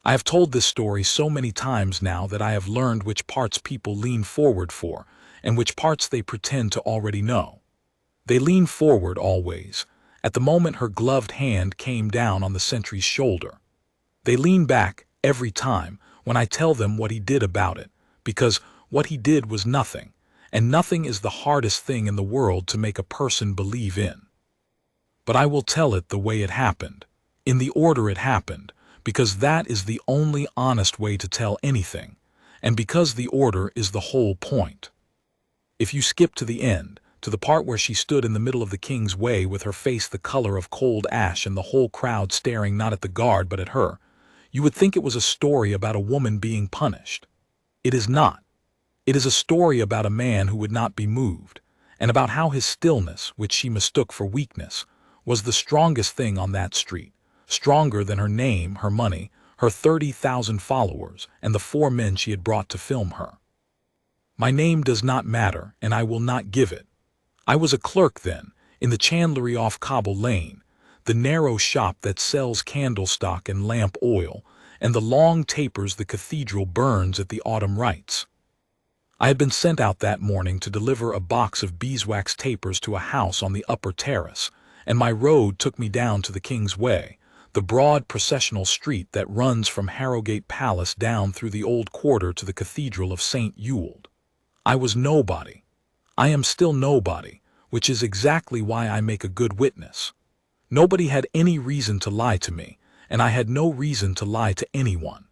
I have told this story so many times now that I have learned which parts people lean forward for and which parts they pretend to already know. They lean forward always, at the moment her gloved hand came down on the sentry's shoulder. They lean back every time when I tell them what he did about it, because what he did was nothing, and nothing is the hardest thing in the world to make a person believe in. But I will tell it the way it happened, in the order it happened, because that is the only honest way to tell anything, and because the order is the whole point. If you skip to the end, to the part where she stood in the middle of the king's way with her face the color of cold ash and the whole crowd staring not at the guard but at her, you would think it was a story about a woman being punished. It is not. It is a story about a man who would not be moved, and about how his stillness, which she mistook for weakness, was the strongest thing on that street, stronger than her name, her money, her 30,000 followers, and the 4 men she had brought to film her. My name does not matter, and I will not give it. I was a clerk then, in the chandlery off Cobble Lane, the narrow shop that sells candlestock and lamp oil, and the long tapers the cathedral burns at the autumn rites. I had been sent out that morning to deliver a box of beeswax tapers to a house on the upper terrace, and my road took me down to the King's Way, the broad processional street that runs from Harrowgate Palace down through the old quarter to the Cathedral of St. Ewald. I was nobody. I am still nobody, which is exactly why I make a good witness. Nobody had any reason to lie to me, and I had no reason to lie to anyone.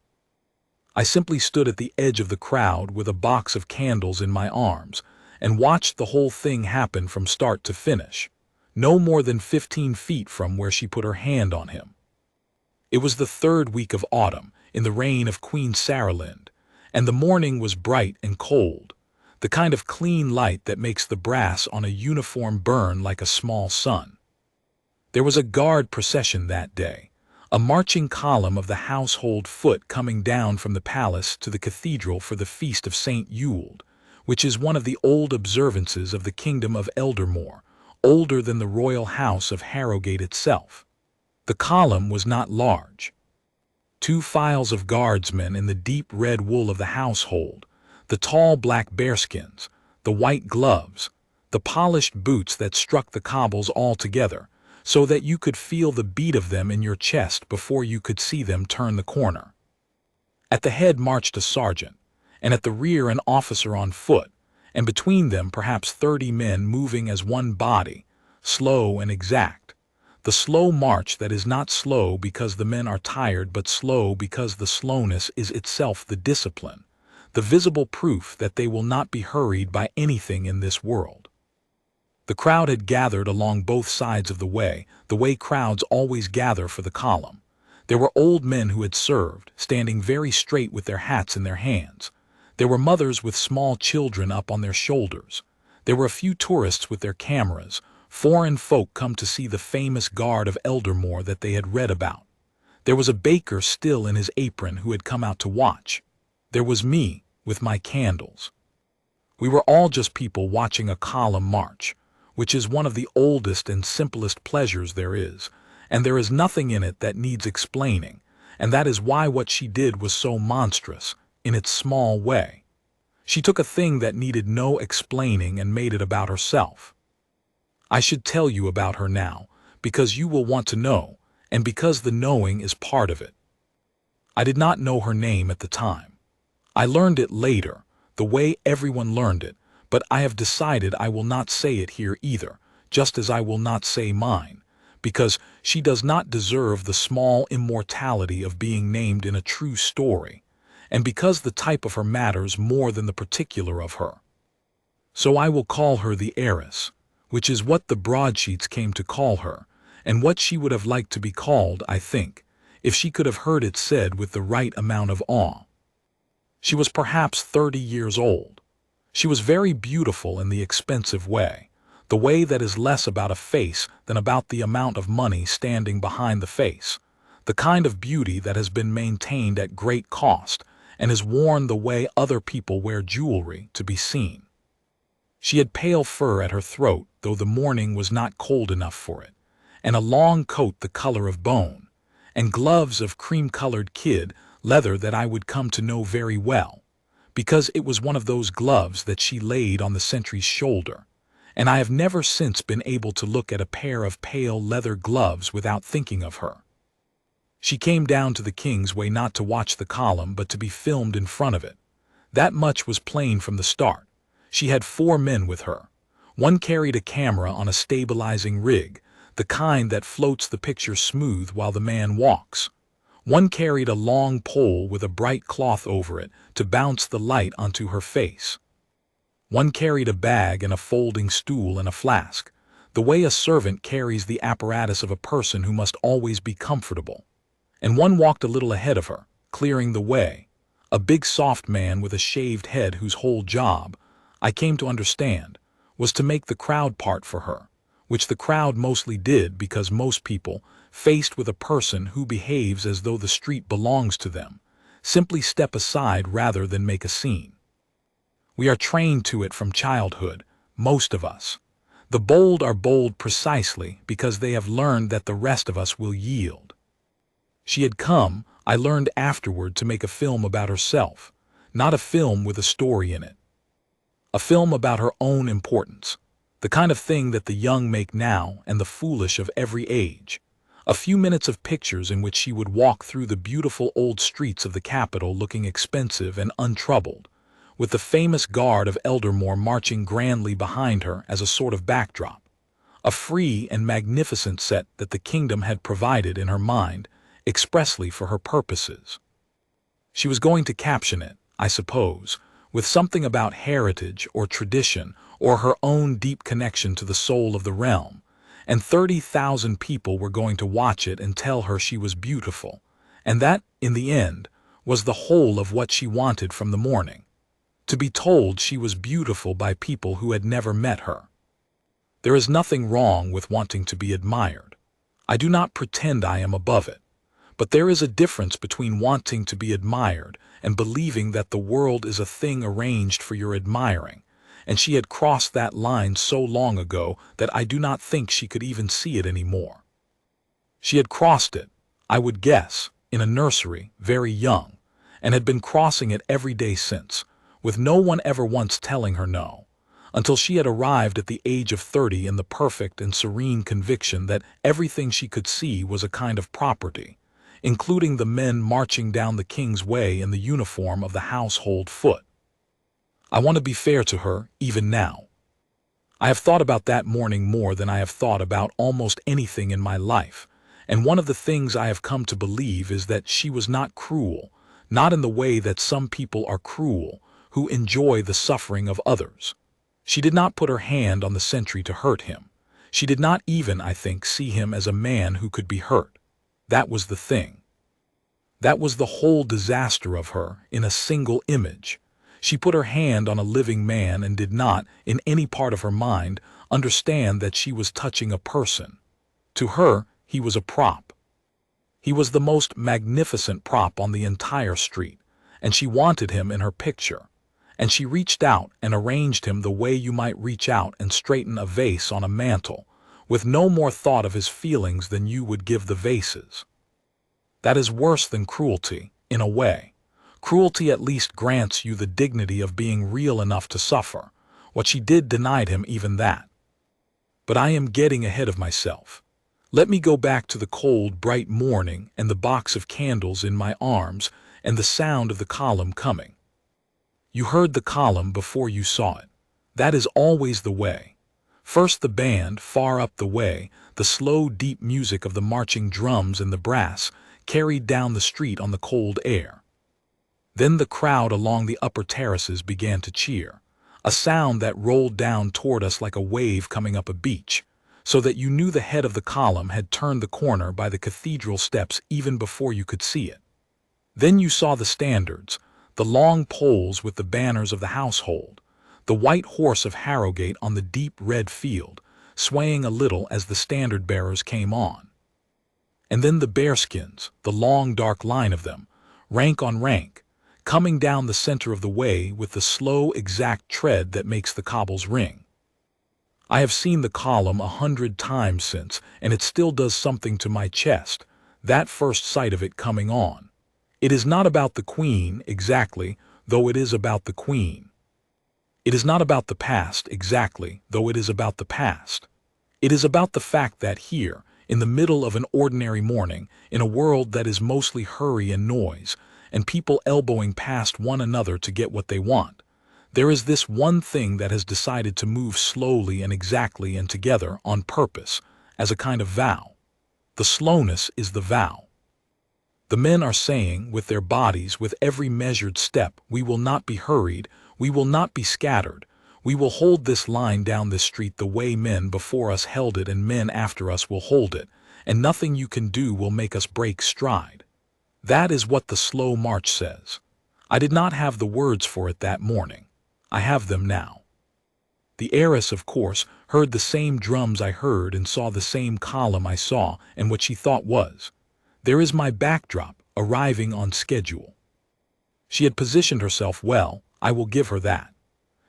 I simply stood at the edge of the crowd with a box of candles in my arms and watched the whole thing happen from start to finish, no more than 15 feet from where she put her hand on him. It was the 3rd week of autumn, in the reign of Queen Saralind, and the morning was bright and cold, the kind of clean light that makes the brass on a uniform burn like a small sun. There was a guard procession that day, a marching column of the household foot coming down from the palace to the cathedral for the feast of St. Ewald, which is one of the old observances of the Kingdom of Eldermoor, older than the Royal House of Harrowgate itself. The column was not large. 2 files of guardsmen in the deep red wool of the household, the tall black bearskins, the white gloves, the polished boots that struck the cobbles all together, so that you could feel the beat of them in your chest before you could see them turn the corner. At the head marched a sergeant, and at the rear an officer on foot, and between them perhaps 30 men moving as one body, slow and exact. The slow march that is not slow because the men are tired but slow because the slowness is itself the discipline, the visible proof that they will not be hurried by anything in this world. The crowd had gathered along both sides of the way crowds always gather for the column. There were old men who had served, standing very straight with their hats in their hands. There were mothers with small children up on their shoulders. There were a few tourists with their cameras, foreign folk come to see the famous Guard of Eldermoor that they had read about. There was a baker still in his apron who had come out to watch. There was me, with my candles. We were all just people watching a column march, which is one of the oldest and simplest pleasures there is, and there is nothing in it that needs explaining, and that is why what she did was so monstrous, in its small way. She took a thing that needed no explaining and made it about herself. I should tell you about her now, because you will want to know, and because the knowing is part of it. I did not know her name at the time. I learned it later, the way everyone learned it, but I have decided I will not say it here either, just as I will not say mine, because she does not deserve the small immortality of being named in a true story, and because the type of her matters more than the particular of her. So I will call her the Heiress, which is what the broadsheets came to call her, and what she would have liked to be called, I think, if she could have heard it said with the right amount of awe. She was perhaps 30 years old. She was very beautiful in the expensive way, the way that is less about a face than about the amount of money standing behind the face, the kind of beauty that has been maintained at great cost and is worn the way other people wear jewelry to be seen. She had pale fur at her throat, though the morning was not cold enough for it, and a long coat the color of bone, and gloves of cream-colored kid leather that I would come to know very well, because it was one of those gloves that she laid on the sentry's shoulder, and I have never since been able to look at a pair of pale leather gloves without thinking of her. She came down to the King's Way not to watch the column but to be filmed in front of it. That much was plain from the start. She had 4 men with her. One carried a camera on a stabilizing rig, the kind that floats the picture smooth while the man walks. One carried a long pole with a bright cloth over it to bounce the light onto her face. One carried a bag and a folding stool and a flask, the way a servant carries the apparatus of a person who must always be comfortable. And one walked a little ahead of her, clearing the way, a big soft man with a shaved head whose whole job, I came to understand, was to make the crowd part for her, which the crowd mostly did because most people, faced with a person who behaves as though the street belongs to them, simply step aside rather than make a scene. We are trained to it from childhood, most of us. The bold are bold precisely because they have learned that the rest of us will yield. She had come, I learned afterward, to make a film about herself, not a film with a story in it. A film about her own importance, the kind of thing that the young make now and the foolish of every age. A few minutes of pictures in which she would walk through the beautiful old streets of the capital looking expensive and untroubled, with the famous Guard of Eldermoor marching grandly behind her as a sort of backdrop. A free and magnificent set that the kingdom had provided in her mind, expressly for her purposes. She was going to caption it, I suppose, with something about heritage or tradition or her own deep connection to the soul of the realm, and 30,000 people were going to watch it and tell her she was beautiful, and that, in the end, was the whole of what she wanted from the morning. To be told she was beautiful by people who had never met her. There is nothing wrong with wanting to be admired. I do not pretend I am above it. But there is a difference between wanting to be admired and believing that the world is a thing arranged for your admiring, and she had crossed that line so long ago that I do not think she could even see it anymore. She had crossed it, I would guess, in a nursery, very young, and had been crossing it every day since, with no one ever once telling her no, until she had arrived at the age of 30 in the perfect and serene conviction that everything she could see was a kind of property, including the men marching down the King's Way in the uniform of the household foot. I want to be fair to her, even now. I have thought about that morning more than I have thought about almost anything in my life, and one of the things I have come to believe is that she was not cruel, not in the way that some people are cruel, who enjoy the suffering of others. She did not put her hand on the sentry to hurt him. She did not even, I think, see him as a man who could be hurt. That was the thing. That was the whole disaster of her, in a single image. She put her hand on a living man and did not, in any part of her mind, understand that she was touching a person. To her, he was a prop. He was the most magnificent prop on the entire street, and she wanted him in her picture. And she reached out and arranged him the way you might reach out and straighten a vase on a mantel, with no more thought of his feelings than you would give the vases. That is worse than cruelty, in a way. Cruelty at least grants you the dignity of being real enough to suffer. What she did denied him even that. But I am getting ahead of myself. Let me go back to the cold, bright morning and the box of candles in my arms and the sound of the column coming. You heard the column before you saw it. That is always the way. First the band, far up the way, the slow, deep music of the marching drums and the brass, carried down the street on the cold air. Then the crowd along the upper terraces began to cheer, a sound that rolled down toward us like a wave coming up a beach, so that you knew the head of the column had turned the corner by the cathedral steps even before you could see it. Then you saw the standards, the long poles with the banners of the household, the white horse of Harrowgate on the deep red field, swaying a little as the standard-bearers came on. And then the bearskins, the long dark line of them, rank on rank, coming down the center of the way with the slow exact tread that makes the cobbles ring. I have seen the column 100 times since, and it still does something to my chest, that first sight of it coming on. It is not about the Queen, exactly, though it is about the Queen. It is not about the past, exactly, though it is about the past. It is about the fact that here, in the middle of an ordinary morning, in a world that is mostly hurry and noise, and people elbowing past one another to get what they want, there is this one thing that has decided to move slowly and exactly and together on purpose, as a kind of vow. The slowness is the vow. The men are saying, with their bodies, with every measured step, we will not be hurried, we will not be scattered, we will hold this line down this street the way men before us held it and men after us will hold it, and nothing you can do will make us break stride. That is what the slow march says. I did not have the words for it that morning. I have them now. The heiress, of course, heard the same drums I heard and saw the same column I saw, and what she thought was, there is my backdrop, arriving on schedule. She had positioned herself well, I will give her that.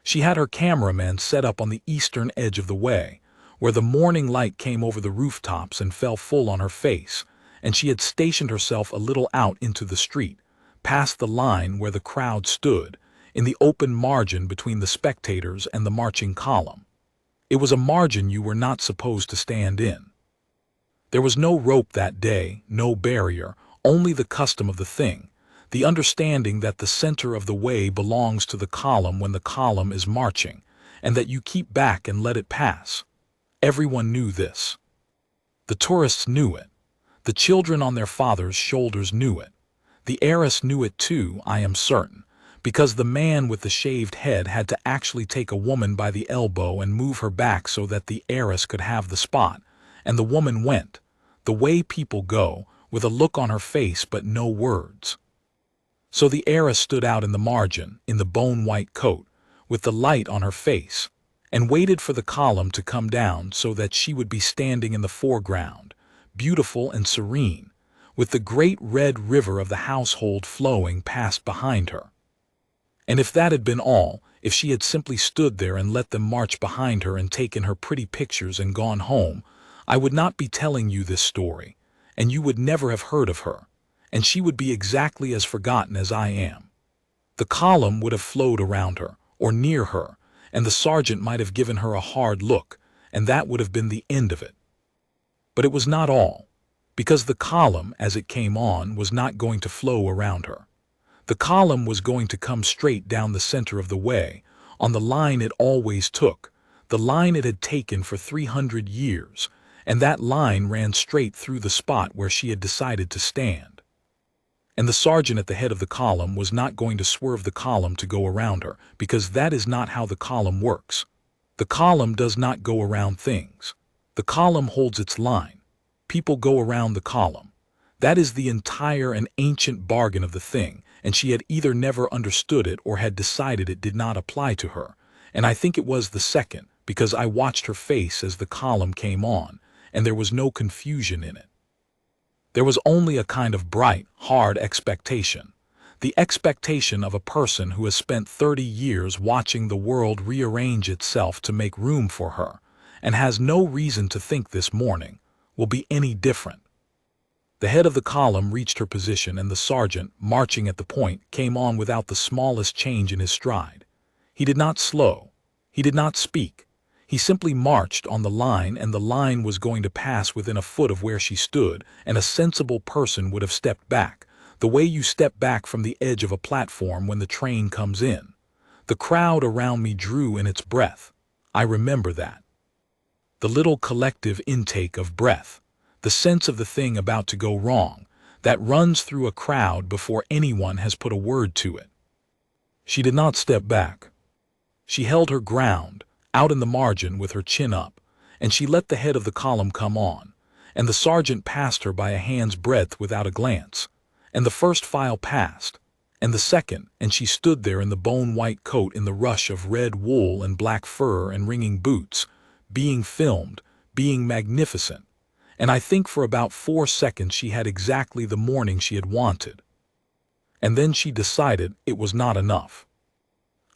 She had her cameraman set up on the eastern edge of the way, where the morning light came over the rooftops and fell full on her face, and she had stationed herself a little out into the street, past the line where the crowd stood, in the open margin between the spectators and the marching column. It was a margin you were not supposed to stand in. There was no rope that day, no barrier, only the custom of the thing, the understanding that the center of the way belongs to the column when the column is marching, and that you keep back and let it pass. Everyone knew this. The tourists knew it. The children on their fathers' shoulders knew it. The heiress knew it too, I am certain, because the man with the shaved head had to actually take a woman by the elbow and move her back so that the heiress could have the spot, and the woman went, the way people go, with a look on her face but no words. So the heiress stood out in the margin, in the bone-white coat, with the light on her face, and waited for the column to come down so that she would be standing in the foreground, beautiful and serene, with the great red river of the household flowing past behind her. And if that had been all, if she had simply stood there and let them march behind her and taken her pretty pictures and gone home, I would not be telling you this story, and you would never have heard of her, and she would be exactly as forgotten as I am. The column would have flowed around her, or near her, and the sergeant might have given her a hard look, and that would have been the end of it. But it was not all, because the column, as it came on, was not going to flow around her. The column was going to come straight down the center of the way, on the line it always took, the line it had taken for 300 years, and that line ran straight through the spot where she had decided to stand. And the sergeant at the head of the column was not going to swerve the column to go around her, because that is not how the column works. The column does not go around things. The column holds its line. People go around the column. That is the entire and ancient bargain of the thing, and she had either never understood it or had decided it did not apply to her, and I think it was the second, because I watched her face as the column came on, and there was no confusion in it. There was only a kind of bright, hard expectation, the expectation of a person who has spent 30 years watching the world rearrange itself to make room for her, and has no reason to think this morning will be any different. The head of the column reached her position, and the sergeant, marching at the point, came on without the smallest change in his stride. He did not slow. He did not speak. He simply marched on the line, and the line was going to pass within a foot of where she stood, and a sensible person would have stepped back, the way you step back from the edge of a platform when the train comes in. The crowd around me drew in its breath. I remember that. The little collective intake of breath. The sense of the thing about to go wrong, that runs through a crowd before anyone has put a word to it. She did not step back. She held her ground, out in the margin with her chin up, and she let the head of the column come on, and the sergeant passed her by a hand's breadth without a glance, and the first file passed, and the second, and she stood there in the bone-white coat in the rush of red wool and black fur and ringing boots, being filmed, being magnificent. And I think for about 4 seconds she had exactly the morning she had wanted. And then she decided it was not enough.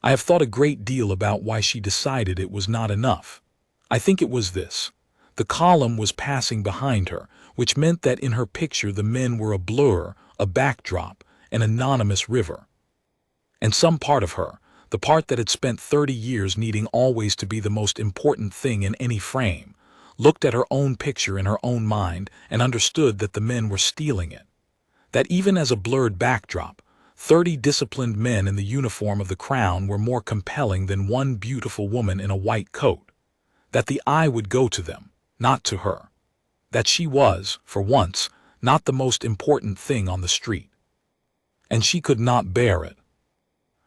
I have thought a great deal about why she decided it was not enough. I think it was this. The column was passing behind her, which meant that in her picture the men were a blur, a backdrop, an anonymous river. And some part of her, the part that had spent 30 years needing always to be the most important thing in any frame, looked at her own picture in her own mind and understood that the men were stealing it. That even as a blurred backdrop, 30 disciplined men in the uniform of the crown were more compelling than one beautiful woman in a white coat. That the eye would go to them, not to her. That she was, for once, not the most important thing on the street. And she could not bear it.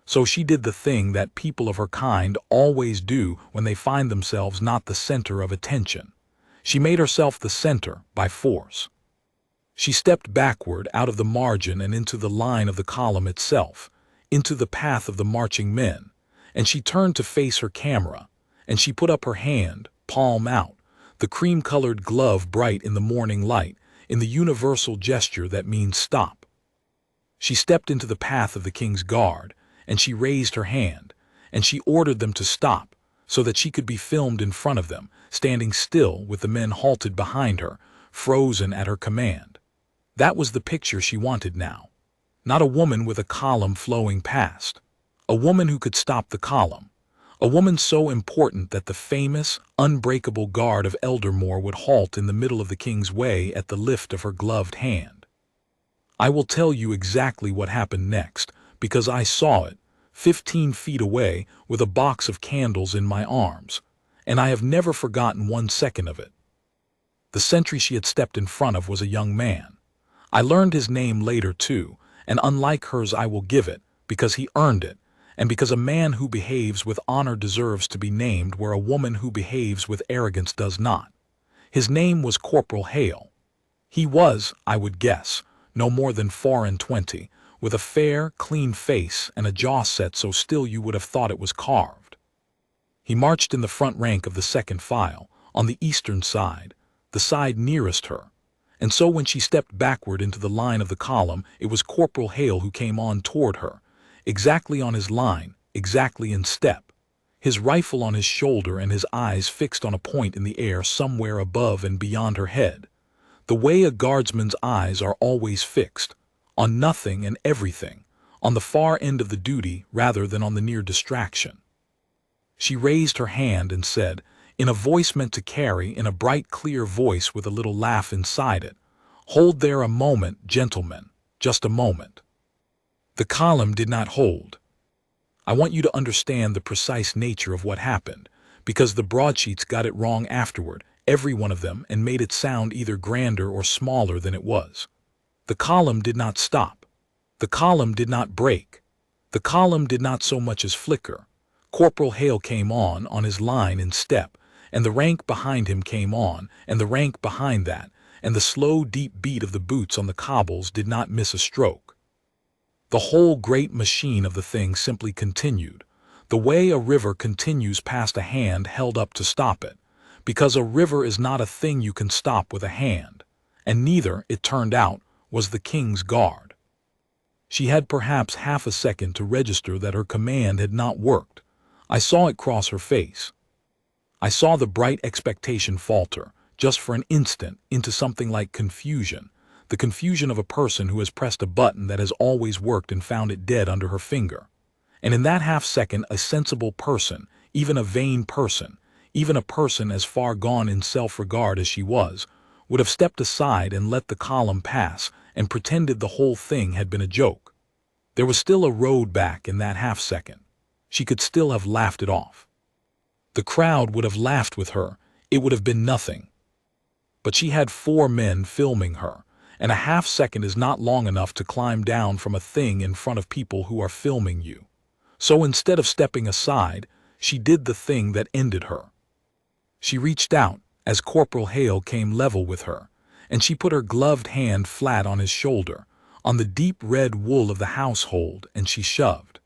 So she did the thing that people of her kind always do when they find themselves not the center of attention. She made herself the center by force. She stepped backward out of the margin and into the line of the column itself, into the path of the marching men, and she turned to face her camera, and she put up her hand, palm out, the cream-colored glove bright in the morning light, in the universal gesture that means stop. She stepped into the path of the king's guard, and she raised her hand, and she ordered them to stop, so that she could be filmed in front of them, standing still with the men halted behind her, frozen at her command. That was the picture she wanted now. Not a woman with a column flowing past. A woman who could stop the column. A woman so important that the famous, unbreakable Guard of Eldermoor would halt in the middle of the king's way at the lift of her gloved hand. I will tell you exactly what happened next, because I saw it, 15 feet away, with a box of candles in my arms, and I have never forgotten 1 second of it. The sentry she had stepped in front of was a young man. I learned his name later too, and unlike hers I will give it, because he earned it, and because a man who behaves with honor deserves to be named where a woman who behaves with arrogance does not. His name was Corporal Hale. He was, I would guess, no more than 24, with a fair, clean face and a jaw set so still you would have thought it was carved. He marched in the front rank of the second file, on the eastern side, the side nearest her, and so when she stepped backward into the line of the column, it was Corporal Hale who came on toward her, exactly on his line, exactly in step, his rifle on his shoulder and his eyes fixed on a point in the air somewhere above and beyond her head, the way a guardsman's eyes are always fixed, on nothing and everything, on the far end of the duty rather than on the near distraction. She raised her hand and said, in a voice meant to carry, in a bright, clear voice with a little laugh inside it, "Hold there a moment, gentlemen, just a moment." The column did not hold. I want you to understand the precise nature of what happened, because the broadsheets got it wrong afterward, every one of them, and made it sound either grander or smaller than it was. The column did not stop. The column did not break. The column did not so much as flicker. Corporal Hale came on his line in step, and the rank behind him came on, and the rank behind that, and the slow, deep beat of the boots on the cobbles did not miss a stroke. The whole great machine of the thing simply continued, the way a river continues past a hand held up to stop it, because a river is not a thing you can stop with a hand, and neither, it turned out, was the king's guard. She had perhaps half a second to register that her command had not worked. I saw it cross her face. I saw the bright expectation falter, just for an instant, into something like confusion, the confusion of a person who has pressed a button that has always worked and found it dead under her finger. And in that half-second a sensible person, even a vain person, even a person as far gone in self-regard as she was, would have stepped aside and let the column pass and pretended the whole thing had been a joke. There was still a road back in that half-second. She could still have laughed it off. The crowd would have laughed with her, it would have been nothing. But she had 4 men filming her, and a half-second is not long enough to climb down from a thing in front of people who are filming you. So instead of stepping aside, she did the thing that ended her. She reached out, as Corporal Hale came level with her, and she put her gloved hand flat on his shoulder, on the deep red wool of the household, and she shoved.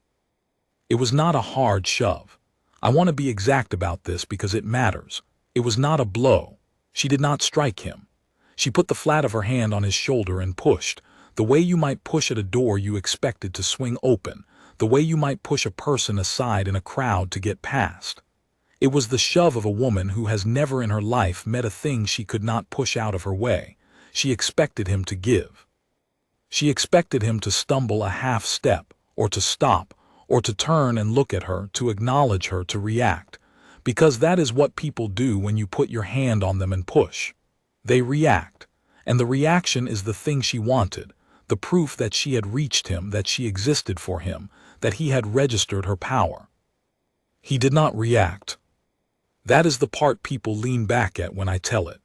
It was not a hard shove. I want to be exact about this because it matters. It was not a blow. She did not strike him. She put the flat of her hand on his shoulder and pushed, the way you might push at a door you expected to swing open, the way you might push a person aside in a crowd to get past. It was the shove of a woman who has never in her life met a thing she could not push out of her way. She expected him to give. She expected him to stumble a half step, or to stop, or to turn and look at her, to acknowledge her, to react, because that is what people do when you put your hand on them and push. They react, and the reaction is the thing she wanted, the proof that she had reached him, that she existed for him, that he had registered her power. He did not react. That is the part people lean back at when I tell it.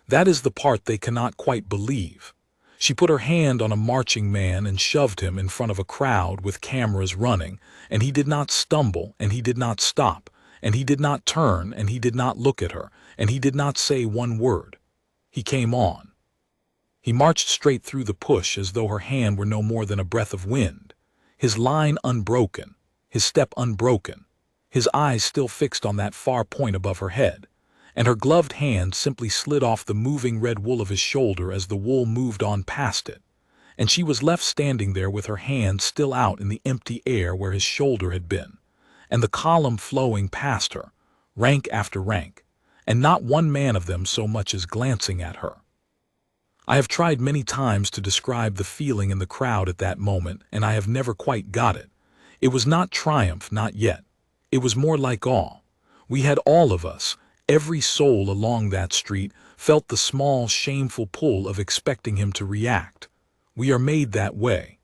That is the part they cannot quite believe. She put her hand on a marching man and shoved him in front of a crowd with cameras running, and he did not stumble, and he did not stop, and he did not turn, and he did not look at her, and he did not say one word. He came on. He marched straight through the push as though her hand were no more than a breath of wind, his line unbroken, his step unbroken, his eyes still fixed on that far point above her head, and her gloved hand simply slid off the moving red wool of his shoulder as the wool moved on past it, and she was left standing there with her hand still out in the empty air where his shoulder had been, and the column flowing past her, rank after rank, and not one man of them so much as glancing at her. I have tried many times to describe the feeling in the crowd at that moment, and I have never quite got it. It was not triumph, not yet. It was more like awe. We had all of us, every soul along that street, felt the small, shameful pull of expecting him to react. We are made that way.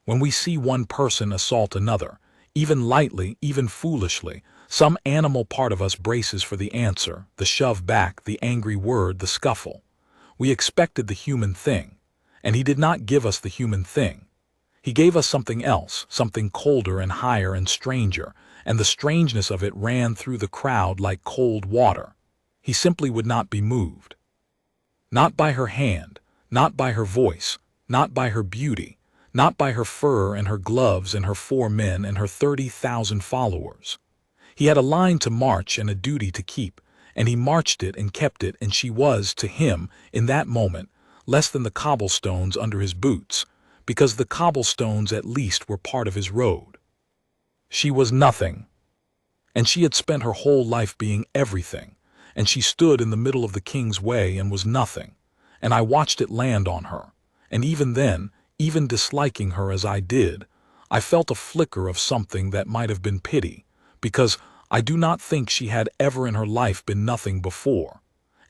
When we see one person assault another, even lightly, even foolishly, some animal part of us braces for the answer, the shove back, the angry word, the scuffle. We expected the human thing, and he did not give us the human thing. He gave us something else, something colder and higher and stranger, and the strangeness of it ran through the crowd like cold water. He simply would not be moved. Not by her hand, not by her voice, not by her beauty, not by her fur and her gloves and her 4 men and her 30,000 followers. He had a line to march and a duty to keep, and he marched it and kept it, and she was, to him, in that moment, less than the cobblestones under his boots, because the cobblestones at least were part of his road. She was nothing, and she had spent her whole life being everything, and she stood in the middle of the king's way and was nothing, and I watched it land on her, and even then, even disliking her as I did, I felt a flicker of something that might have been pity, because I do not think she had ever in her life been nothing before,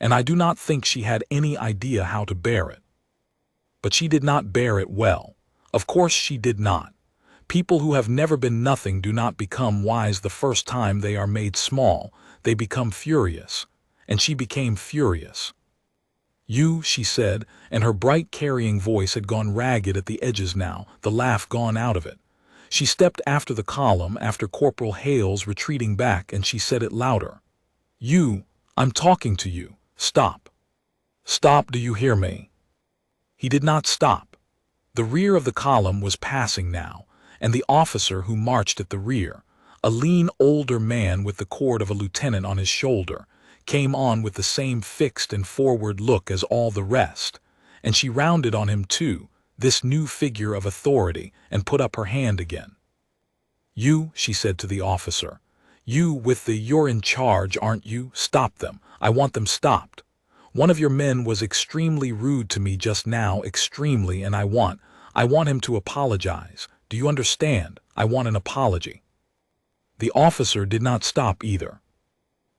and I do not think she had any idea how to bear it. But she did not bear it well. Of course she did not. People who have never been nothing do not become wise the first time they are made small. They become furious, and she became furious. "You," she said, and her bright carrying voice had gone ragged at the edges now, the laugh gone out of it. She stepped after the column, after Corporal Hales retreating back, and she said it louder. "You, I'm talking to you. Stop. Stop, do you hear me?" He did not stop. The rear of the column was passing now, and the officer who marched at the rear, a lean older man with the cord of a lieutenant on his shoulder, came on with the same fixed and forward look as all the rest, and she rounded on him too, this new figure of authority, and put up her hand again. "You," she said to the officer, "you with the 'you're in charge, aren't you?' Stop them. I want them stopped. One of your men was extremely rude to me just now, extremely, and I want him to apologize. Do you understand? I want an apology." The officer did not stop either.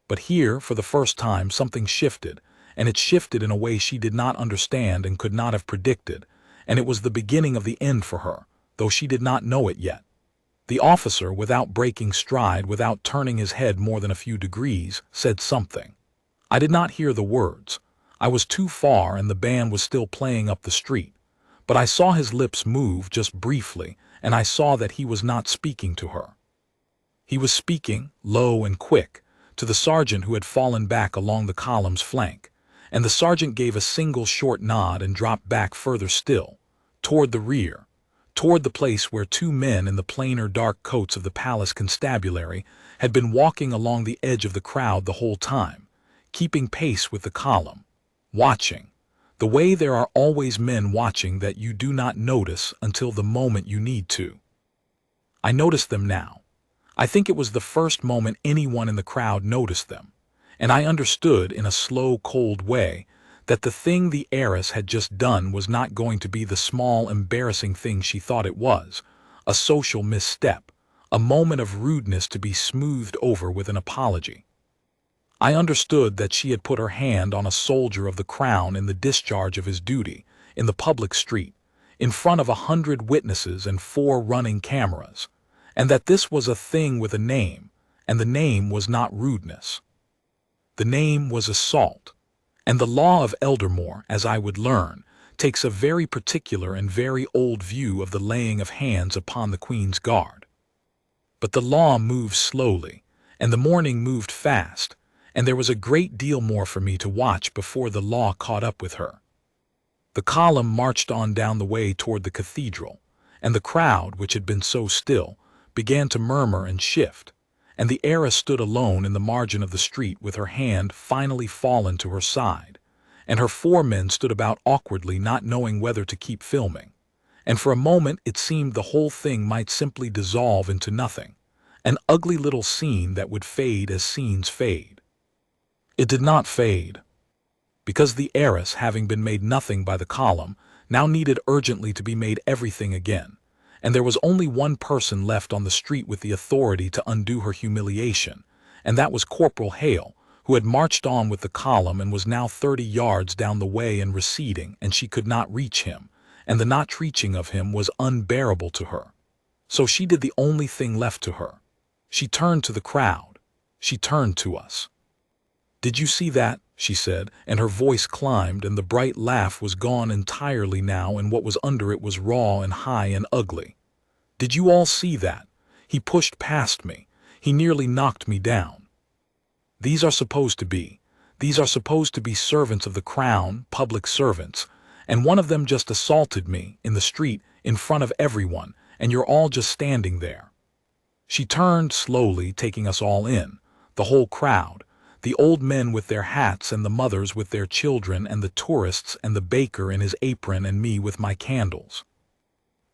But here, for the first time, something shifted, and it shifted in a way she did not understand and could not have predicted, and it was the beginning of the end for her, though she did not know it yet. The officer, without breaking stride, without turning his head more than a few degrees, said something. I did not hear the words. I was too far and the band was still playing up the street. But I saw his lips move just briefly, and I saw that he was not speaking to her. He was speaking, low and quick, to the sergeant who had fallen back along the column's flank, and the sergeant gave a single short nod and dropped back further still, toward the rear, toward the place where 2 men in the plainer dark coats of the palace constabulary had been walking along the edge of the crowd the whole time, keeping pace with the column, watching, the way there are always men watching that you do not notice until the moment you need to. I noticed them now. I think it was the first moment anyone in the crowd noticed them, and I understood in a slow, cold way that the thing the heiress had just done was not going to be the small, embarrassing thing she thought it was, a social misstep, a moment of rudeness to be smoothed over with an apology. I understood that she had put her hand on a soldier of the crown in the discharge of his duty, in the public street, in front of 100 witnesses and 4 running cameras, and that this was a thing with a name, and the name was not rudeness. The name was assault, and the law of Eldermoor, as I would learn, takes a very particular and very old view of the laying of hands upon the Queen's guard. But the law moved slowly, and the morning moved fast, and there was a great deal more for me to watch before the law caught up with her. The column marched on down the way toward the cathedral, and the crowd, which had been so still, began to murmur and shift, and the heiress stood alone in the margin of the street with her hand finally fallen to her side, and her 4 men stood about awkwardly, not knowing whether to keep filming, and for a moment it seemed the whole thing might simply dissolve into nothing, an ugly little scene that would fade as scenes fade. It did not fade, because the heiress, having been made nothing by the column, now needed urgently to be made everything again, and there was only one person left on the street with the authority to undo her humiliation, and that was Corporal Hale, who had marched on with the column and was now 30 yards down the way and receding, and she could not reach him, and the not reaching of him was unbearable to her. So she did the only thing left to her. She turned to the crowd. She turned to us. "Did you see that?" she said, and her voice climbed, and the bright laugh was gone entirely now, and what was under it was raw and high and ugly. "Did you all see that? He pushed past me. He nearly knocked me down. These are supposed to be servants of the crown, public servants, and one of them just assaulted me in the street in front of everyone, and you're all just standing there." She turned slowly, taking us all in, the whole crowd, the old men with their hats and the mothers with their children and the tourists and the baker in his apron and me with my candles.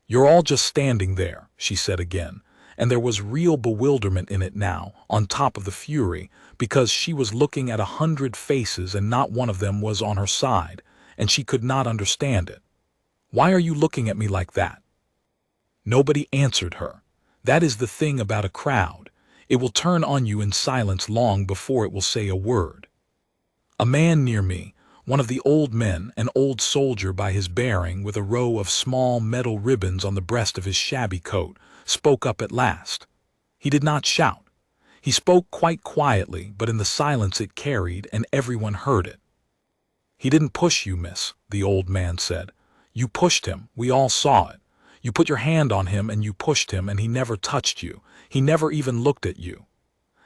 "You're all just standing there," she said again, and there was real bewilderment in it now, on top of the fury, because she was looking at 100 faces and not one of them was on her side, and she could not understand it. "Why are you looking at me like that?" Nobody answered her. That is the thing about a crowd. It will turn on you in silence long before it will say a word. A man near me, one of the old men, an old soldier by his bearing, with a row of small metal ribbons on the breast of his shabby coat, spoke up at last. He did not shout. He spoke quite quietly, but in the silence it carried, and everyone heard it. "He didn't push you, miss," the old man said. "You pushed him. We all saw it. You put your hand on him and you pushed him, and he never touched you. He never even looked at you."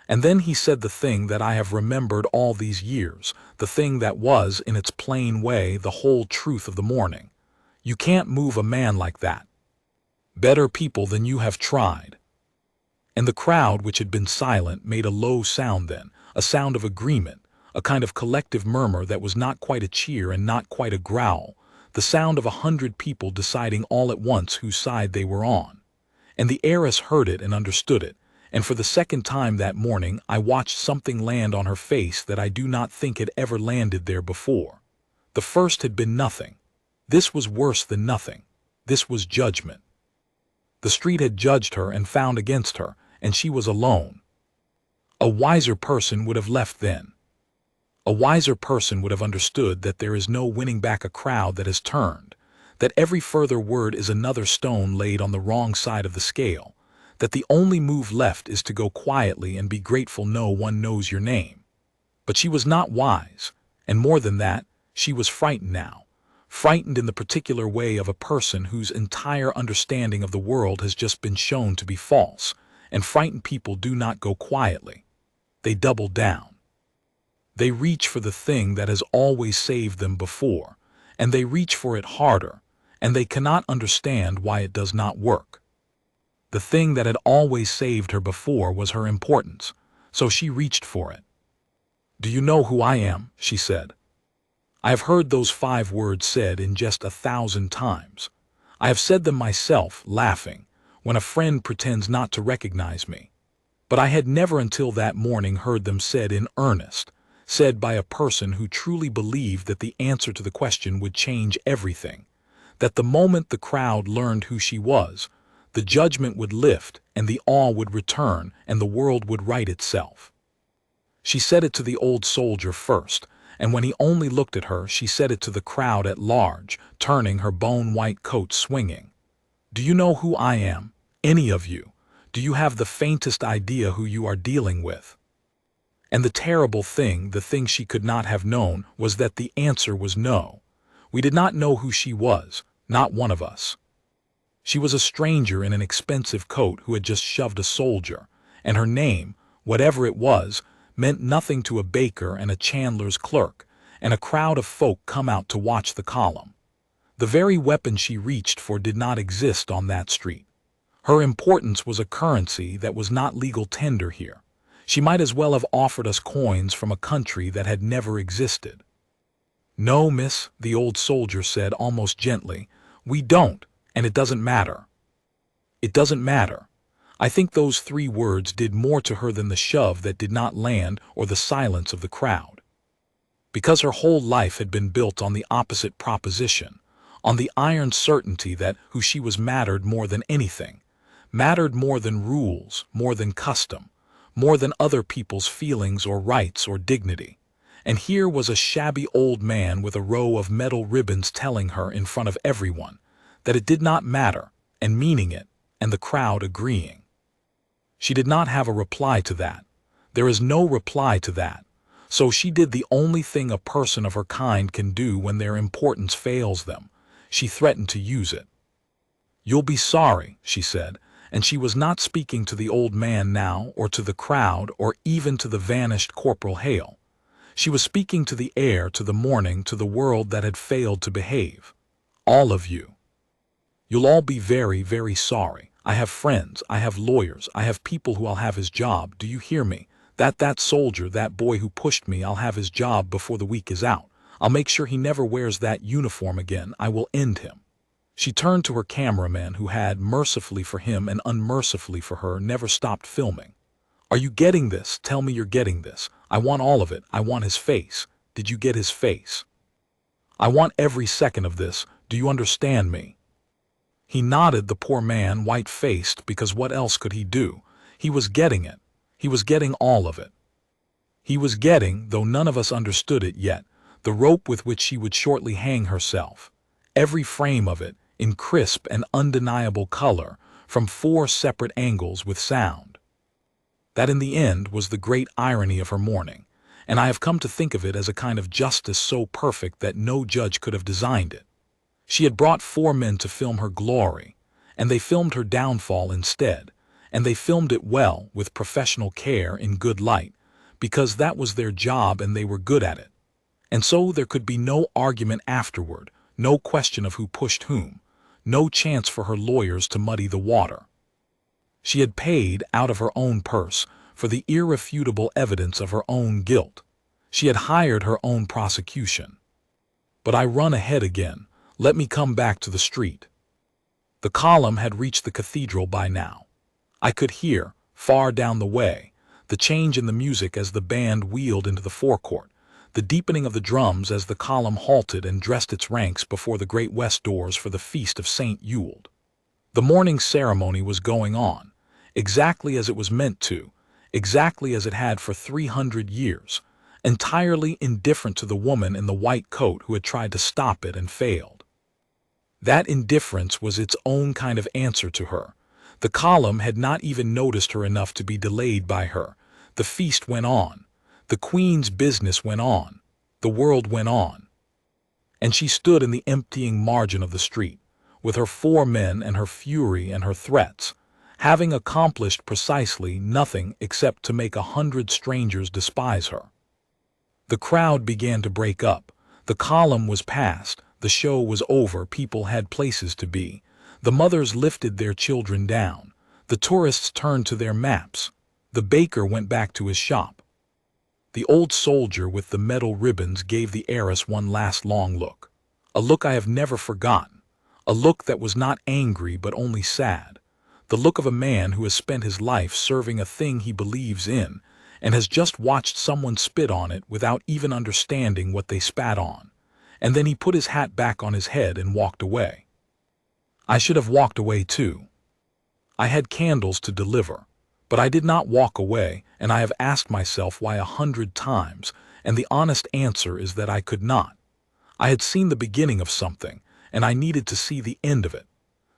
And then he said the thing that I have remembered all these years, the thing that was, in its plain way, the whole truth of the morning. "You can't move a man like that. Better people than you have tried." And the crowd, which had been silent, made a low sound then, a sound of agreement, a kind of collective murmur that was not quite a cheer and not quite a growl, the sound of 100 people deciding all at once whose side they were on. And the heiress heard it and understood it, and for the second time that morning I watched something land on her face that I do not think had ever landed there before. The first had been nothing. This was worse than nothing. This was judgment. The street had judged her and found against her, and she was alone. A wiser person would have left then. A wiser person would have understood that there is no winning back a crowd that has turned, that every further word is another stone laid on the wrong side of the scale, that the only move left is to go quietly and be grateful no one knows your name. But she was not wise, and more than that, she was frightened now, frightened in the particular way of a person whose entire understanding of the world has just been shown to be false, and frightened people do not go quietly. They double down. They reach for the thing that has always saved them before, and they reach for it harder, and they cannot understand why it does not work. The thing that had always saved her before was her importance, so she reached for it. "Do you know who I am?" she said. I have heard those 5 words said in jest 1,000 times. I have said them myself, laughing, when a friend pretends not to recognize me. But I had never until that morning heard them said in earnest, said by a person who truly believed that the answer to the question would change everything, that the moment the crowd learned who she was, the judgment would lift and the awe would return and the world would right itself. She said it to the old soldier first, and when he only looked at her, she said it to the crowd at large, turning her bone-white coat swinging. "Do you know who I am? Any of you? Do you have the faintest idea who you are dealing with?" And the terrible thing, the thing she could not have known, was that the answer was no. We did not know who she was, not one of us. She was a stranger in an expensive coat who had just shoved a soldier, and her name, whatever it was, meant nothing to a baker and a chandler's clerk, and a crowd of folk come out to watch the column. The very weapon she reached for did not exist on that street. Her importance was a currency that was not legal tender here. She might as well have offered us coins from a country that had never existed. "No, miss," the old soldier said almost gently, "we don't, and it doesn't matter." It doesn't matter. I think those 3 words did more to her than the shove that did not land or the silence of the crowd. Because her whole life had been built on the opposite proposition, on the iron certainty that who she was mattered more than anything, mattered more than rules, more than custom, more than other people's feelings or rights or dignity. And here was a shabby old man with a row of metal ribbons telling her in front of everyone that it did not matter, and meaning it, and the crowd agreeing. She did not have a reply to that. There is no reply to that. So she did the only thing a person of her kind can do when their importance fails them. She threatened to use it. "You'll be sorry," she said, and she was not speaking to the old man now, or to the crowd, or even to the vanished Corporal Hale. She was speaking to the air, to the morning, to the world that had failed to behave. "All of you. You'll all be very, very sorry. I have friends, I have lawyers, I have people who I'll have his job, do you hear me? That soldier, that boy who pushed me, I'll have his job before the week is out. I'll make sure he never wears that uniform again. I will end him." She turned to her cameraman who had, mercifully for him and unmercifully for her, never stopped filming. "Are you getting this? Tell me you're getting this. I want all of it. I want his face. Did you get his face? I want every second of this. Do you understand me?" He nodded, the poor man, white-faced, because what else could he do? He was getting it. He was getting all of it. He was getting, though none of us understood it yet, the rope with which she would shortly hang herself. Every frame of it, in crisp and undeniable color, from 4 separate angles with sound. That in the end was the great irony of her mourning, and I have come to think of it as a kind of justice so perfect that no judge could have designed it. She had brought 4 men to film her glory, and they filmed her downfall instead, and they filmed it well, with professional care, in good light, because that was their job and they were good at it. And so there could be no argument afterward, no question of who pushed whom, no chance for her lawyers to muddy the water. She had paid, out of her own purse, for the irrefutable evidence of her own guilt. She had hired her own prosecution. But I run ahead again. Let me come back to the street. The column had reached the cathedral by now. I could hear, far down the way, the change in the music as the band wheeled into the forecourt, the deepening of the drums as the column halted and dressed its ranks before the great west doors for the feast of St. Ewald. The morning ceremony was going on, exactly as it was meant to, exactly as it had for 300 years, entirely indifferent to the woman in the white coat who had tried to stop it and failed. That indifference was its own kind of answer to her. The column had not even noticed her enough to be delayed by her. The feast went on. The Queen's business went on. The world went on. And she stood in the emptying margin of the street, with her 4 men and her fury and her threats, having accomplished precisely nothing except to make 100 strangers despise her. The crowd began to break up. The column was past. The show was over. People had places to be. The mothers lifted their children down. The tourists turned to their maps. The baker went back to his shop. The old soldier with the metal ribbons gave the heiress one last long look. A look I have never forgotten. A look that was not angry but only sad. The look of a man who has spent his life serving a thing he believes in, and has just watched someone spit on it without even understanding what they spat on. And then he put his hat back on his head and walked away. I should have walked away too. I had candles to deliver, but I did not walk away, and I have asked myself why 100 times, and the honest answer is that I could not. I had seen the beginning of something, and I needed to see the end of it.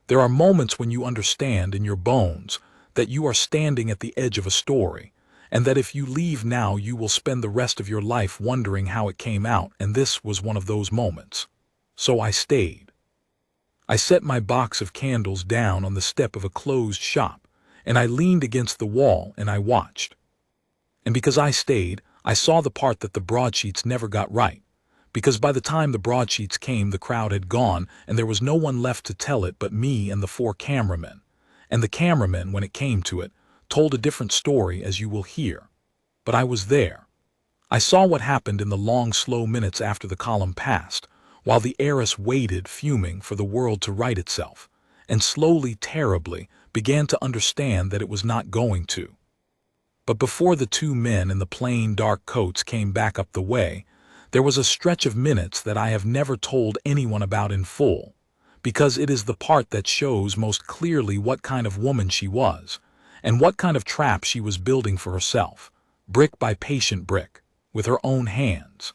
There are moments when you understand in your bones that you are standing at the edge of a story, and that if you leave now you will spend the rest of your life wondering how it came out, and this was one of those moments. So I stayed. I set my box of candles down on the step of a closed shop, and I leaned against the wall and I watched. And because I stayed, I saw the part that the broadsheets never got right. Because by the time the broadsheets came, the crowd had gone, and there was no one left to tell it but me and the 4 cameramen. And the cameramen, when it came to it, told a different story, as you will hear. But I was there. I saw what happened in the long, slow minutes after the column passed, while the heiress waited, fuming, for the world to right itself, and slowly, terribly, began to understand that it was not going to. But before the 2 men in the plain, dark coats came back up the way, there was a stretch of minutes that I have never told anyone about in full, because it is the part that shows most clearly what kind of woman she was, and what kind of trap she was building for herself, brick by patient brick, with her own hands.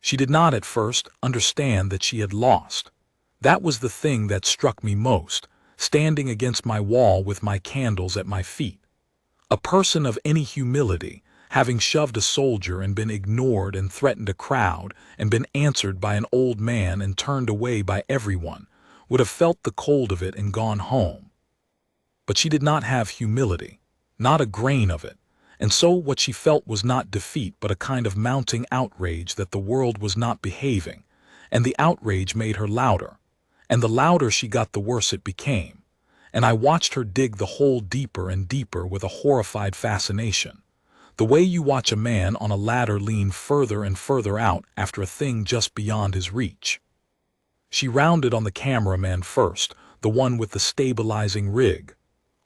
She did not at first understand that she had lost. That was the thing that struck me most, standing against my wall with my candles at my feet. A person of any humility, having shoved a soldier and been ignored and threatened a crowd and been answered by an old man and turned away by everyone, would have felt the cold of it and gone home. But she did not have humility, not a grain of it, and so what she felt was not defeat but a kind of mounting outrage that the world was not behaving, and the outrage made her louder, and the louder she got the worse it became, and I watched her dig the hole deeper and deeper with a horrified fascination. The way you watch a man on a ladder lean further and further out after a thing just beyond his reach. She rounded on the cameraman first, the one with the stabilizing rig.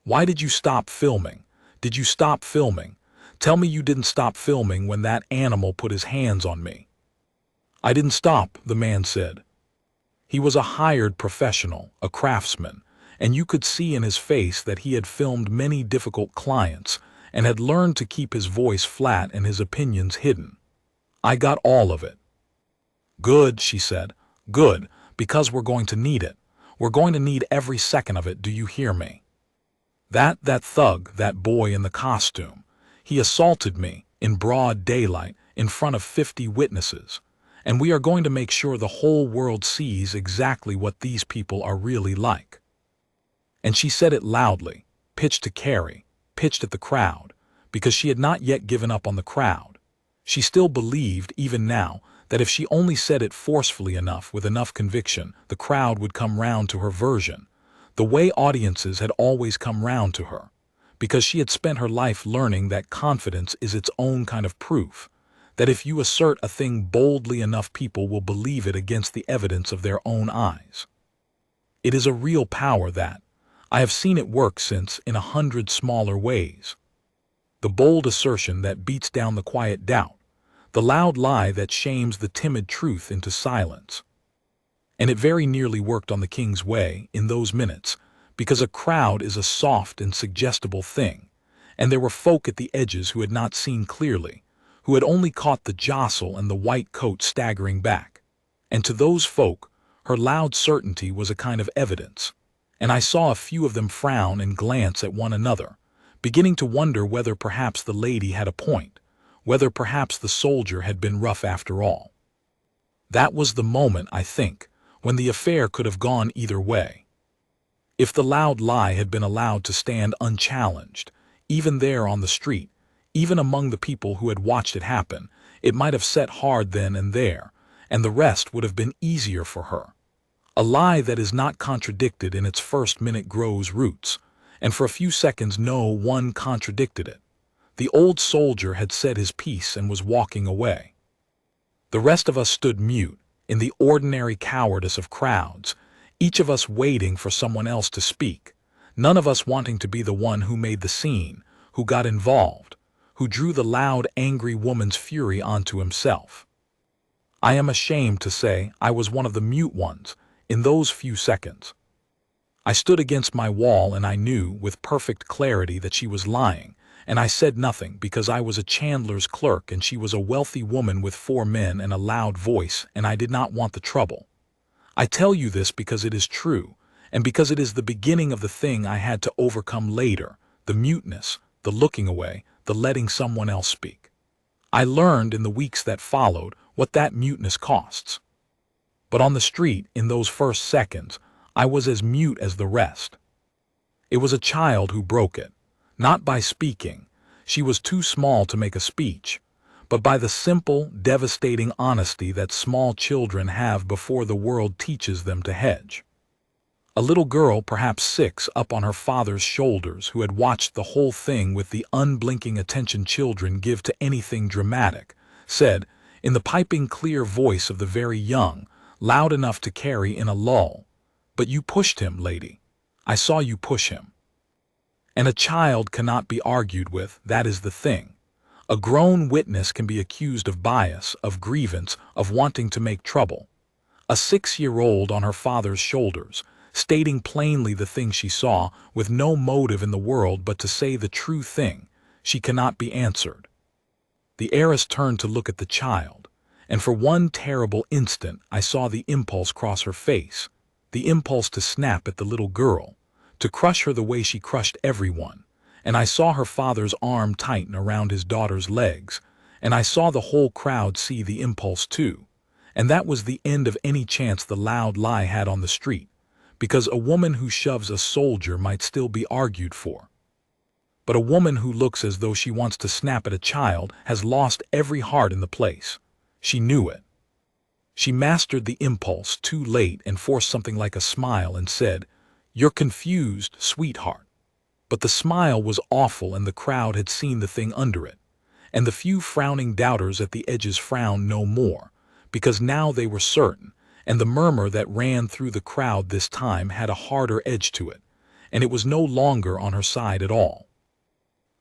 Why did you stop filming? Did you stop filming? Tell me you didn't stop filming when that animal put his hands on me. I didn't stop, the man said. He was a hired professional, a craftsman, and you could see in his face that he had filmed many difficult clients and had learned to keep his voice flat and his opinions hidden. I got all of it. Good, she said. Good, because we're going to need it. We're going to need every second of it, do you hear me? That thug, that boy in the costume, he assaulted me in broad daylight in front of 50 witnesses, and we are going to make sure the whole world sees exactly what these people are really like. And she said it loudly, pitched to Carrie, pitched at the crowd, because she had not yet given up on the crowd. She still believed, even now, that if she only said it forcefully enough with enough conviction, the crowd would come round to her version, the way audiences had always come round to her, because she had spent her life learning that confidence is its own kind of proof, that if you assert a thing boldly enough people will believe it against the evidence of their own eyes. It is a real power that, I have seen it work since in 100 smaller ways. The bold assertion that beats down the quiet doubt, the loud lie that shames the timid truth into silence. And it very nearly worked on the King's Way in those minutes, because a crowd is a soft and suggestible thing, and there were folk at the edges who had not seen clearly, who had only caught the jostle and the white coat staggering back. And to those folk, her loud certainty was a kind of evidence, and I saw a few of them frown and glance at one another, beginning to wonder whether perhaps the lady had a point, whether perhaps the soldier had been rough after all. That was the moment, I think, when the affair could have gone either way. If the loud lie had been allowed to stand unchallenged, even there on the street, even among the people who had watched it happen, it might have set hard then and there, and the rest would have been easier for her. A lie that is not contradicted in its first minute grows roots, and for a few seconds no one contradicted it. The old soldier had said his piece and was walking away. The rest of us stood mute, in the ordinary cowardice of crowds, each of us waiting for someone else to speak, none of us wanting to be the one who made the scene, who got involved, who drew the loud, angry woman's fury onto himself. I am ashamed to say I was one of the mute ones in those few seconds. I stood against my wall and I knew with perfect clarity that she was lying, and I said nothing because I was a chandler's clerk and she was a wealthy woman with 4 men and a loud voice, and I did not want the trouble. I tell you this because it is true, and because it is the beginning of the thing I had to overcome later, the muteness, the looking away, the letting someone else speak. I learned in the weeks that followed what that muteness costs. But on the street, in those first seconds, I was as mute as the rest. It was a child who broke it, not by speaking, she was too small to make a speech, but by the simple, devastating honesty that small children have before the world teaches them to hedge. A little girl, perhaps 6, up on her father's shoulders, who had watched the whole thing with the unblinking attention children give to anything dramatic, said, in the piping clear voice of the very young, loud enough to carry in a lull, "But you pushed him, lady. I saw you push him." And a child cannot be argued with, that is the thing. A grown witness can be accused of bias, of grievance, of wanting to make trouble. A 6-year-old on her father's shoulders, stating plainly the thing she saw, with no motive in the world but to say the true thing, she cannot be answered. The heiress turned to look at the child, and for one terrible instant I saw the impulse cross her face, the impulse to snap at the little girl, to crush her the way she crushed everyone, and I saw her father's arm tighten around his daughter's legs, and I saw the whole crowd see the impulse too, and that was the end of any chance the loud lie had on the street, because a woman who shoves a soldier might still be argued for. But a woman who looks as though she wants to snap at a child has lost every heart in the place. She knew it. She mastered the impulse too late and forced something like a smile and said, "You're confused, sweetheart." But the smile was awful and the crowd had seen the thing under it, and the few frowning doubters at the edges frowned no more, because now they were certain, and the murmur that ran through the crowd this time had a harder edge to it, and it was no longer on her side at all.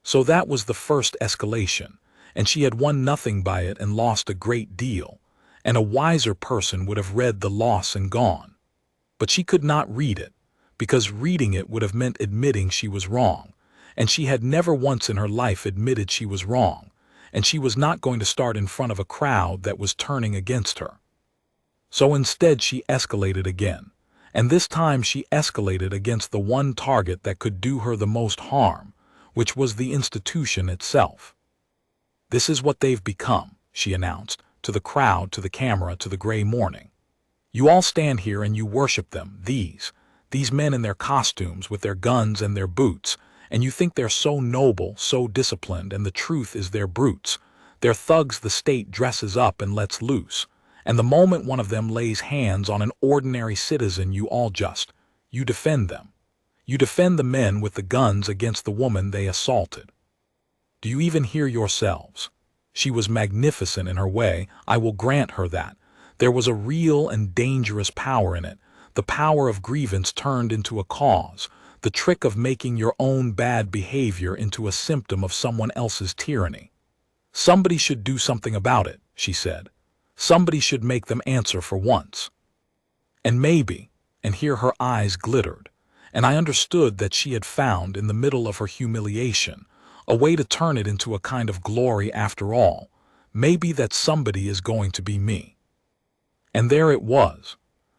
So that was the first escalation, and she had won nothing by it and lost a great deal, and a wiser person would have read the loss and gone. But she could not read it, because reading it would have meant admitting she was wrong, and she had never once in her life admitted she was wrong, and she was not going to start in front of a crowd that was turning against her. So instead she escalated again, and this time she escalated against the one target that could do her the most harm, which was the institution itself. "This is what they've become," she announced, to the crowd, to the camera, to the gray morning. "You all stand here and you worship them, these men in their costumes with their guns and their boots, and you think they're so noble, so disciplined, and the truth is they're brutes. They're thugs the state dresses up and lets loose. And the moment one of them lays hands on an ordinary citizen, you all you defend them. You defend the men with the guns against the woman they assaulted. Do you even hear yourselves?" She was magnificent in her way, I will grant her that. There was a real and dangerous power in it, the power of grievance turned into a cause, the trick of making your own bad behavior into a symptom of someone else's tyranny. "Somebody should do something about it," she said. "Somebody should make them answer for once." And maybe, and here her eyes glittered, and I understood that she had found, in the middle of her humiliation, a way to turn it into a kind of glory after all. Maybe that somebody is going to be me. And there it was.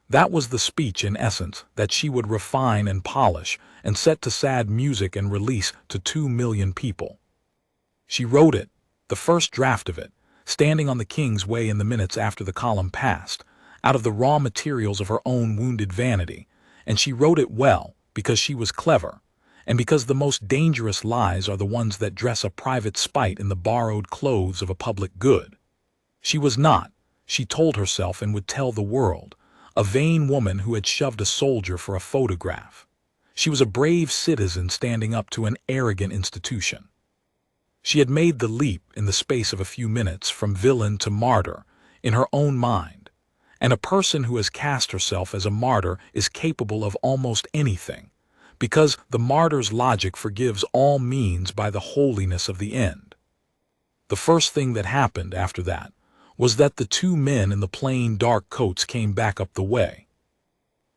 That was the speech in essence that she would refine and polish and set to sad music and release to 2 million people. She wrote it, the first draft of it, standing on the King's Way in the minutes after the column passed, out of the raw materials of her own wounded vanity, and she wrote it well because she was clever, and because the most dangerous lies are the ones that dress a private spite in the borrowed clothes of a public good. She was not, she told herself and would tell the world, a vain woman who had shoved a soldier for a photograph. She was a brave citizen standing up to an arrogant institution. She had made the leap in the space of a few minutes from villain to martyr in her own mind, and a person who has cast herself as a martyr is capable of almost anything, because the martyr's logic forgives all means by the holiness of the end. The first thing that happened after that was that the two men in the plain dark coats came back up the way.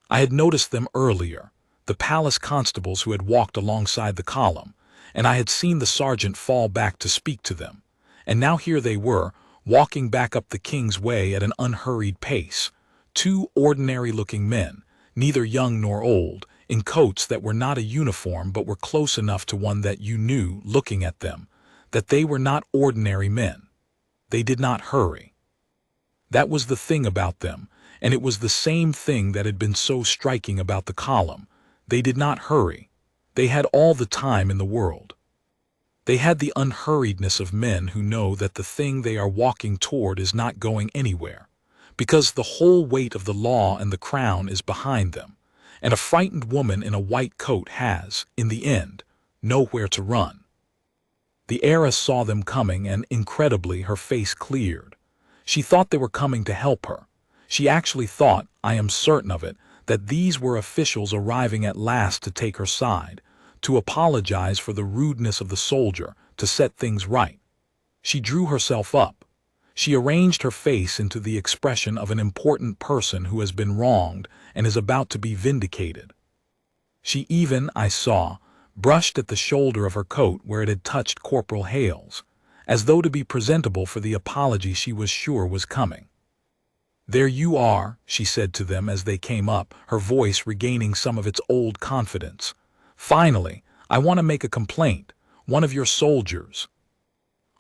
I had noticed them earlier, the palace constables who had walked alongside the column, and I had seen the sergeant fall back to speak to them. And now here they were, walking back up the king's way at an unhurried pace, two ordinary-looking men, neither young nor old, in coats that were not a uniform but were close enough to one that you knew, looking at them, that they were not ordinary men. They did not hurry. That was the thing about them, and it was the same thing that had been so striking about the column. They did not hurry. They had all the time in the world. They had the unhurriedness of men who know that the thing they are walking toward is not going anywhere, because the whole weight of the law and the crown is behind them, and a frightened woman in a white coat has, in the end, nowhere to run. The heiress saw them coming, and incredibly her face cleared. She thought they were coming to help her. She actually thought, I am certain of it, that these were officials arriving at last to take her side, to apologize for the rudeness of the soldier, to set things right. She drew herself up. She arranged her face into the expression of an important person who has been wronged and is about to be vindicated. She even, I saw, brushed at the shoulder of her coat where it had touched Corporal Hale's, as though to be presentable for the apology she was sure was coming. "There you are," she said to them as they came up, her voice regaining some of its old confidence. "Finally, I want to make a complaint. One of your soldiers."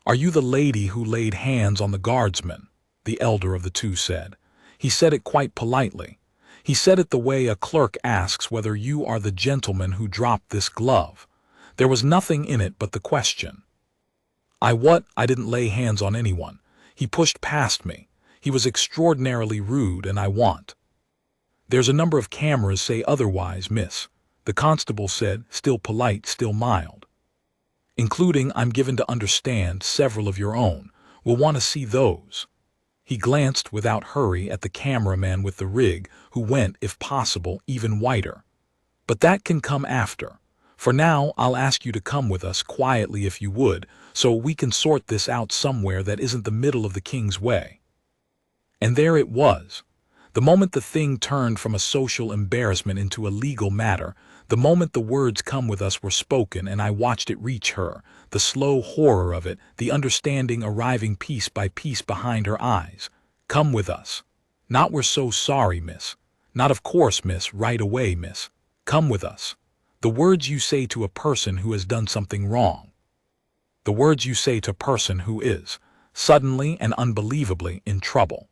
"Are you the lady who laid hands on the guardsman?" the elder of the two said. He said it quite politely. He said it the way a clerk asks whether you are the gentleman who dropped this glove. There was nothing in it but the question. I didn't lay hands on anyone. He pushed past me. He was extraordinarily rude, and I want. "There's a number of cameras say otherwise, miss," the constable said, still polite, still mild. "Including, I'm given to understand, several of your own. We'll want to see those." He glanced without hurry at the cameraman with the rig, who went, if possible, even whiter. "But that can come after. For now, I'll ask you to come with us quietly if you would, so we can sort this out somewhere that isn't the middle of the King's Way." And there it was. The moment the thing turned from a social embarrassment into a legal matter, the moment the words "come with us" were spoken and I watched it reach her, the slow horror of it, the understanding arriving piece by piece behind her eyes. "Come with us. Not we're so sorry, miss. Not of course, miss, right away, miss. Come with us. The words you say to a person who has done something wrong. The words you say to a person who is, suddenly and unbelievably, in trouble."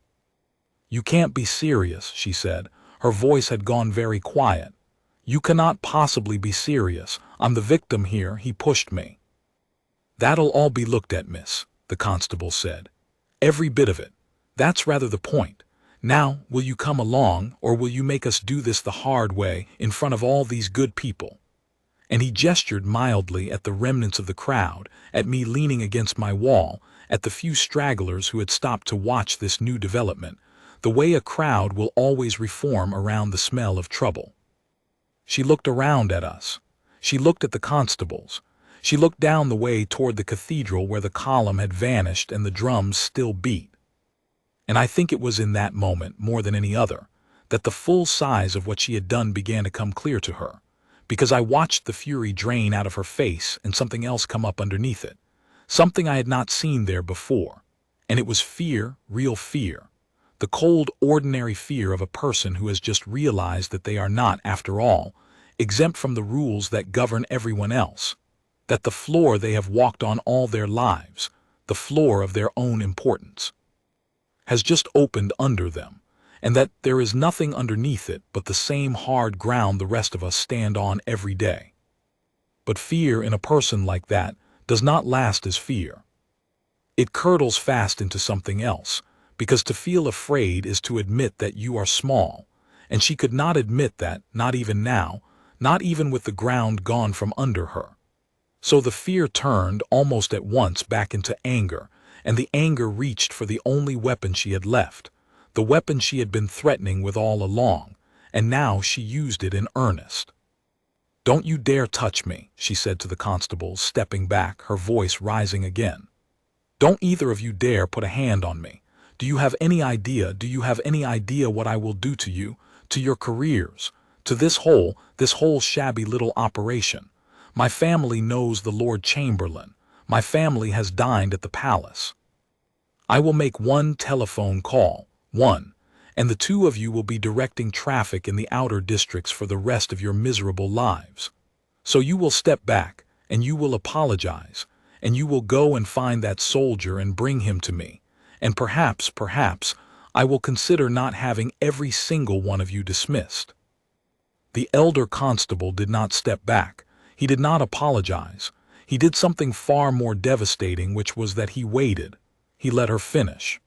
"You can't be serious," she said. Her voice had gone very quiet. "You cannot possibly be serious. I'm the victim here. He pushed me." "That'll all be looked at, miss," the constable said. "Every bit of it. That's rather the point. Now, will you come along, or will you make us do this the hard way, in front of all these good people?" And he gestured mildly at the remnants of the crowd, at me leaning against my wall, at the few stragglers who had stopped to watch this new development, the way a crowd will always reform around the smell of trouble. She looked around at us. She looked at the constables. She looked down the way toward the cathedral where the column had vanished and the drums still beat. And I think it was in that moment, more than any other, that the full size of what she had done began to come clear to her, because I watched the fury drain out of her face and something else come up underneath it, something I had not seen there before, and it was fear, real fear. The cold, ordinary fear of a person who has just realized that they are not, after all, exempt from the rules that govern everyone else, that the floor they have walked on all their lives, the floor of their own importance, has just opened under them, and that there is nothing underneath it but the same hard ground the rest of us stand on every day. But fear in a person like that does not last as fear. It curdles fast into something else, because to feel afraid is to admit that you are small, and she could not admit that, not even now, not even with the ground gone from under her. So the fear turned almost at once back into anger, and the anger reached for the only weapon she had left, the weapon she had been threatening with all along, and now she used it in earnest. "Don't you dare touch me," she said to the constables, stepping back, her voice rising again. Don't either of you dare put a hand on me. Do you have any idea what I will do to you, to your careers, to this whole shabby little operation? My family knows the Lord Chamberlain. My family has dined at the palace. I will make one telephone call, one, and the two of you will be directing traffic in the outer districts for the rest of your miserable lives. So you will step back, and you will apologize, and you will go and find that soldier and bring him to me, and perhaps, I will consider not having every single one of you dismissed." The elder constable did not step back. He did not apologize. He did something far more devastating, which was that he waited. He let her finish.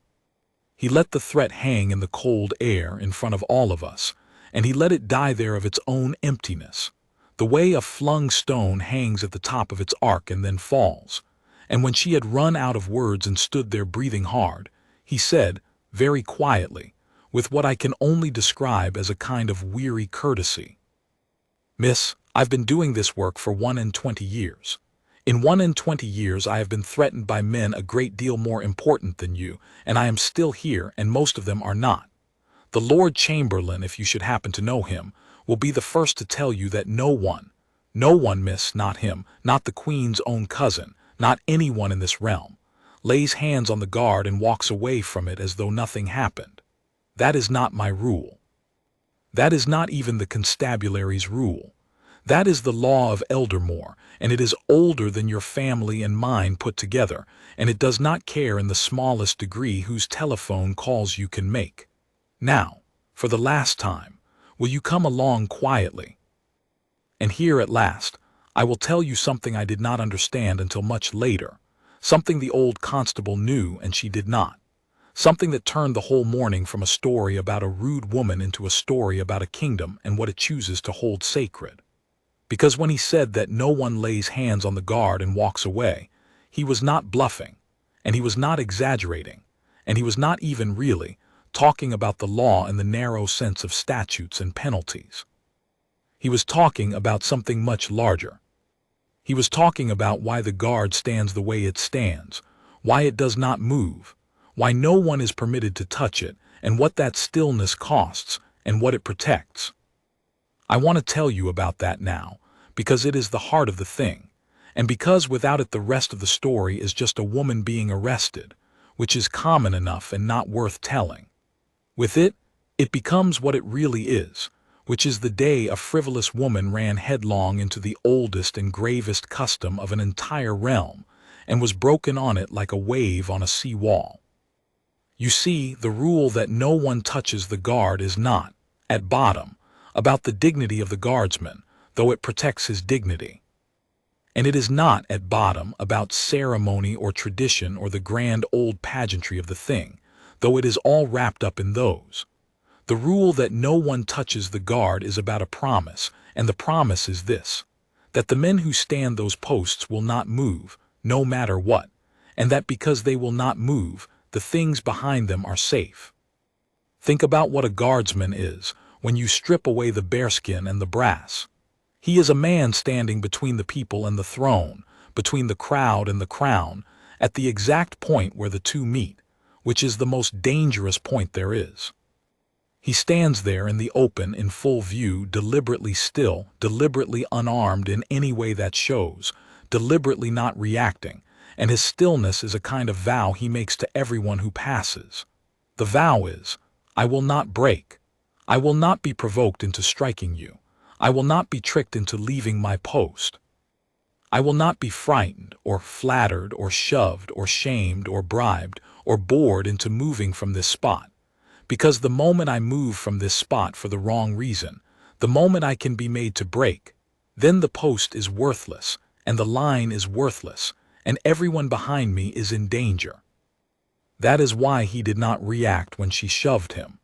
He let the threat hang in the cold air in front of all of us, and he let it die there of its own emptiness, the way a flung stone hangs at the top of its arc and then falls. And when she had run out of words and stood there breathing hard, he said, very quietly, with what I can only describe as a kind of weary courtesy, "Miss, I've been doing this work for 21 years. In 21 years I have been threatened by men a great deal more important than you, and I am still here, and most of them are not. The Lord Chamberlain, if you should happen to know him, will be the first to tell you that no one, miss, not him, not the Queen's own cousin, not anyone in this realm, lays hands on the guard and walks away from it as though nothing happened. That is not my rule. That is not even the constabulary's rule. That is the law of Eldermoor, and it is older than your family and mine put together, and it does not care in the smallest degree whose telephone calls you can make. Now, for the last time, will you come along quietly? And here at last, I will tell you something I did not understand until much later, something the old constable knew and she did not, something that turned the whole morning from a story about a rude woman into a story about a kingdom and what it chooses to hold sacred. Because when he said that no one lays hands on the guard and walks away, he was not bluffing, and he was not exaggerating, and he was not even really talking about the law in the narrow sense of statutes and penalties. He was talking about something much larger. He was talking about why the guard stands the way it stands, why it does not move, why no one is permitted to touch it, and what that stillness costs, and what it protects. I want to tell you about that now, because it is the heart of the thing, and because without it the rest of the story is just a woman being arrested, which is common enough and not worth telling. With it, it becomes what it really is, which is the day a frivolous woman ran headlong into the oldest and gravest custom of an entire realm, and was broken on it like a wave on a sea wall. You see, the rule that no one touches the guard is not, at bottom, about the dignity of the guardsman, though it protects his dignity. And it is not, at bottom, about ceremony or tradition or the grand old pageantry of the thing, though it is all wrapped up in those. The rule that no one touches the guard is about a promise, and the promise is this, that the men who stand those posts will not move, no matter what, and that because they will not move, the things behind them are safe. Think about what a guardsman is when you strip away the bearskin and the brass. He is a man standing between the people and the throne, between the crowd and the crown, at the exact point where the two meet, which is the most dangerous point there is. He stands there in the open, in full view, deliberately still, deliberately unarmed in any way that shows, deliberately not reacting, and his stillness is a kind of vow he makes to everyone who passes. The vow is, I will not break. I will not be provoked into striking you. I will not be tricked into leaving my post. I will not be frightened, or flattered, or shoved, or shamed, or bribed, or bored into moving from this spot. Because the moment I move from this spot for the wrong reason, the moment I can be made to break, then the post is worthless, and the line is worthless, and everyone behind me is in danger. That is why he did not react when she shoved him.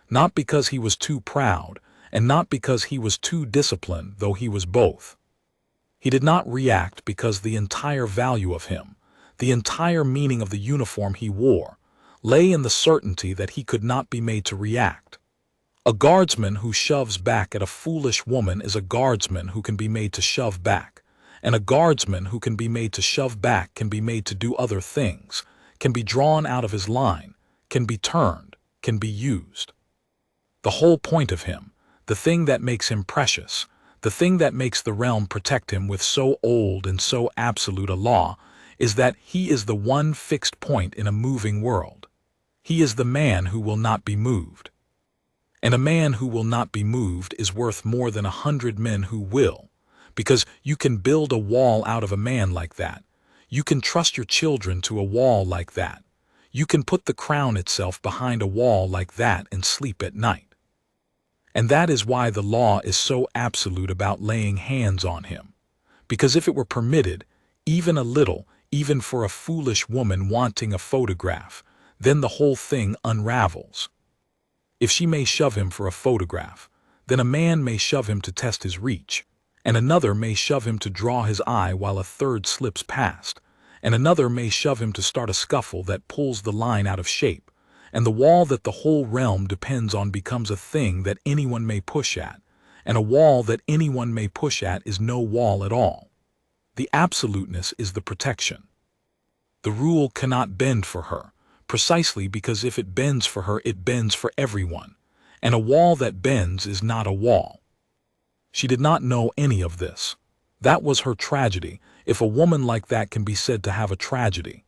Not because he was too proud, and not because he was too disciplined, though he was both. He did not react because the entire value of him, the entire meaning of the uniform he wore, lay in the certainty that he could not be made to react. A guardsman who shoves back at a foolish woman is a guardsman who can be made to shove back, and a guardsman who can be made to shove back can be made to do other things, can be drawn out of his line, can be turned, can be used. The whole point of him, the thing that makes him precious, the thing that makes the realm protect him with so old and so absolute a law, is that he is the one fixed point in a moving world. He is the man who will not be moved. And a man who will not be moved is worth more than 100 men who will, because you can build a wall out of a man like that. You can trust your children to a wall like that. You can put the crown itself behind a wall like that and sleep at night. And that is why the law is so absolute about laying hands on him. Because if it were permitted, even a little, even for a foolish woman wanting a photograph, then the whole thing unravels. If she may shove him for a photograph, then a man may shove him to test his reach, and another may shove him to draw his eye while a third slips past, and another may shove him to start a scuffle that pulls the line out of shape, and the wall that the whole realm depends on becomes a thing that anyone may push at, and a wall that anyone may push at is no wall at all. The absoluteness is the protection. The rule cannot bend for her, precisely because if it bends for her, it bends for everyone, and a wall that bends is not a wall. She did not know any of this. That was her tragedy, if a woman like that can be said to have a tragedy.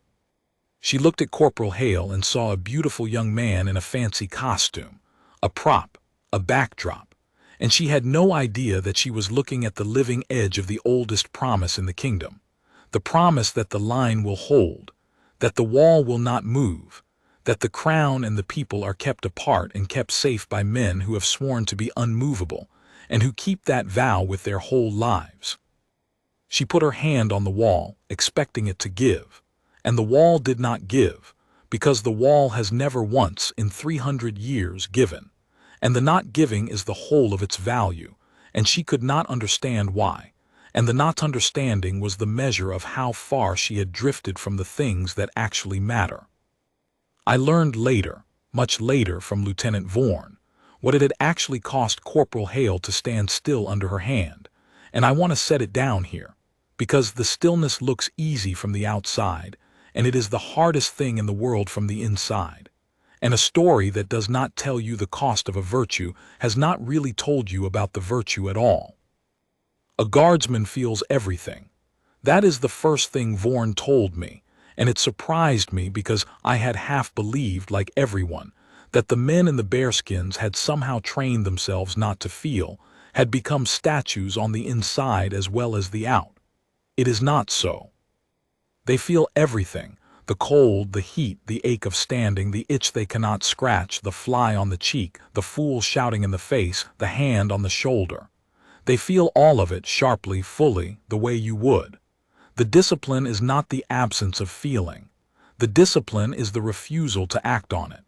She looked at Corporal Hale and saw a beautiful young man in a fancy costume, a prop, a backdrop, and she had no idea that she was looking at the living edge of the oldest promise in the kingdom, the promise that the line will hold, that the wall will not move, that the crown and the people are kept apart and kept safe by men who have sworn to be unmovable and who keep that vow with their whole lives. She put her hand on the wall, expecting it to give, and the wall did not give, because the wall has never once in 300 years given, and the not giving is the whole of its value, and she could not understand why, and the not understanding was the measure of how far she had drifted from the things that actually matter. I learned later, much later from Lieutenant Vaughan, what it had actually cost Corporal Hale to stand still under her hand, and I want to set it down here, because the stillness looks easy from the outside, and it is the hardest thing in the world from the inside. And a story that does not tell you the cost of a virtue has not really told you about the virtue at all. A guardsman feels everything. That is the first thing Vaughan told me, and it surprised me because I had half believed, like everyone, that the men in the bearskins had somehow trained themselves not to feel, had become statues on the inside as well as the out. It is not so. They feel everything, the cold, the heat, the ache of standing, the itch they cannot scratch, the fly on the cheek, the fool shouting in the face, the hand on the shoulder. They feel all of it sharply, fully, the way you would. The discipline is not the absence of feeling. The discipline is the refusal to act on it.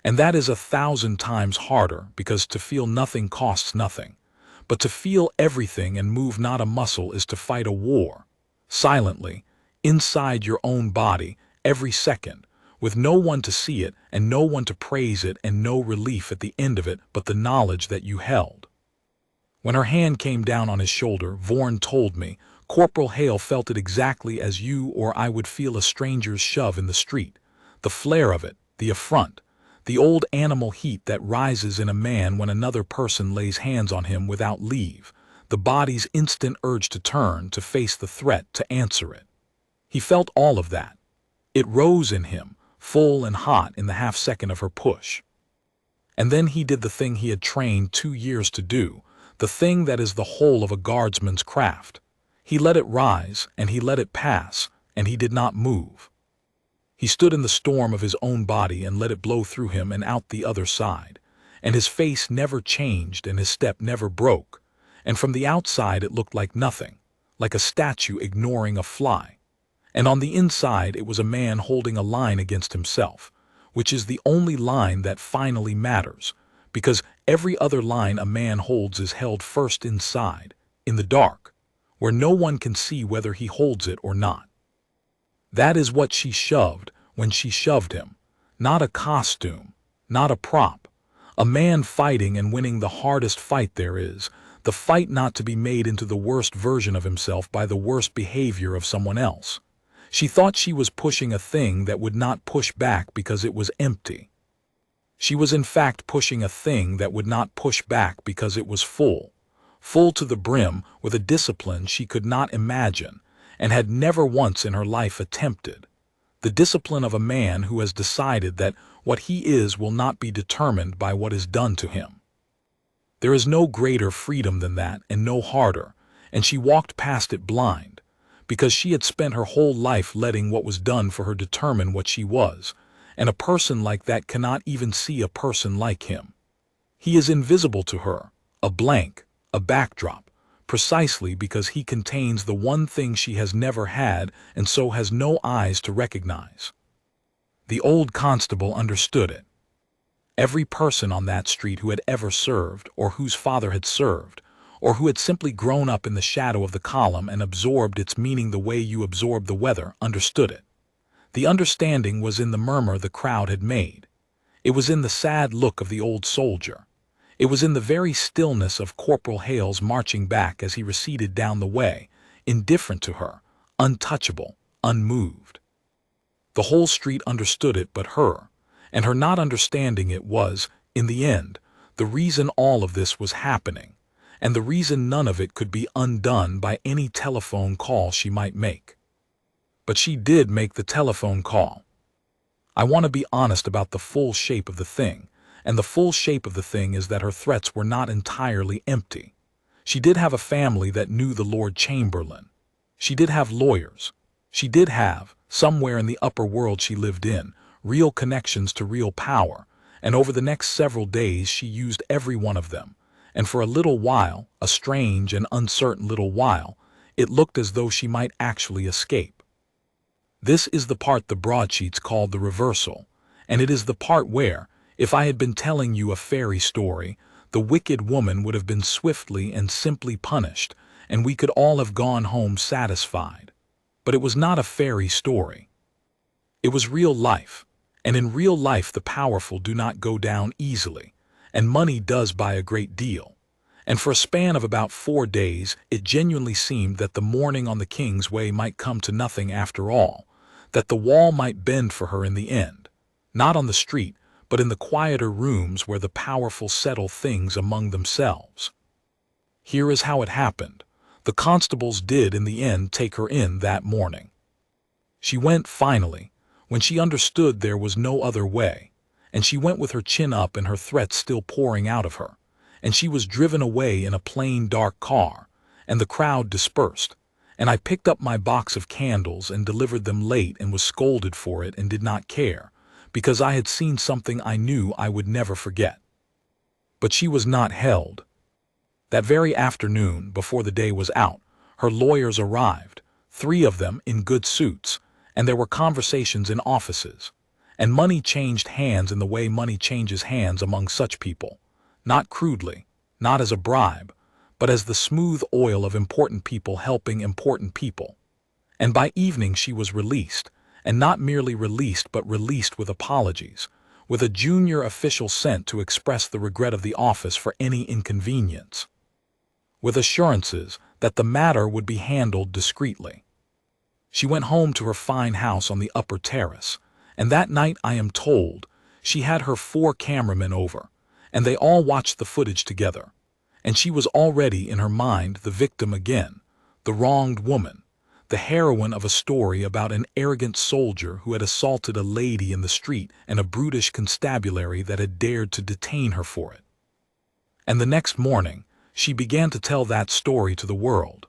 And that is 1,000 times harder, because to feel nothing costs nothing. But to feel everything and move not a muscle is to fight a war, silently, inside your own body, every second, with no one to see it and no one to praise it and no relief at the end of it but the knowledge that you held. When her hand came down on his shoulder, Vaughan told me, Corporal Hale felt it exactly as you or I would feel a stranger's shove in the street, the flare of it, the affront, the old animal heat that rises in a man when another person lays hands on him without leave, the body's instant urge to turn, to face the threat, to answer it. He felt all of that. It rose in him, full and hot in the half-second of her push. And then he did the thing he had trained 2 years to do, the thing that is the whole of a guardsman's craft. He let it rise, and he let it pass, and he did not move. He stood in the storm of his own body and let it blow through him and out the other side, and his face never changed and his step never broke, and from the outside it looked like nothing, like a statue ignoring a fly. And on the inside it was a man holding a line against himself, which is the only line that finally matters, because every other line a man holds is held first inside, in the dark, where no one can see whether he holds it or not. That is what she shoved when she shoved him, not a costume, not a prop, a man fighting and winning the hardest fight there is, the fight not to be made into the worst version of himself by the worst behavior of someone else. She thought she was pushing a thing that would not push back because it was empty. She was in fact pushing a thing that would not push back because it was full to the brim with a discipline she could not imagine and had never once in her life attempted. The discipline of a man who has decided that what he is will not be determined by what is done to him. There is no greater freedom than that, and no harder, and she walked past it blind, because she had spent her whole life letting what was done for her determine what she was, and a person like that cannot even see a person like him. He is invisible to her, a blank, a backdrop, precisely because he contains the one thing she has never had and so has no eyes to recognize. The old constable understood it. Every person on that street who had ever served, or whose father had served, or who had simply grown up in the shadow of the column and absorbed its meaning the way you absorb the weather, understood it. The understanding was in the murmur the crowd had made. It was in the sad look of the old soldier. It was in the very stillness of Corporal Hale's marching back as he receded down the way, indifferent to her, untouchable, unmoved. The whole street understood it but her, and her not understanding it was, in the end, the reason all of this was happening, and the reason none of it could be undone by any telephone call she might make. But she did make the telephone call. I want to be honest about the full shape of the thing, and the full shape of the thing is that her threats were not entirely empty. She did have a family that knew the Lord Chamberlain. She did have lawyers. She did have, somewhere in the upper world she lived in, real connections to real power, and over the next several days she used every one of them, and for a little while, a strange and uncertain little while, it looked as though she might actually escape. This is the part the broadsheets called the reversal, and it is the part where, if I had been telling you a fairy story, the wicked woman would have been swiftly and simply punished, and we could all have gone home satisfied. But it was not a fairy story. It was real life, and in real life the powerful do not go down easily, and money does buy a great deal. And for a span of about 4 days it genuinely seemed that the mourning on the King's Way might come to nothing after all, that the wall might bend for her in the end, not on the street, but in the quieter rooms where the powerful settle things among themselves. Here is how it happened. The constables did in the end take her in that morning. She went finally, when she understood there was no other way, and she went with her chin up and her threats still pouring out of her, and she was driven away in a plain dark car, and the crowd dispersed, and I picked up my box of candles and delivered them late and was scolded for it and did not care, because I had seen something I knew I would never forget. But she was not held. That very afternoon, before the day was out, her lawyers arrived, 3 of them in good suits, and there were conversations in offices, and money changed hands in the way money changes hands among such people, not crudely, not as a bribe, but as the smooth oil of important people helping important people. And by evening she was released, and not merely released but released with apologies, with a junior official sent to express the regret of the office for any inconvenience, with assurances that the matter would be handled discreetly. She went home to her fine house on the upper terrace, and that night, I am told, she had her 4 cameramen over, and they all watched the footage together, and she was already in her mind the victim again, the wronged woman, the heroine of a story about an arrogant soldier who had assaulted a lady in the street and a brutish constabulary that had dared to detain her for it. And the next morning, she began to tell that story to the world.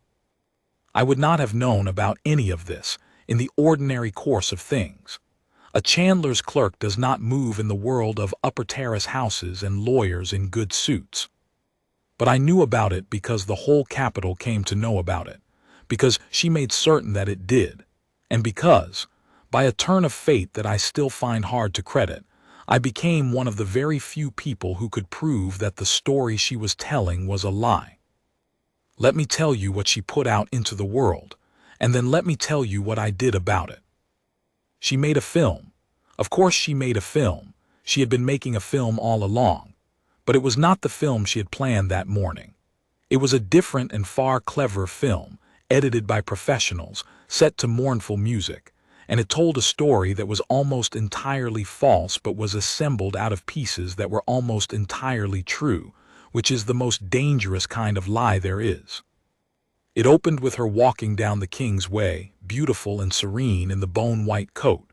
I would not have known about any of this in the ordinary course of things. A chandler's clerk does not move in the world of upper terrace houses and lawyers in good suits. But I knew about it because the whole capital came to know about it, because she made certain that it did, and because, by a turn of fate that I still find hard to credit, I became one of the very few people who could prove that the story she was telling was a lie. Let me tell you what she put out into the world, and then let me tell you what I did about it. She made a film. Of course she made a film. She had been making a film all along, but it was not the film she had planned that morning. It was a different and far cleverer film, edited by professionals, set to mournful music, and it told a story that was almost entirely false but was assembled out of pieces that were almost entirely true, which is the most dangerous kind of lie there is. It opened with her walking down the king's way, beautiful and serene in the bone-white coat.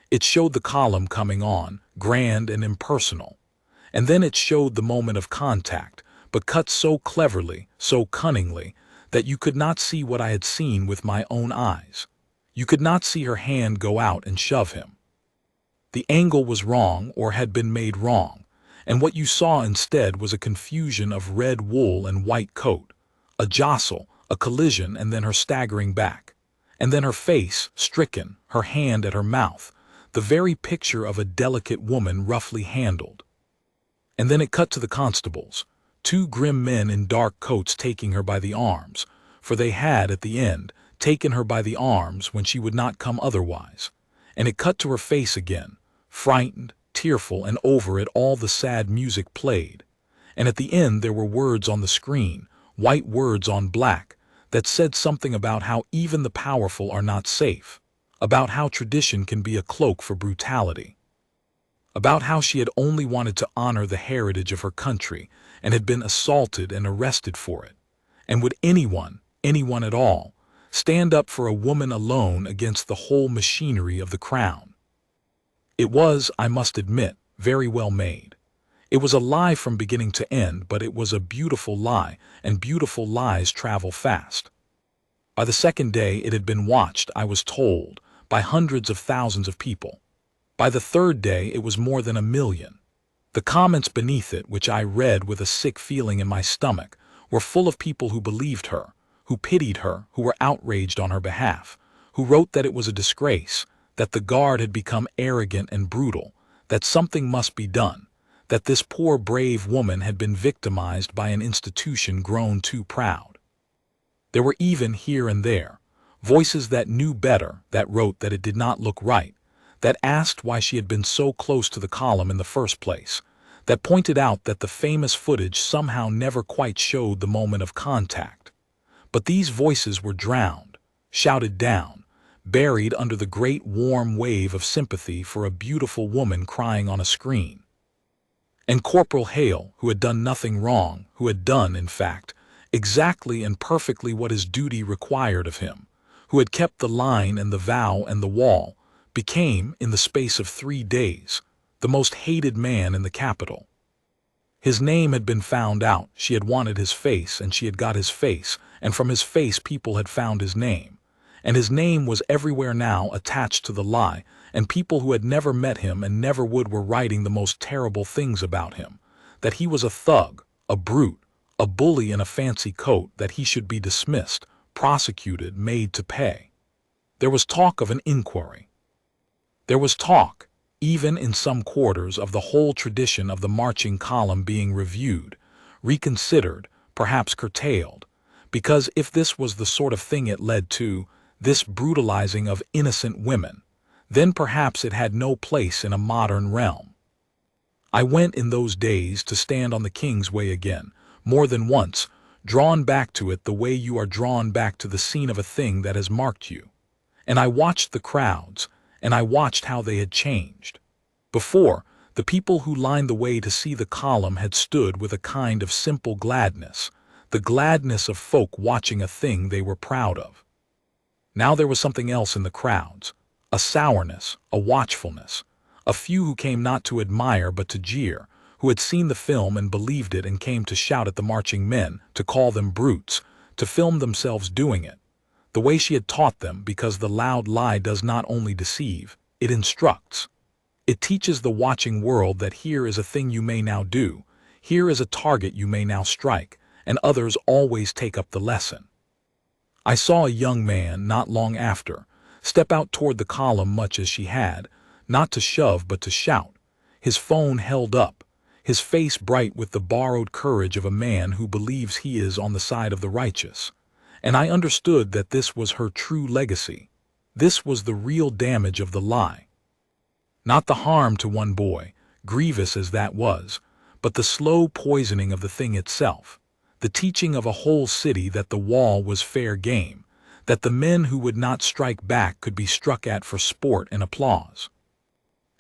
It showed the column coming on, grand and impersonal. And then it showed the moment of contact, but cut so cleverly, so cunningly, that you could not see what I had seen with my own eyes. You could not see her hand go out and shove him. The angle was wrong or had been made wrong, and what you saw instead was a confusion of red wool and white coat, a jostle, a collision, and then her staggering back, and then her face, stricken, her hand at her mouth, the very picture of a delicate woman roughly handled. And then it cut to the constables, two grim men in dark coats taking her by the arms, for they had, at the end, taken her by the arms when she would not come otherwise. And it cut to her face again, frightened, tearful, and over it all the sad music played. And at the end there were words on the screen, white words on black, that said something about how even the powerful are not safe, about how tradition can be a cloak for brutality, about how she had only wanted to honor the heritage of her country and had been assaulted and arrested for it. And would anyone at all, stand up for a woman alone against the whole machinery of the crown? It was, I must admit, very well made. It was a lie from beginning to end, but it was a beautiful lie, and beautiful lies travel fast. By the second day it had been watched, I was told, by hundreds of thousands of people. By the third day it was more than 1 million. The comments beneath it, which I read with a sick feeling in my stomach, were full of people who believed her, who pitied her, who were outraged on her behalf, who wrote that it was a disgrace, that the guard had become arrogant and brutal, that something must be done, that this poor brave woman had been victimized by an institution grown too proud. There were even, here and there, voices that knew better, that wrote that it did not look right, that asked why she had been so close to the column in the first place, that pointed out that the famous footage somehow never quite showed the moment of contact. But these voices were drowned, shouted down, buried under the great warm wave of sympathy for a beautiful woman crying on a screen. And Corporal Hale, who had done nothing wrong, who had done, in fact, exactly and perfectly what his duty required of him, who had kept the line and the vow and the wall, became, in the space of 3 days, the most hated man in the capital. His name had been found out, she had wanted his face, and she had got his face, and from his face people had found his name. And his name was everywhere now attached to the lie, and people who had never met him and never would were writing the most terrible things about him, that he was a thug, a brute, a bully in a fancy coat, that he should be dismissed, prosecuted, made to pay. There was talk of an inquiry. There was talk, even in some quarters, of the whole tradition of the marching column being reviewed, reconsidered, perhaps curtailed, because if this was the sort of thing it led to, this brutalizing of innocent women, then perhaps it had no place in a modern realm. I went in those days to stand on the King's Way again, more than once, drawn back to it the way you are drawn back to the scene of a thing that has marked you. And I watched the crowds, and I watched how they had changed. Before, the people who lined the way to see the column had stood with a kind of simple gladness, the gladness of folk watching a thing they were proud of. Now there was something else in the crowds, a sourness, a watchfulness, a few who came not to admire but to jeer, who had seen the film and believed it and came to shout at the marching men, to call them brutes, to film themselves doing it, the way she had taught them, because the loud lie does not only deceive, it instructs. It teaches the watching world that here is a thing you may now do, here is a target you may now strike, and others always take up the lesson. I saw a young man, not long after, step out toward the column much as she had, not to shove but to shout, his phone held up, his face bright with the borrowed courage of a man who believes he is on the side of the righteous. And I understood that this was her true legacy. This was the real damage of the lie. Not the harm to one boy, grievous as that was, but the slow poisoning of the thing itself, the teaching of a whole city that the wall was fair game, that the men who would not strike back could be struck at for sport and applause.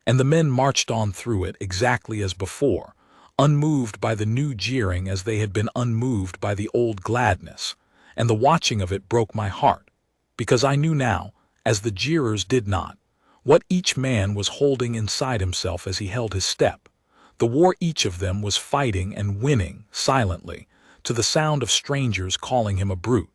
And the men marched on through it exactly as before, unmoved by the new jeering as they had been unmoved by the old gladness, and the watching of it broke my heart, because I knew now, as the jeerers did not, what each man was holding inside himself as he held his step, the war each of them was fighting and winning silently, to the sound of strangers calling him a brute.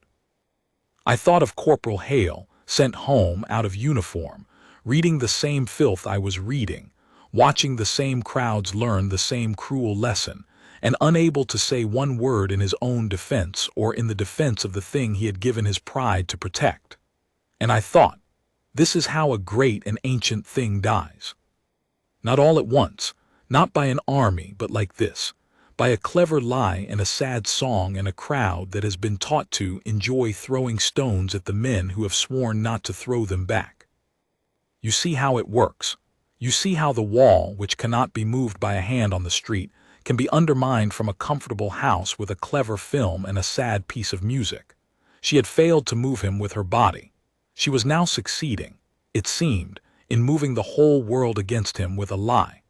I thought of Corporal Hale, sent home out of uniform, reading the same filth I was reading, watching the same crowds learn the same cruel lesson, and unable to say one word in his own defense or in the defense of the thing he had given his pride to protect. And I thought, this is how a great and ancient thing dies. Not all at once, not by an army, but like this, by a clever lie and a sad song and a crowd that has been taught to enjoy throwing stones at the men who have sworn not to throw them back. You see how it works. You see how the wall, which cannot be moved by a hand on the street, can be undermined from a comfortable house with a clever film and a sad piece of music. She had failed to move him with her body. She was now succeeding, it seemed, in moving the whole world against him with a lie.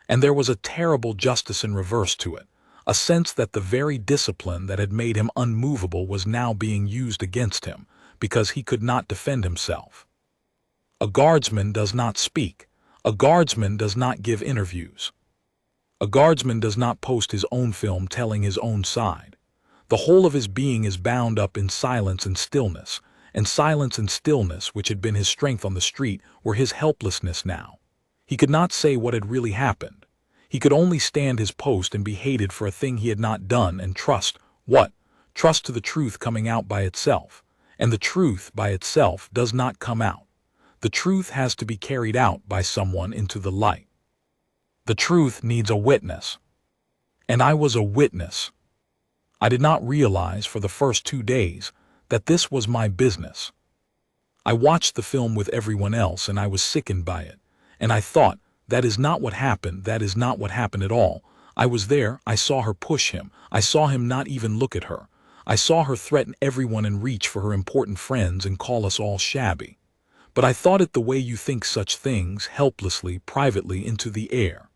And there was a terrible justice in reverse to it, a sense that the very discipline that had made him unmovable was now being used against him, because he could not defend himself. A guardsman does not speak. A guardsman does not give interviews. A guardsman does not post his own film telling his own side. The whole of his being is bound up in silence and stillness, which had been his strength on the street, were his helplessness now. He could not say what had really happened. He could only stand his post and be hated for a thing he had not done and trust, what? Trust to the truth coming out by itself. And the truth by itself does not come out. The truth has to be carried out by someone into the light. The truth needs a witness. And I was a witness. I did not realize for the first 2 days that this was my business. I watched the film with everyone else and I was sickened by it. And I thought, that is not what happened, that is not what happened at all. I was there, I saw her push him, I saw him not even look at her. I saw her threaten everyone and reach for her important friends and call us all shabby. But I thought it the way you think such things, helplessly, privately, into the air.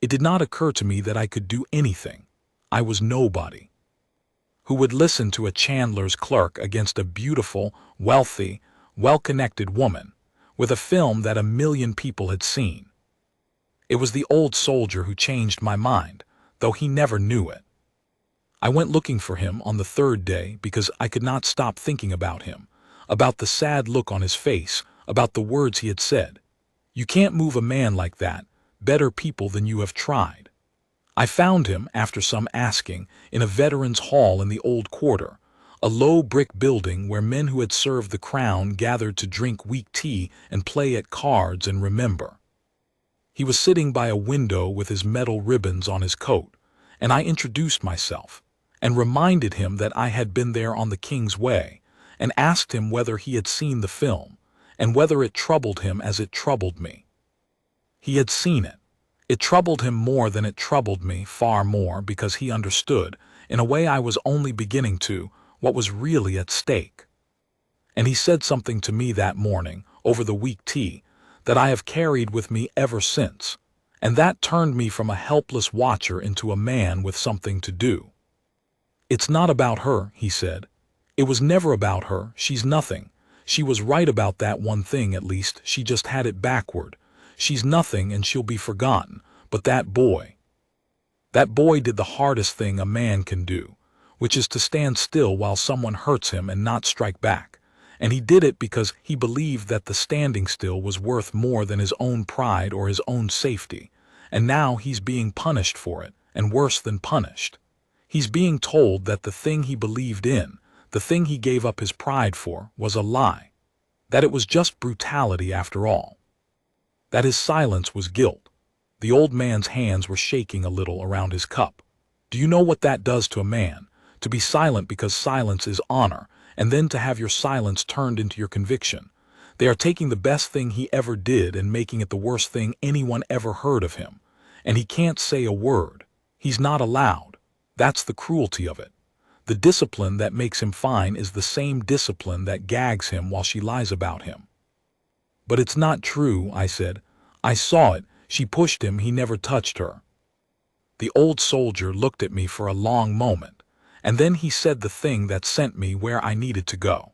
It did not occur to me that I could do anything. I was nobody. Who would listen to a chandler's clerk against a beautiful, wealthy, well-connected woman, with a film that 1 million people had seen? It was the old soldier who changed my mind, though he never knew it. I went looking for him on the 3rd day because I could not stop thinking about him, about the sad look on his face, about the words he had said. You can't move a man like that, better people than you have tried. I found him, after some asking, in a veterans' hall in the old quarter, a low brick building where men who had served the crown gathered to drink weak tea and play at cards and remember. He was sitting by a window with his metal ribbons on his coat, and I introduced myself, and reminded him that I had been there on the King's Way, and asked him whether he had seen the film, and whether it troubled him as it troubled me. He had seen it. It troubled him more than it troubled me, far more, because he understood, in a way I was only beginning to, what was really at stake. And he said something to me that morning, over the weak tea, that I have carried with me ever since, and that turned me from a helpless watcher into a man with something to do. It's not about her, he said. It was never about her, she's nothing. She was right about that one thing at least, she just had it backward. She's nothing and she'll be forgotten, but that boy did the hardest thing a man can do, which is to stand still while someone hurts him and not strike back. And he did it because he believed that the standing still was worth more than his own pride or his own safety. And now he's being punished for it, and worse than punished. He's being told that the thing he believed in, the thing he gave up his pride for, was a lie. That it was just brutality after all. That his silence was guilt. The old man's hands were shaking a little around his cup. Do you know what that does to a man? To be silent because silence is honor, and then to have your silence turned into your conviction. They are taking the best thing he ever did and making it the worst thing anyone ever heard of him. And he can't say a word. He's not allowed. That's the cruelty of it. The discipline that makes him fine is the same discipline that gags him while she lies about him. But it's not true, I said. I saw it. She pushed him. He never touched her. The old soldier looked at me for a long moment, and then he said the thing that sent me where I needed to go.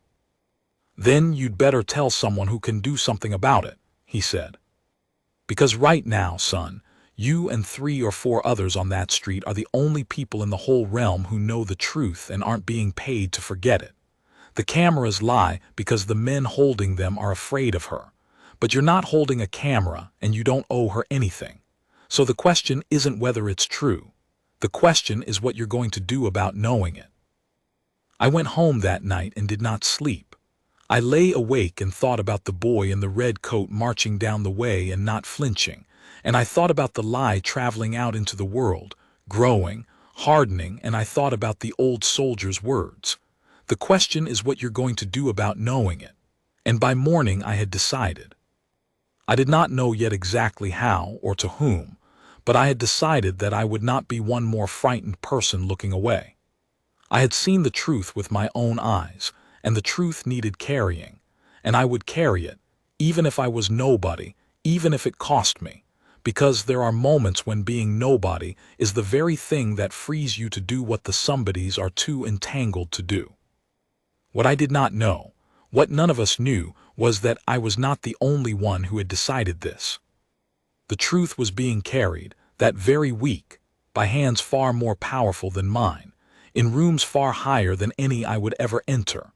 Then you'd better tell someone who can do something about it, he said. Because right now, son, you and 3 or 4 others on that street are the only people in the whole realm who know the truth and aren't being paid to forget it. The cameras lie because the men holding them are afraid of her. But you're not holding a camera and you don't owe her anything. So the question isn't whether it's true. The question is what you're going to do about knowing it. I went home that night and did not sleep. I lay awake and thought about the boy in the red coat marching down the way and not flinching, and I thought about the lie traveling out into the world, growing, hardening, and I thought about the old soldier's words. The question is what you're going to do about knowing it. And by morning I had decided. I did not know yet exactly how or to whom, but I had decided that I would not be one more frightened person looking away. I had seen the truth with my own eyes, and the truth needed carrying, and I would carry it, even if I was nobody, even if it cost me, because there are moments when being nobody is the very thing that frees you to do what the somebodies are too entangled to do. What I did not know, what none of us knew, was that I was not the only one who had decided this. The truth was being carried, that very week, by hands far more powerful than mine, in rooms far higher than any I would ever enter.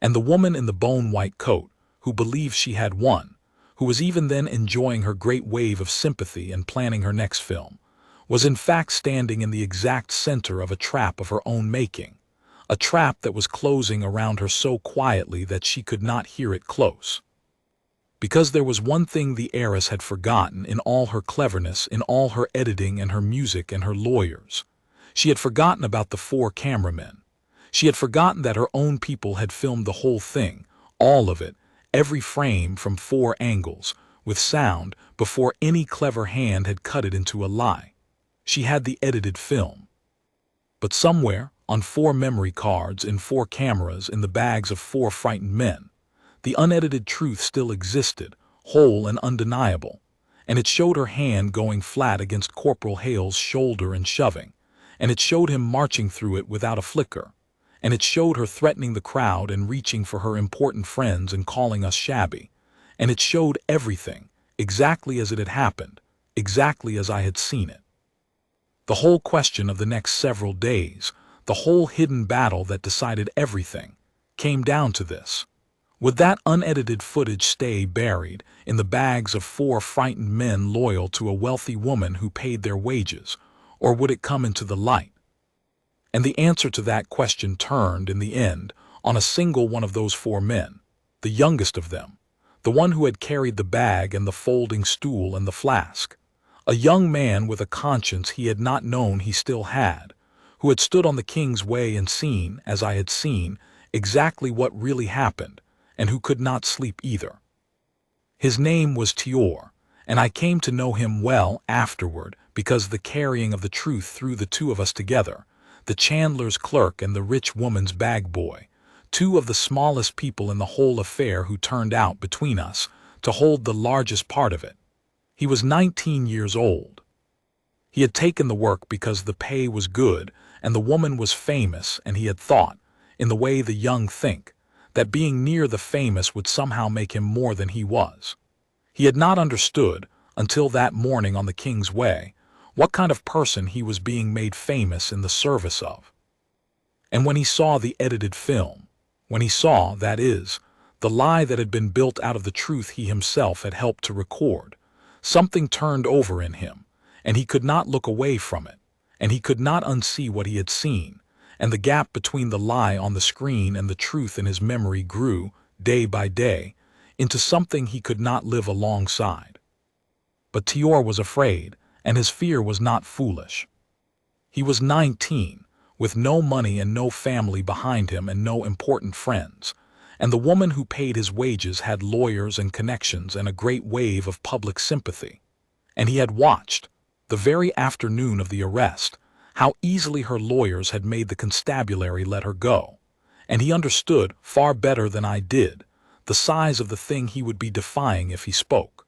And the woman in the bone-white coat, who believed she had won, who was even then enjoying her great wave of sympathy and planning her next film, was in fact standing in the exact center of a trap of her own making, a trap that was closing around her so quietly that she could not hear it close. Because there was one thing the heiress had forgotten in all her cleverness, in all her editing and her music and her lawyers. She had forgotten about the 4 cameramen. She had forgotten that her own people had filmed the whole thing, all of it, every frame from 4 angles, with sound, before any clever hand had cut it into a lie. She had the edited film. But somewhere, on 4 memory cards, in 4 cameras, in the bags of 4 frightened men, the unedited truth still existed, whole and undeniable, and it showed her hand going flat against Corporal Hale's shoulder and shoving, and it showed him marching through it without a flicker, and it showed her threatening the crowd and reaching for her important friends and calling us shabby, and it showed everything, exactly as it had happened, exactly as I had seen it. The whole question of the next several days, the whole hidden battle that decided everything, came down to this. Would that unedited footage stay buried in the bags of 4 frightened men loyal to a wealthy woman who paid their wages, or would it come into the light? And the answer to that question turned, in the end, on a single one of those 4 men, the youngest of them, the one who had carried the bag and the folding stool and the flask, a young man with a conscience he had not known he still had, who had stood on the king's way and seen, as I had seen, exactly what really happened, and who could not sleep either. His name was Tior, and I came to know him well afterward because the carrying of the truth threw the 2 of us together, the chandler's clerk and the rich woman's bag boy, 2 of the smallest people in the whole affair who turned out, between us, to hold the largest part of it. He was 19 years old. He had taken the work because the pay was good and the woman was famous, and he had thought, in the way the young think, that being near the famous would somehow make him more than he was. He had not understood, until that morning on the king's way, what kind of person he was being made famous in the service of. And when he saw the edited film, when he saw, that is, the lie that had been built out of the truth he himself had helped to record, something turned over in him, and he could not look away from it, and he could not unsee what he had seen, and the gap between the lie on the screen and the truth in his memory grew, day by day, into something he could not live alongside. But Tior was afraid, and his fear was not foolish. He was 19, with no money and no family behind him and no important friends, and the woman who paid his wages had lawyers and connections and a great wave of public sympathy. And he had watched, the very afternoon of the arrest, how easily her lawyers had made the constabulary let her go. And he understood, far better than I did, the size of the thing he would be defying if he spoke.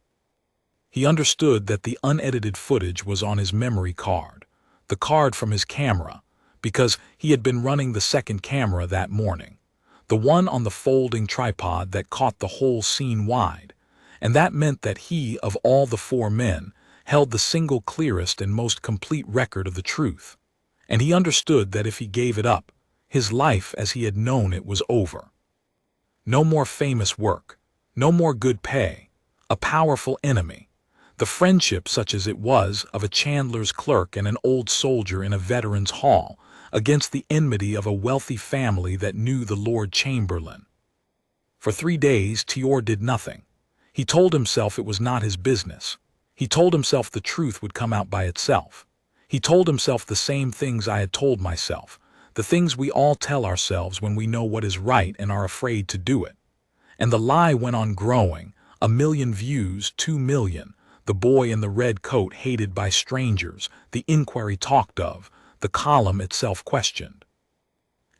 He understood that the unedited footage was on his memory card, the card from his camera, because he had been running the second camera that morning, the one on the folding tripod that caught the whole scene wide, and that meant that he, of all the four men, held the single clearest and most complete record of the truth. And he understood that if he gave it up, his life as he had known it was over. No more famous work, no more good pay, a powerful enemy, the friendship such as it was of a chandler's clerk and an old soldier in a veteran's hall, against the enmity of a wealthy family that knew the Lord Chamberlain. For 3 days Tior did nothing. He told himself it was not his business. He told himself the truth would come out by itself. He told himself the same things I had told myself, the things we all tell ourselves when we know what is right and are afraid to do it. And the lie went on growing, 1 million views, 2 million, the boy in the red coat hated by strangers, the inquiry talked of, the column itself questioned.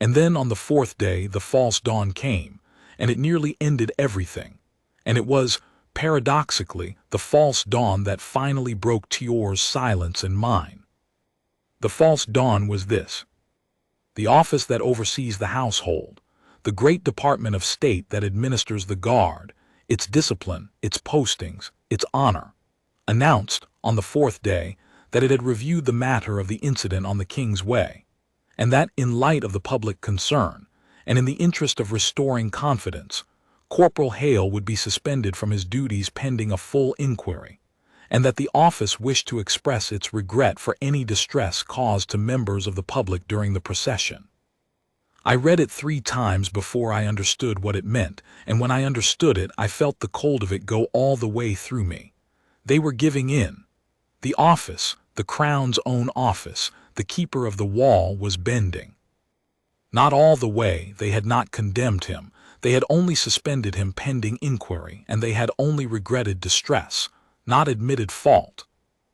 And then on the 4th day the false dawn came, and it nearly ended everything. And it was, paradoxically, the false dawn that finally broke Tior's silence and mine. The false dawn was this: the office that oversees the household, the great department of state that administers the guard, its discipline, its postings, its honor, announced, on the 4th day, that it had reviewed the matter of the incident on the King's Way, and that in light of the public concern, and in the interest of restoring confidence, Corporal Hale would be suspended from his duties pending a full inquiry, and that the office wished to express its regret for any distress caused to members of the public during the procession. I read it 3 times before I understood what it meant, and when I understood it I felt the cold of it go all the way through me. They were giving in. The office, the Crown's own office, the keeper of the wall, was bending. Not all the way. They had not condemned him. They had only suspended him pending inquiry, and they had only regretted distress, not admitted fault.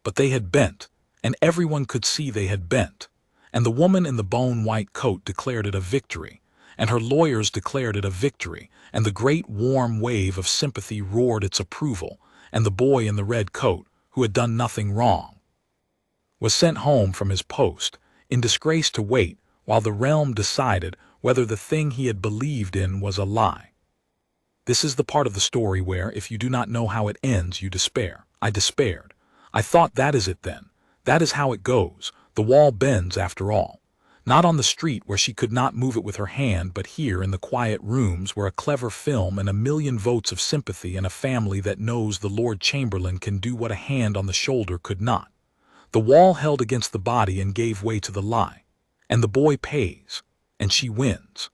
But they had bent, and everyone could see they had bent. And the woman in the bone-white coat declared it a victory, and her lawyers declared it a victory, and the great warm wave of sympathy roared its approval, and the boy in the red coat, who had done nothing wrong, was sent home from his post, in disgrace to wait while the realm decided whether the thing he had believed in was a lie. This is the part of the story where, if you do not know how it ends, you despair. I despaired. I thought, that is it then. That is how it goes. The wall bends after all. Not on the street where she could not move it with her hand, but here in the quiet rooms where a clever film and 1 million votes of sympathy and a family that knows the Lord Chamberlain can do what a hand on the shoulder could not. The wall held against the body and gave way to the lie. And the boy pays. And she wins.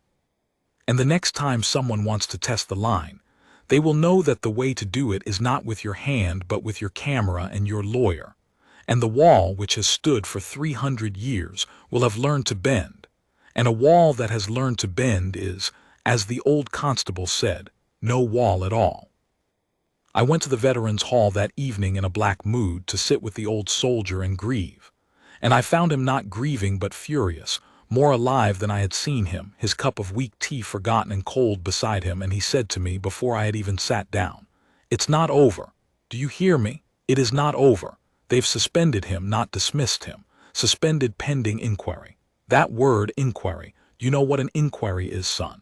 And the next time someone wants to test the line, they will know that the way to do it is not with your hand but with your camera and your lawyer. And the wall, which has stood for 300 years, will have learned to bend. And a wall that has learned to bend is, as the old constable said, no wall at all. I went to the Veterans' Hall that evening in a black mood to sit with the old soldier and grieve. And I found him not grieving but furious, more alive than I had seen him, his cup of weak tea forgotten and cold beside him, and he said to me before I had even sat down, "It's not over. Do you hear me? It is not over. They've suspended him, not dismissed him. Suspended pending inquiry. That word, inquiry, you know what an inquiry is, son?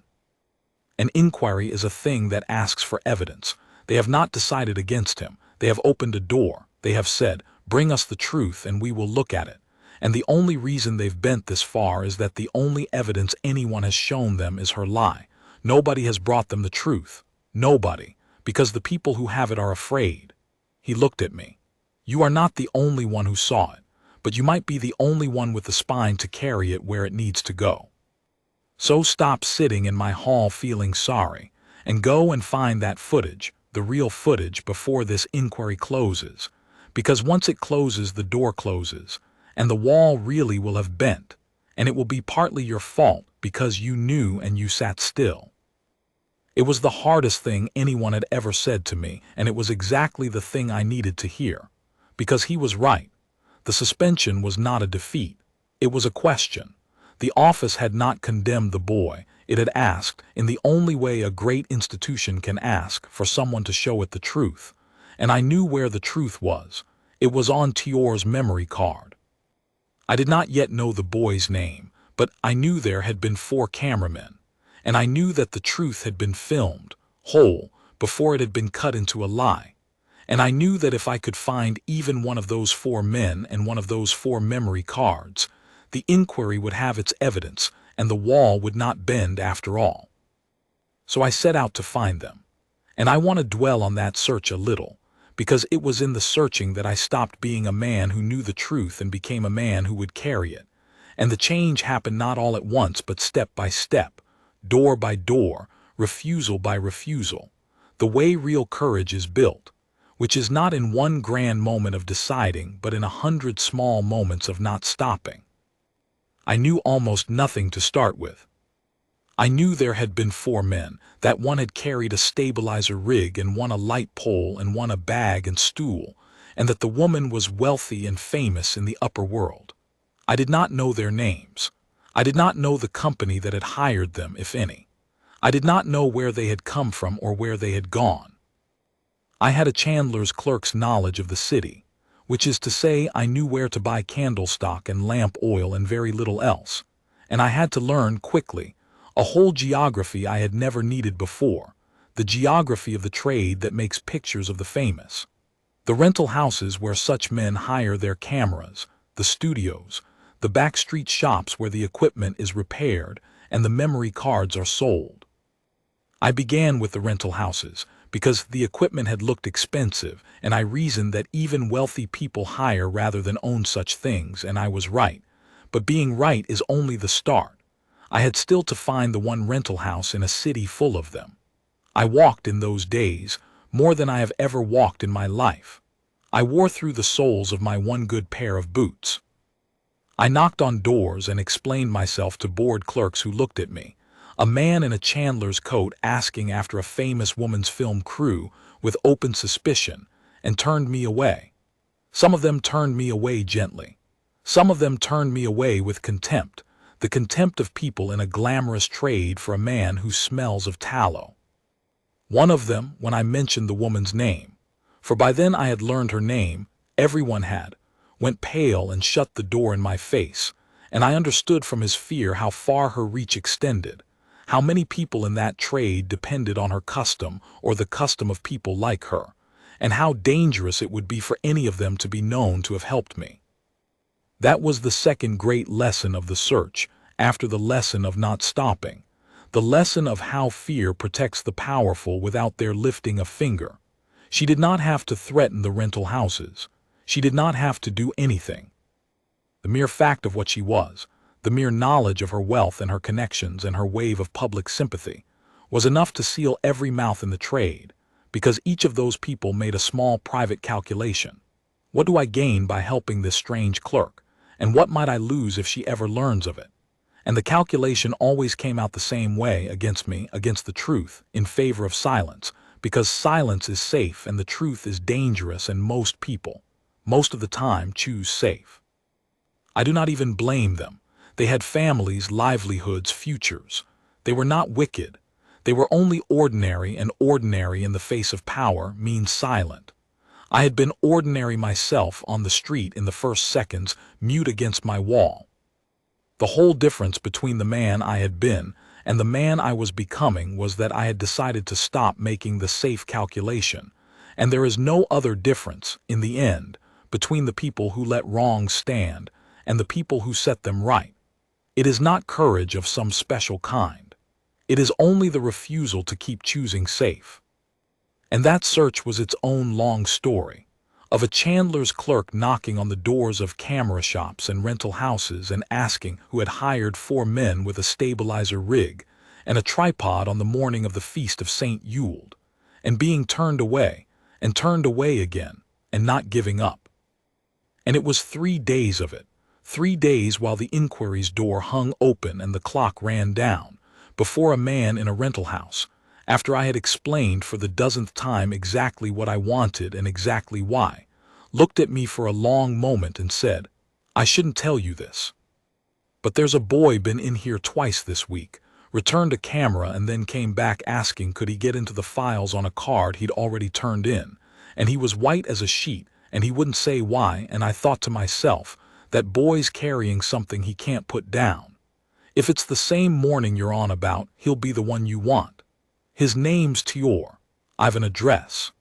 An inquiry is a thing that asks for evidence. They have not decided against him. They have opened a door. They have said, bring us the truth and we will look at it. And the only reason they've bent this far is that the only evidence anyone has shown them is her lie. Nobody has brought them the truth. Nobody. Because the people who have it are afraid." He looked at me. "You are not the only one who saw it, but you might be the only one with the spine to carry it where it needs to go. So stop sitting in my hall feeling sorry, and go and find that footage, the real footage, before this inquiry closes, because once it closes, the door closes, and the wall really will have bent, and it will be partly your fault because you knew and you sat still." It was the hardest thing anyone had ever said to me, and it was exactly the thing I needed to hear. Because he was right. The suspension was not a defeat. It was a question. The office had not condemned the boy. It had asked, in the only way a great institution can ask, for someone to show it the truth. And I knew where the truth was. It was on Tior's memory card. I did not yet know the boy's name, but I knew there had been 4 cameramen. And I knew that the truth had been filmed, whole, before it had been cut into a lie. And I knew that if I could find even one of those 4 men and one of those 4 memory cards, the inquiry would have its evidence, and the wall would not bend after all. So I set out to find them. And I want to dwell on that search a little, because it was in the searching that I stopped being a man who knew the truth and became a man who would carry it. And the change happened not all at once, but step by step, door by door, refusal by refusal, the way real courage is built, which is not in one grand moment of deciding, but in 100 small moments of not stopping. I knew almost nothing to start with. I knew there had been 4 men, that one had carried a stabilizer rig and one a light pole and one a bag and stool, and that the woman was wealthy and famous in the upper world. I did not know their names. I did not know the company that had hired them, if any. I did not know where they had come from or where they had gone. I had a chandler's clerk's knowledge of the city, which is to say I knew where to buy candle stock and lamp oil and very little else, and I had to learn quickly a whole geography I had never needed before, the geography of the trade that makes pictures of the famous. The rental houses where such men hire their cameras, the studios, the backstreet shops where the equipment is repaired and the memory cards are sold. I began with the rental houses because the equipment had looked expensive, and I reasoned that even wealthy people hire rather than own such things, and I was right. But being right is only the start. I had still to find the one rental house in a city full of them. I walked in those days more than I have ever walked in my life. I wore through the soles of my one good pair of boots. I knocked on doors and explained myself to bored clerks who looked at me, a man in a chandler's coat asking after a famous woman's film crew with open suspicion, and turned me away. Some of them turned me away gently. Some of them turned me away with contempt, the contempt of people in a glamorous trade for a man who smells of tallow. One of them, when I mentioned the woman's name, for by then I had learned her name, everyone had, went pale and shut the door in my face, and I understood from his fear how far her reach extended, how many people in that trade depended on her custom or the custom of people like her, and how dangerous it would be for any of them to be known to have helped me. That was the second great lesson of the search, after the lesson of not stopping, the lesson of how fear protects the powerful without their lifting a finger. She did not have to threaten the rental houses. She did not have to do anything. The mere fact of what she was, the mere knowledge of her wealth and her connections and her wave of public sympathy, was enough to seal every mouth in the trade, because each of those people made a small private calculation. What do I gain by helping this strange clerk, and what might I lose if she ever learns of it? And the calculation always came out the same way against me, against the truth, in favor of silence, because silence is safe and the truth is dangerous, and most people, most of the time, choose safe. I do not even blame them. They had families, livelihoods, futures. They were not wicked. They were only ordinary, and ordinary in the face of power means silent. I had been ordinary myself on the street in the first seconds, mute against my wall. The whole difference between the man I had been and the man I was becoming was that I had decided to stop making the safe calculation, and there is no other difference, in the end, between the people who let wrongs stand and the people who set them right. It is not courage of some special kind. It is only the refusal to keep choosing safe. And that search was its own long story, of a chandler's clerk knocking on the doors of camera shops and rental houses and asking who had hired 4 men with a stabilizer rig and a tripod on the morning of the feast of St. Yule, and being turned away again, and not giving up. And it was 3 days of it, 3 days while the inquiry's door hung open and the clock ran down, before a man in a rental house, after I had explained for the 10th time exactly what I wanted and exactly why, looked at me for a long moment and said, "I shouldn't tell you this." But there's a boy been in here twice this week, returned a camera and then came back asking could he get into the files on a card he'd already turned in, and he was white as a sheet, and he wouldn't say why, and I thought to myself, that boy's carrying something he can't put down. If it's the same morning you're on about, he'll be the one you want. His name's Tior. I've an address.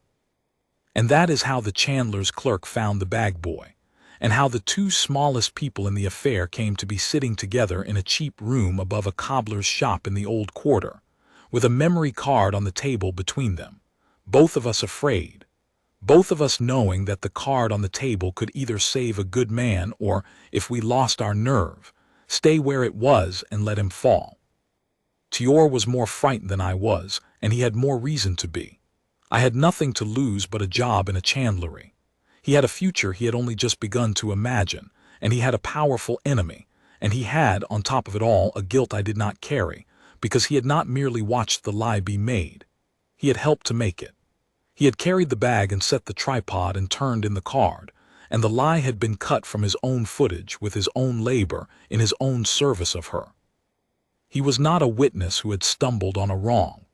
And that is how the chandler's clerk found the bag boy, and how the two smallest people in the affair came to be sitting together in a cheap room above a cobbler's shop in the old quarter, with a memory card on the table between them, both of us afraid, both of us knowing that the card on the table could either save a good man or, if we lost our nerve, stay where it was and let him fall. Tior was more frightened than I was, and he had more reason to be. I had nothing to lose but a job in a chandlery. He had a future he had only just begun to imagine, and he had a powerful enemy, and he had, on top of it all, a guilt I did not carry, because he had not merely watched the lie be made. He had helped to make it. He had carried the bag and set the tripod and turned in the card, and the lie had been cut from his own footage with his own labor in his own service of her. He was not a witness who had stumbled on a wrong.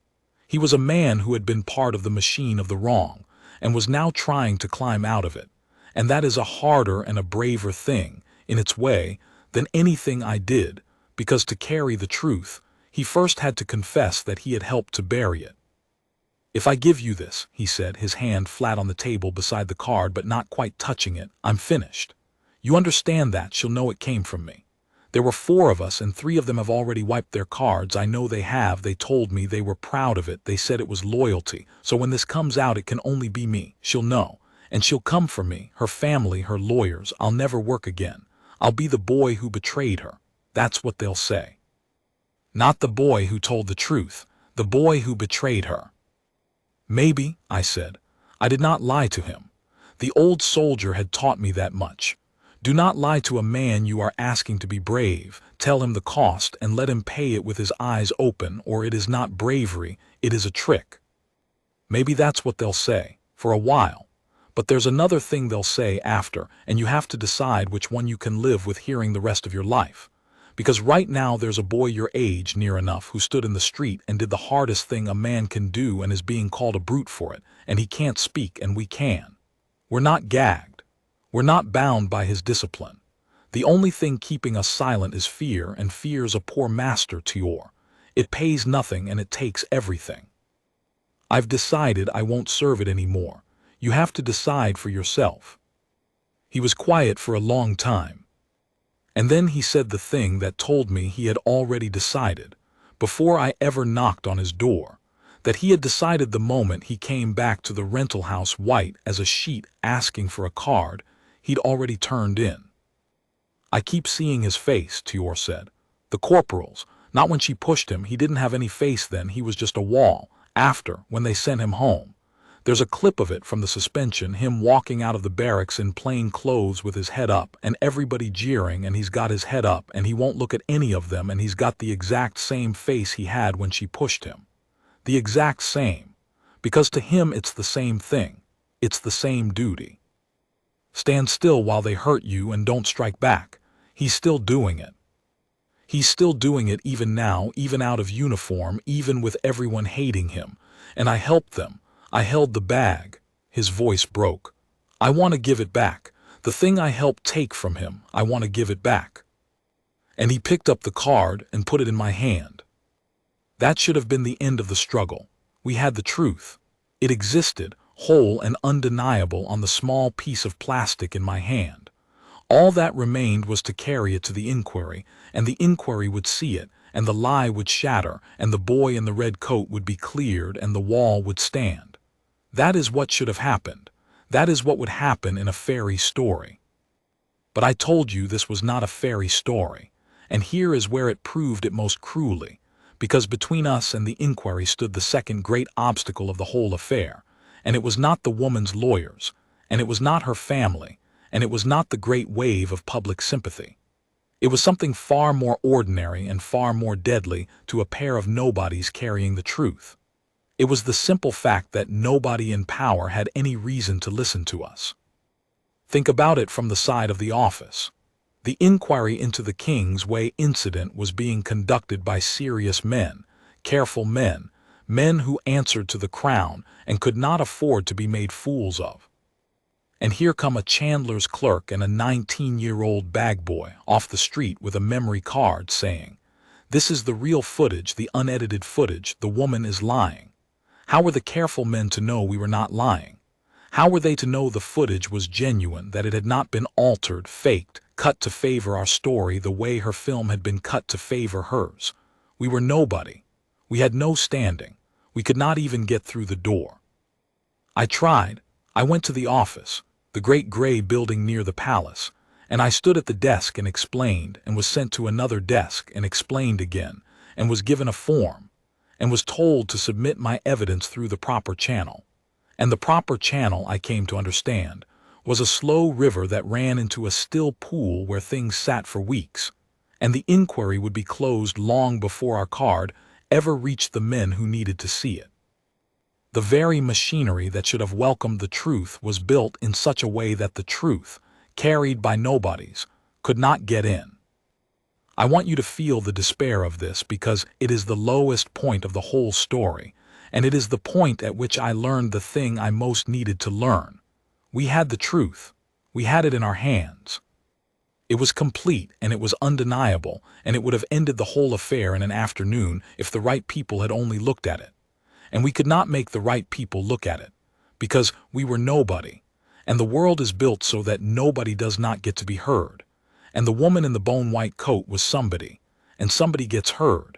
He was a man who had been part of the machine of the wrong, and was now trying to climb out of it, and that is a harder and a braver thing, in its way, than anything I did, because to carry the truth, he first had to confess that he had helped to bury it. "If I give you this," he said, his hand flat on the table beside the card but not quite touching it, "I'm finished. You understand that, she'll know it came from me. There were 4 of us, and 3 of them have already wiped their cards. I know they have. They told me they were proud of it. They said it was loyalty. So when this comes out, it can only be me. She'll know. And she'll come for me, her family, her lawyers. I'll never work again. I'll be the boy who betrayed her. That's what they'll say. Not the boy who told the truth. The boy who betrayed her." "Maybe," I said. I did not lie to him. The old soldier had taught me that much. Do not lie to a man you are asking to be brave. Tell him the cost and let him pay it with his eyes open, or it is not bravery, it is a trick. Maybe that's what they'll say, for a while. But there's another thing they'll say after, and you have to decide which one you can live with hearing the rest of your life. Because right now there's a boy your age near enough who stood in the street and did the hardest thing a man can do and is being called a brute for it, and he can't speak and we can. We're not gagged. We're not bound by his discipline. The only thing keeping us silent is fear, and fear's a poor master, Tior. It pays nothing and it takes everything. I've decided I won't serve it anymore. You have to decide for yourself." He was quiet for a long time. And then he said the thing that told me he had already decided, before I ever knocked on his door, that he had decided the moment he came back to the rental house white as a sheet asking for a card he'd already turned in. "I keep seeing his face," Tior said. "The corporal's. Not when she pushed him. He didn't have any face then. He was just a wall. After, when they sent him home. There's a clip of it from the suspension, him walking out of the barracks in plain clothes with his head up, and everybody jeering, and he's got his head up, and he won't look at any of them, and he's got the exact same face he had when she pushed him. The exact same. Because to him it's the same thing. It's the same duty. Stand still while they hurt you and don't strike back. He's still doing it. He's still doing it even now, even out of uniform, even with everyone hating him. And I helped them. I held the bag." His voice broke. "I want to give it back. The thing I helped take from him, I want to give it back." And he picked up the card and put it in my hand. That should have been the end of the struggle. We had the truth. It existed, whole and undeniable, on the small piece of plastic in my hand. All that remained was to carry it to the inquiry, and the inquiry would see it, and the lie would shatter, and the boy in the red coat would be cleared, and the wall would stand. That is what should have happened. That is what would happen in a fairy story. But I told you this was not a fairy story, and here is where it proved it most cruelly, because between us and the inquiry stood the second great obstacle of the whole affair, and it was not the woman's lawyers, and it was not her family, and it was not the great wave of public sympathy. It was something far more ordinary and far more deadly to a pair of nobodies carrying the truth. It was the simple fact that nobody in power had any reason to listen to us. Think about it from the side of the office. The inquiry into the King's Way incident was being conducted by serious men, careful men, men who answered to the crown and could not afford to be made fools of. And here come a chandler's clerk and a 19-year-old bag boy off the street with a memory card saying, "This is the real footage, the unedited footage, the woman is lying." How were the careful men to know we were not lying? How were they to know the footage was genuine, that it had not been altered, faked, cut to favor our story the way her film had been cut to favor hers? We were nobody. We had no standing. We could not even get through the door. I tried. I went to the office, the great gray building near the palace, and I stood at the desk and explained, and was sent to another desk and explained again, and was given a form, and was told to submit my evidence through the proper channel. And the proper channel, I came to understand, was a slow river that ran into a still pool where things sat for weeks, and the inquiry would be closed long before our card ever reached the men who needed to see it. The very machinery that should have welcomed the truth was built in such a way that the truth, carried by nobodies, could not get in. I want you to feel the despair of this because it is the lowest point of the whole story, and it is the point at which I learned the thing I most needed to learn. We had the truth. We had it in our hands. It was complete and it was undeniable, and it would have ended the whole affair in an afternoon if the right people had only looked at it. And we could not make the right people look at it, because we were nobody, and the world is built so that nobody does not get to be heard. And the woman in the bone-white coat was somebody, and somebody gets heard.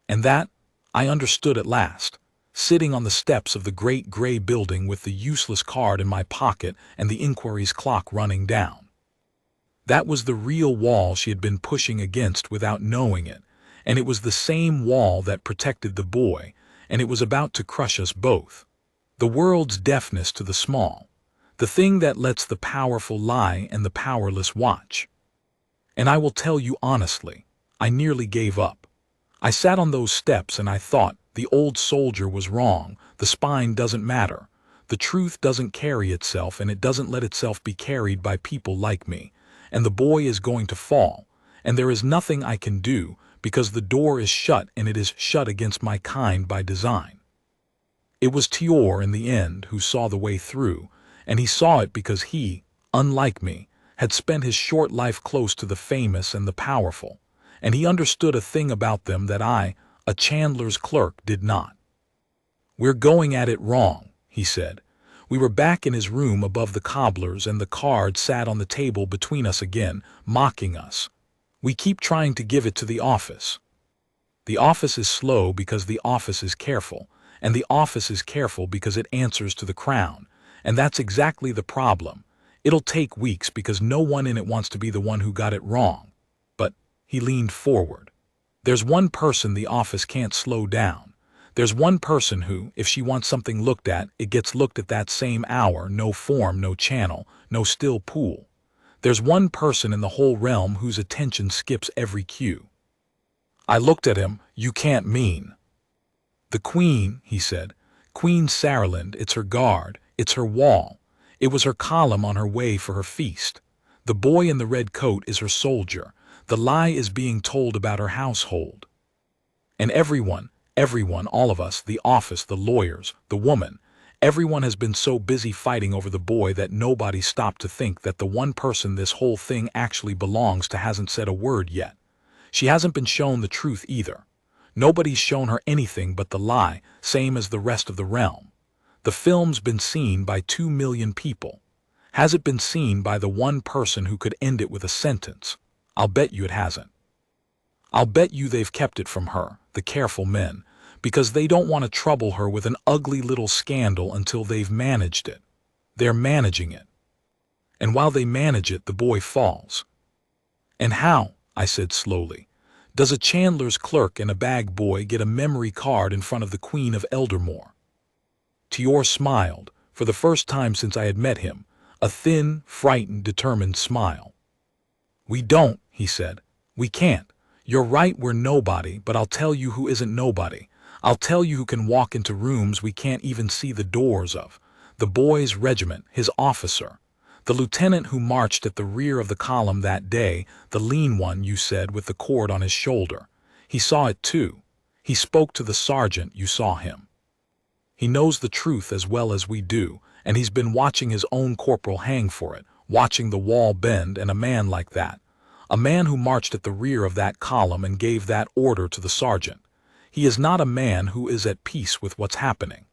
And that, I understood at last, sitting on the steps of the great gray building with the useless card in my pocket and the inquiry's clock running down. That was the real wall she had been pushing against without knowing it, and it was the same wall that protected the boy, and it was about to crush us both. The world's deafness to the small, the thing that lets the powerful lie and the powerless watch. And I will tell you honestly, I nearly gave up. I sat on those steps and I thought, the old soldier was wrong, the spine doesn't matter, the truth doesn't carry itself and it doesn't let itself be carried by people like me, and the boy is going to fall, and there is nothing I can do, because the door is shut and it is shut against my kind by design. It was Tior in the end who saw the way through, and he saw it because he, unlike me, had spent his short life close to the famous and the powerful, and he understood a thing about them that I, a chandler's clerk, did not. "We're going at it wrong," he said. We were back in his room above the cobblers, and the card sat on the table between us again, mocking us. "We keep trying to give it to the office. The office is slow because the office is careful, and the office is careful because it answers to the crown, and that's exactly the problem. It'll take weeks because no one in it wants to be the one who got it wrong." But he leaned forward. "There's one person the office can't slow down. There's one person who, if she wants something looked at, it gets looked at that same hour, no form, no channel, no still pool. There's one person in the whole realm whose attention skips every cue." I looked at him. "You can't mean." "The Queen," he said. "Queen Saralind, it's her guard, it's her wall. It was her column on her way for her feast. The boy in the red coat is her soldier. The lie is being told about her household. And everyone, all of us, the office, the lawyers, the woman, everyone has been so busy fighting over the boy that nobody stopped to think that the one person this whole thing actually belongs to hasn't said a word yet. She hasn't been shown the truth either. Nobody's shown her anything but the lie, same as the rest of the realm. The film's been seen by 2 million people. Has it been seen by the one person who could end it with a sentence? I'll bet you it hasn't. I'll bet you they've kept it from her, the careful men, because they don't want to trouble her with an ugly little scandal until they've managed it. They're managing it. And while they manage it, the boy falls." "And how," I said slowly, "does a chandler's clerk and a bag boy get a memory card in front of the Queen of Eldermoor?" Tior smiled, for the first time since I had met him, a thin, frightened, determined smile. "We don't," he said. "We can't. You're right, we're nobody, but I'll tell you who isn't nobody. I'll tell you who can walk into rooms we can't even see the doors of. The boy's regiment, his officer. The lieutenant who marched at the rear of the column that day, the lean one, you said, with the cord on his shoulder. He saw it too. He spoke to the sergeant, you saw him. He knows the truth as well as we do, and he's been watching his own corporal hang for it, watching the wall bend, and a man like that. A man who marched at the rear of that column and gave that order to the sergeant. He is not a man who is at peace with what's happening.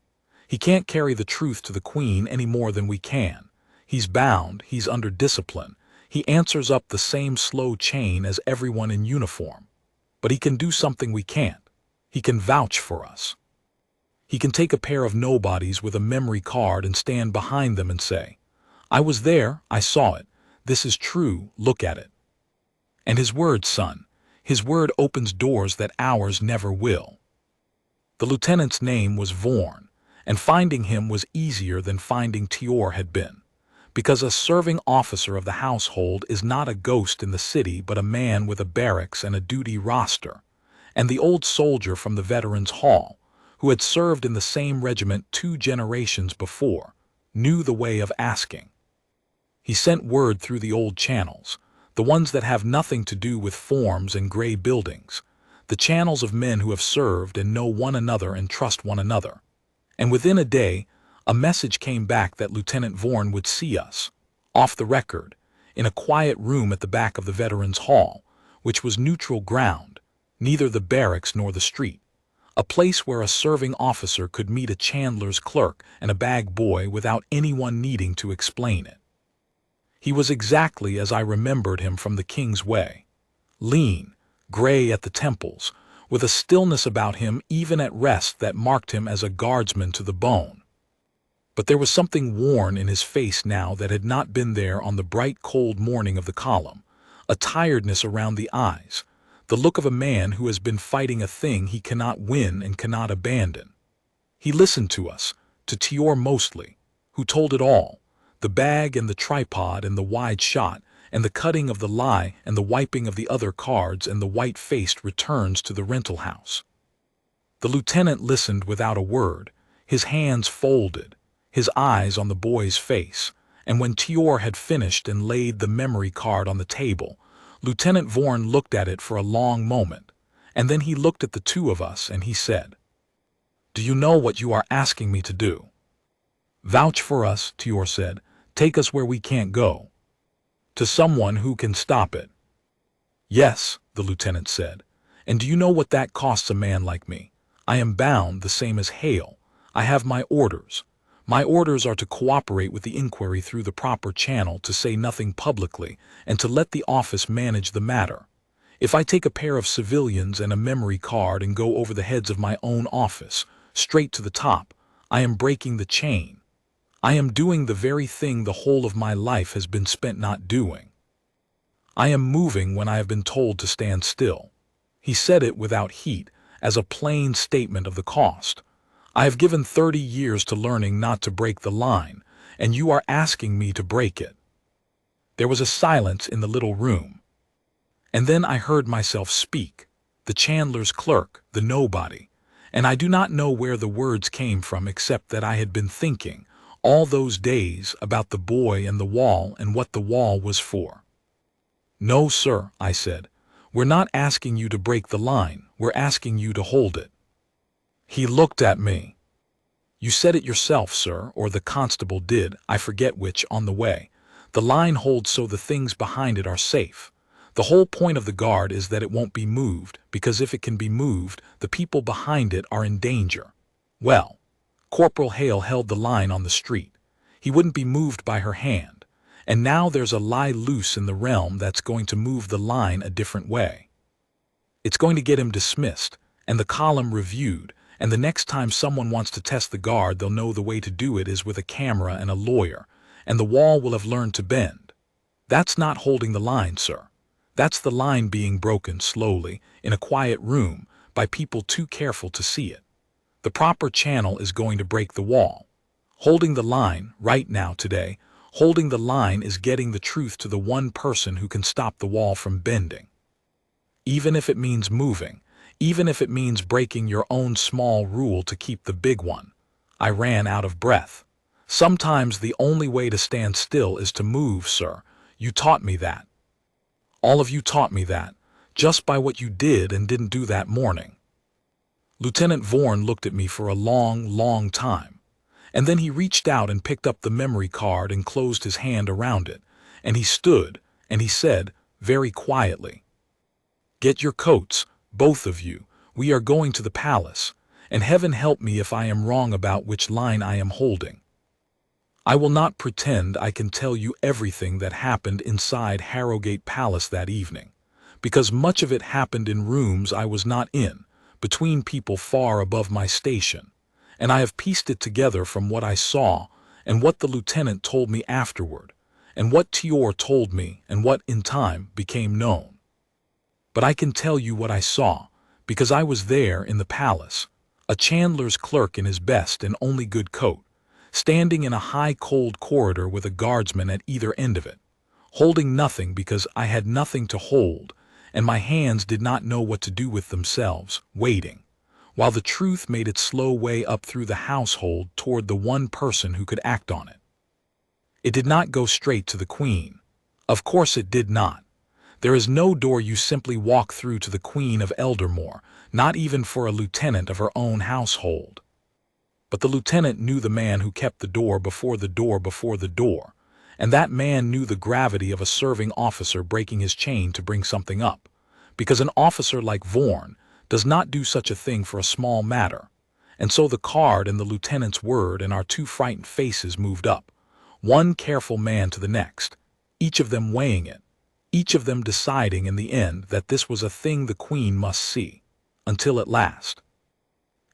He can't carry the truth to the Queen any more than we can. He's bound, he's under discipline. He answers up the same slow chain as everyone in uniform. But he can do something we can't. He can vouch for us. He can take a pair of nobodies with a memory card and stand behind them and say, "I was there, I saw it. This is true, look at it." And his word, son, his word opens doors that ours never will. The lieutenant's name was Vorn, and finding him was easier than finding Tior had been, because a serving officer of the household is not a ghost in the city but a man with a barracks and a duty roster, and the old soldier from the Veterans' Hall, who had served in the same regiment 2 generations before, knew the way of asking. He sent word through the old channels, the ones that have nothing to do with forms and gray buildings, the channels of men who have served and know one another and trust one another. And within a day, a message came back that Lieutenant Vorn would see us, off the record, in a quiet room at the back of the Veterans' Hall, which was neutral ground, neither the barracks nor the street, a place where a serving officer could meet a chandler's clerk and a bag boy without anyone needing to explain it. He was exactly as I remembered him from the King's Way, lean, gray at the temples, with a stillness about him even at rest that marked him as a guardsman to the bone. But there was something worn in his face now that had not been there on the bright cold morning of the column, a tiredness around the eyes, the look of a man who has been fighting a thing he cannot win and cannot abandon. He listened to us, to Tior mostly, who told it all, the bag and the tripod and the wide shot, and the cutting of the lie and the wiping of the other cards and the white-faced returns to the rental house. The lieutenant listened without a word, his hands folded, his eyes on the boy's face, and when Tior had finished and laid the memory card on the table, Lieutenant Vorn looked at it for a long moment, and then he looked at the two of us and he said, "Do you know what you are asking me to do?" "Vouch for us," Tior said. "Take us where we can't go. To someone who can stop it." "Yes," the lieutenant said. "And do you know what that costs a man like me? I am bound the same as Hale. I have my orders. My orders are to cooperate with the inquiry through the proper channel, to say nothing publicly, and to let the office manage the matter. If I take a pair of civilians and a memory card and go over the heads of my own office, straight to the top, I am breaking the chain. I am doing the very thing the whole of my life has been spent not doing. I am moving when I have been told to stand still." He said it without heat, as a plain statement of the cost. "I have given 30 years to learning not to break the line, and you are asking me to break it." There was a silence in the little room. And then I heard myself speak, the chandler's clerk, the nobody, and I do not know where the words came from except that I had been thinking, all those days, about the boy and the wall and what the wall was for. "No, sir," I said. "We're not asking you to break the line, we're asking you to hold it." He looked at me. "You said it yourself, sir, or the constable did, I forget which, on the way. The line holds so the things behind it are safe. The whole point of the guard is that it won't be moved, because if it can be moved, the people behind it are in danger. Well, Corporal Hale held the line on the street. He wouldn't be moved by her hand. And now there's a lie loose in the realm that's going to move the line a different way. It's going to get him dismissed, and the column reviewed, and the next time someone wants to test the guard, they'll know the way to do it is with a camera and a lawyer, and the wall will have learned to bend. That's not holding the line, sir. That's the line being broken slowly, in a quiet room, by people too careful to see it. The proper channel is going to break the wall. Holding the line, right now, today, holding the line is getting the truth to the one person who can stop the wall from bending. Even if it means moving, even if it means breaking your own small rule to keep the big one." I ran out of breath. Sometimes the only way to stand still is to move, sir. You taught me that. All of you taught me that, just by what you did and didn't do that morning." Lieutenant Vaughan looked at me for a long, long time, and then he reached out and picked up the memory card and closed his hand around it, and he stood, and he said, very quietly, "Get your coats, both of you. We are going to the palace, and heaven help me if I am wrong about which line I am holding. I will not pretend I can tell you everything that happened inside Harrowgate Palace that evening, because much of it happened in rooms I was not in, between people far above my station, and I have pieced it together from what I saw and what the lieutenant told me afterward, and what Tior told me and what, in time, became known. But I can tell you what I saw, because I was there in the palace, a chandler's clerk in his best and only good coat, standing in a high cold corridor with a guardsman at either end of it, holding nothing because I had nothing to hold, and my hands did not know what to do with themselves, waiting, while the truth made its slow way up through the household toward the one person who could act on it. It did not go straight to the Queen. Of course it did not. There is no door you simply walk through to the Queen of Eldermoor, not even for a lieutenant of her own household. But the lieutenant knew the man who kept the door before the door before the door, and that man knew the gravity of a serving officer breaking his chain to bring something up, because an officer like Vaughan does not do such a thing for a small matter. And so the card and the lieutenant's word and our two frightened faces moved up, one careful man to the next, each of them weighing it, each of them deciding in the end that this was a thing the Queen must see, until at last.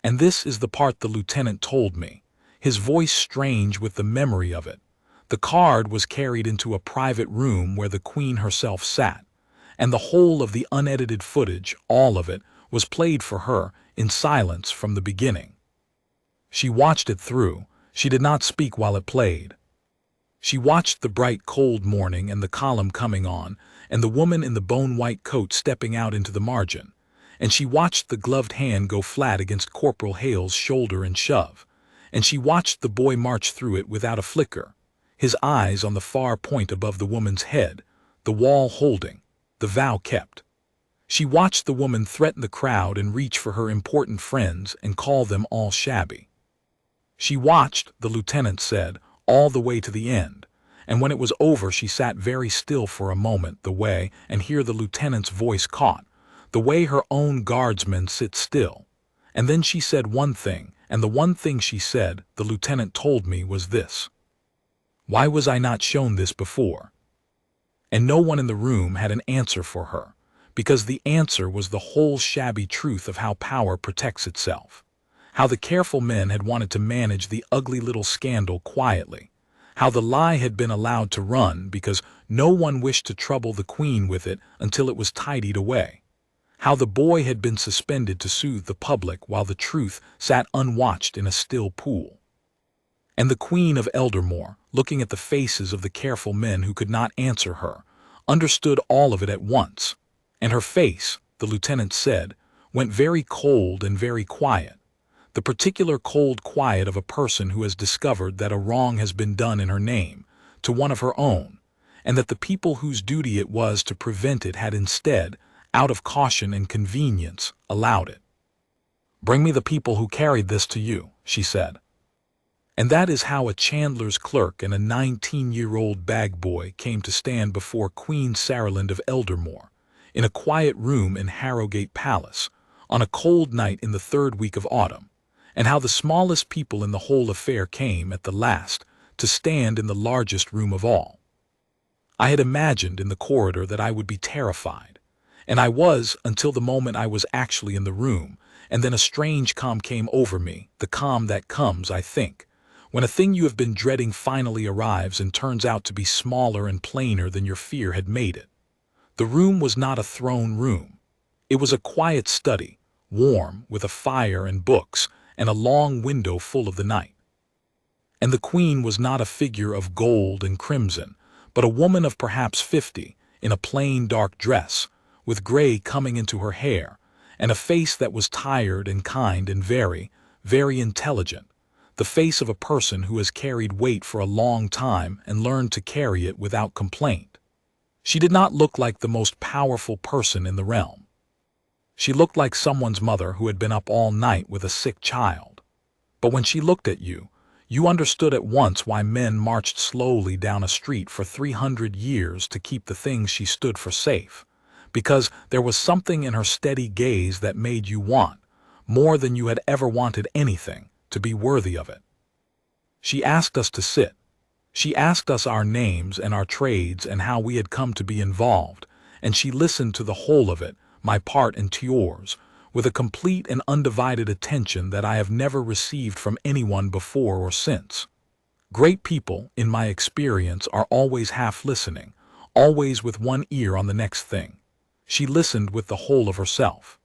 And this is the part the lieutenant told me, his voice strange with the memory of it. The card was carried into a private room where the Queen herself sat, and the whole of the unedited footage, all of it, was played for her in silence from the beginning. She watched it through. She did not speak while it played. She watched the bright cold morning and the column coming on, and the woman in the bone-white coat stepping out into the margin, and she watched the gloved hand go flat against Corporal Hale's shoulder and shove, and she watched the boy march through it without a flicker, his eyes on the far point above the woman's head, the wall holding, the vow kept. She watched the woman threaten the crowd and reach for her important friends and call them all shabby. She watched, the lieutenant said, all the way to the end, and when it was over she sat very still for a moment, the way, and here the lieutenant's voice caught, the way her own guardsmen sit still. And then she said one thing, and the one thing she said, the lieutenant told me, was this: "Why was I not shown this before?" And no one in the room had an answer for her, because the answer was the whole shabby truth of how power protects itself, how the careful men had wanted to manage the ugly little scandal quietly, how the lie had been allowed to run because no one wished to trouble the Queen with it until it was tidied away, how the boy had been suspended to soothe the public while the truth sat unwatched in a still pool. And the Queen of Eldermoor, looking at the faces of the careful men who could not answer her, understood all of it at once, and her face, the lieutenant said, went very cold and very quiet, the particular cold quiet of a person who has discovered that a wrong has been done in her name, to one of her own, and that the people whose duty it was to prevent it had instead, out of caution and convenience, allowed it. "Bring me the people who carried this to you," she said. And that is how a chandler's clerk and a 19-year-old bag boy came to stand before Queen Saralind of Eldermoor, in a quiet room in Harrowgate Palace, on a cold night in the 3rd week of autumn, and how the smallest people in the whole affair came, at the last, to stand in the largest room of all. I had imagined in the corridor that I would be terrified, and I was until the moment I was actually in the room, and then a strange calm came over me, the calm that comes, I think, when a thing you have been dreading finally arrives and turns out to be smaller and plainer than your fear had made it. The room was not a throne room. It was a quiet study, warm, with a fire and books, and a long window full of the night. And the Queen was not a figure of gold and crimson, but a woman of perhaps 50, in a plain dark dress, with gray coming into her hair, and a face that was tired and kind and very, very intelligent, the face of a person who has carried weight for a long time and learned to carry it without complaint. She did not look like the most powerful person in the realm. She looked like someone's mother who had been up all night with a sick child. But when she looked at you, you understood at once why men marched slowly down a street for 300 years to keep the things she stood for safe. Because there was something in her steady gaze that made you want, more than you had ever wanted anything, to be worthy of it. She asked us to sit. She asked us our names and our trades and how we had come to be involved, and she listened to the whole of it, my part and to yours, with a complete and undivided attention that I have never received from anyone before or since. Great people, in my experience, are always half listening, always with one ear on the next thing. She listened with the whole of herself.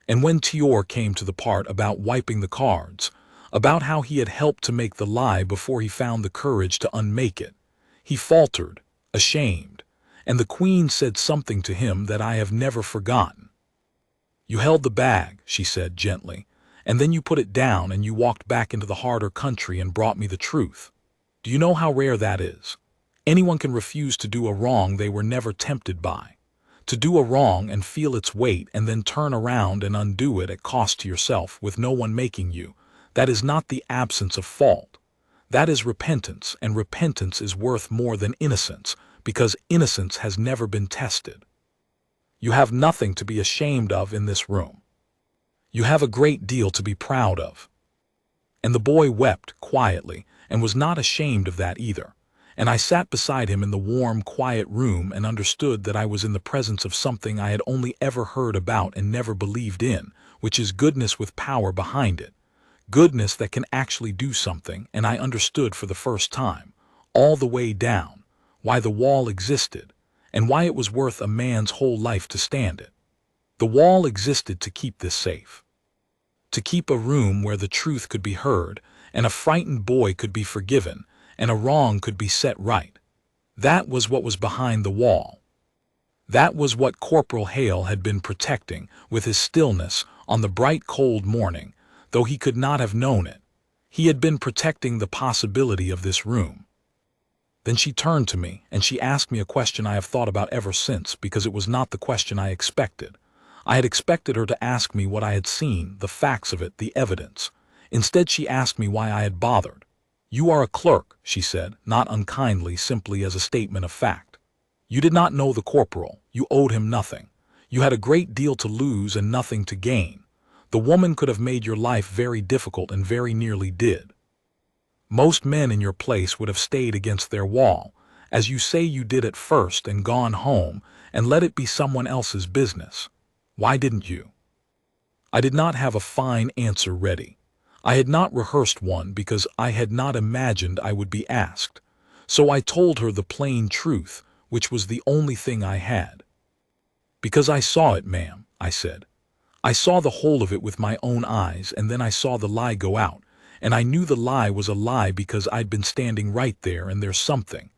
And when Tior came to the part about wiping the cards, about how he had helped to make the lie before he found the courage to unmake it, he faltered, ashamed, and the Queen said something to him that I have never forgotten. "You held the bag," she said gently, "and then you put it down and you walked back into the harder country and brought me the truth. Do you know how rare that is? Anyone can refuse to do a wrong they were never tempted by. To do a wrong and feel its weight and then turn around and undo it at cost to yourself with no one making you, that is not the absence of fault. That is repentance, and repentance is worth more than innocence, because innocence has never been tested. You have nothing to be ashamed of in this room. You have a great deal to be proud of." And the boy wept quietly and was not ashamed of that either. And I sat beside him in the warm, quiet room and understood that I was in the presence of something I had only ever heard about and never believed in, which is goodness with power behind it. Goodness that can actually do something, and I understood for the first time, all the way down, why the wall existed, and why it was worth a man's whole life to stand it. The wall existed to keep this safe. To keep a room where the truth could be heard, and a frightened boy could be forgiven, and a wrong could be set right. That was what was behind the wall. That was what Corporal Hale had been protecting with his stillness on the bright cold morning, though he could not have known it. He had been protecting the possibility of this room. Then she turned to me, and she asked me a question I have thought about ever since, because it was not the question I expected. I had expected her to ask me what I had seen, the facts of it, the evidence. Instead, she asked me why I had bothered. "You are a clerk," she said, not unkindly, simply as a statement of fact. "You did not know the corporal. You owed him nothing. You had a great deal to lose and nothing to gain. The woman could have made your life very difficult and very nearly did. Most men in your place would have stayed against their wall, as you say you did at first, and gone home and let it be someone else's business. Why didn't you?" I did not have a fine answer ready. I had not rehearsed one because I had not imagined I would be asked. So I told her the plain truth, which was the only thing I had. "Because I saw it, ma'am," I said. "I saw the whole of it with my own eyes, and then I saw the lie go out, and I knew the lie was a lie because I'd been standing right there, and there's something.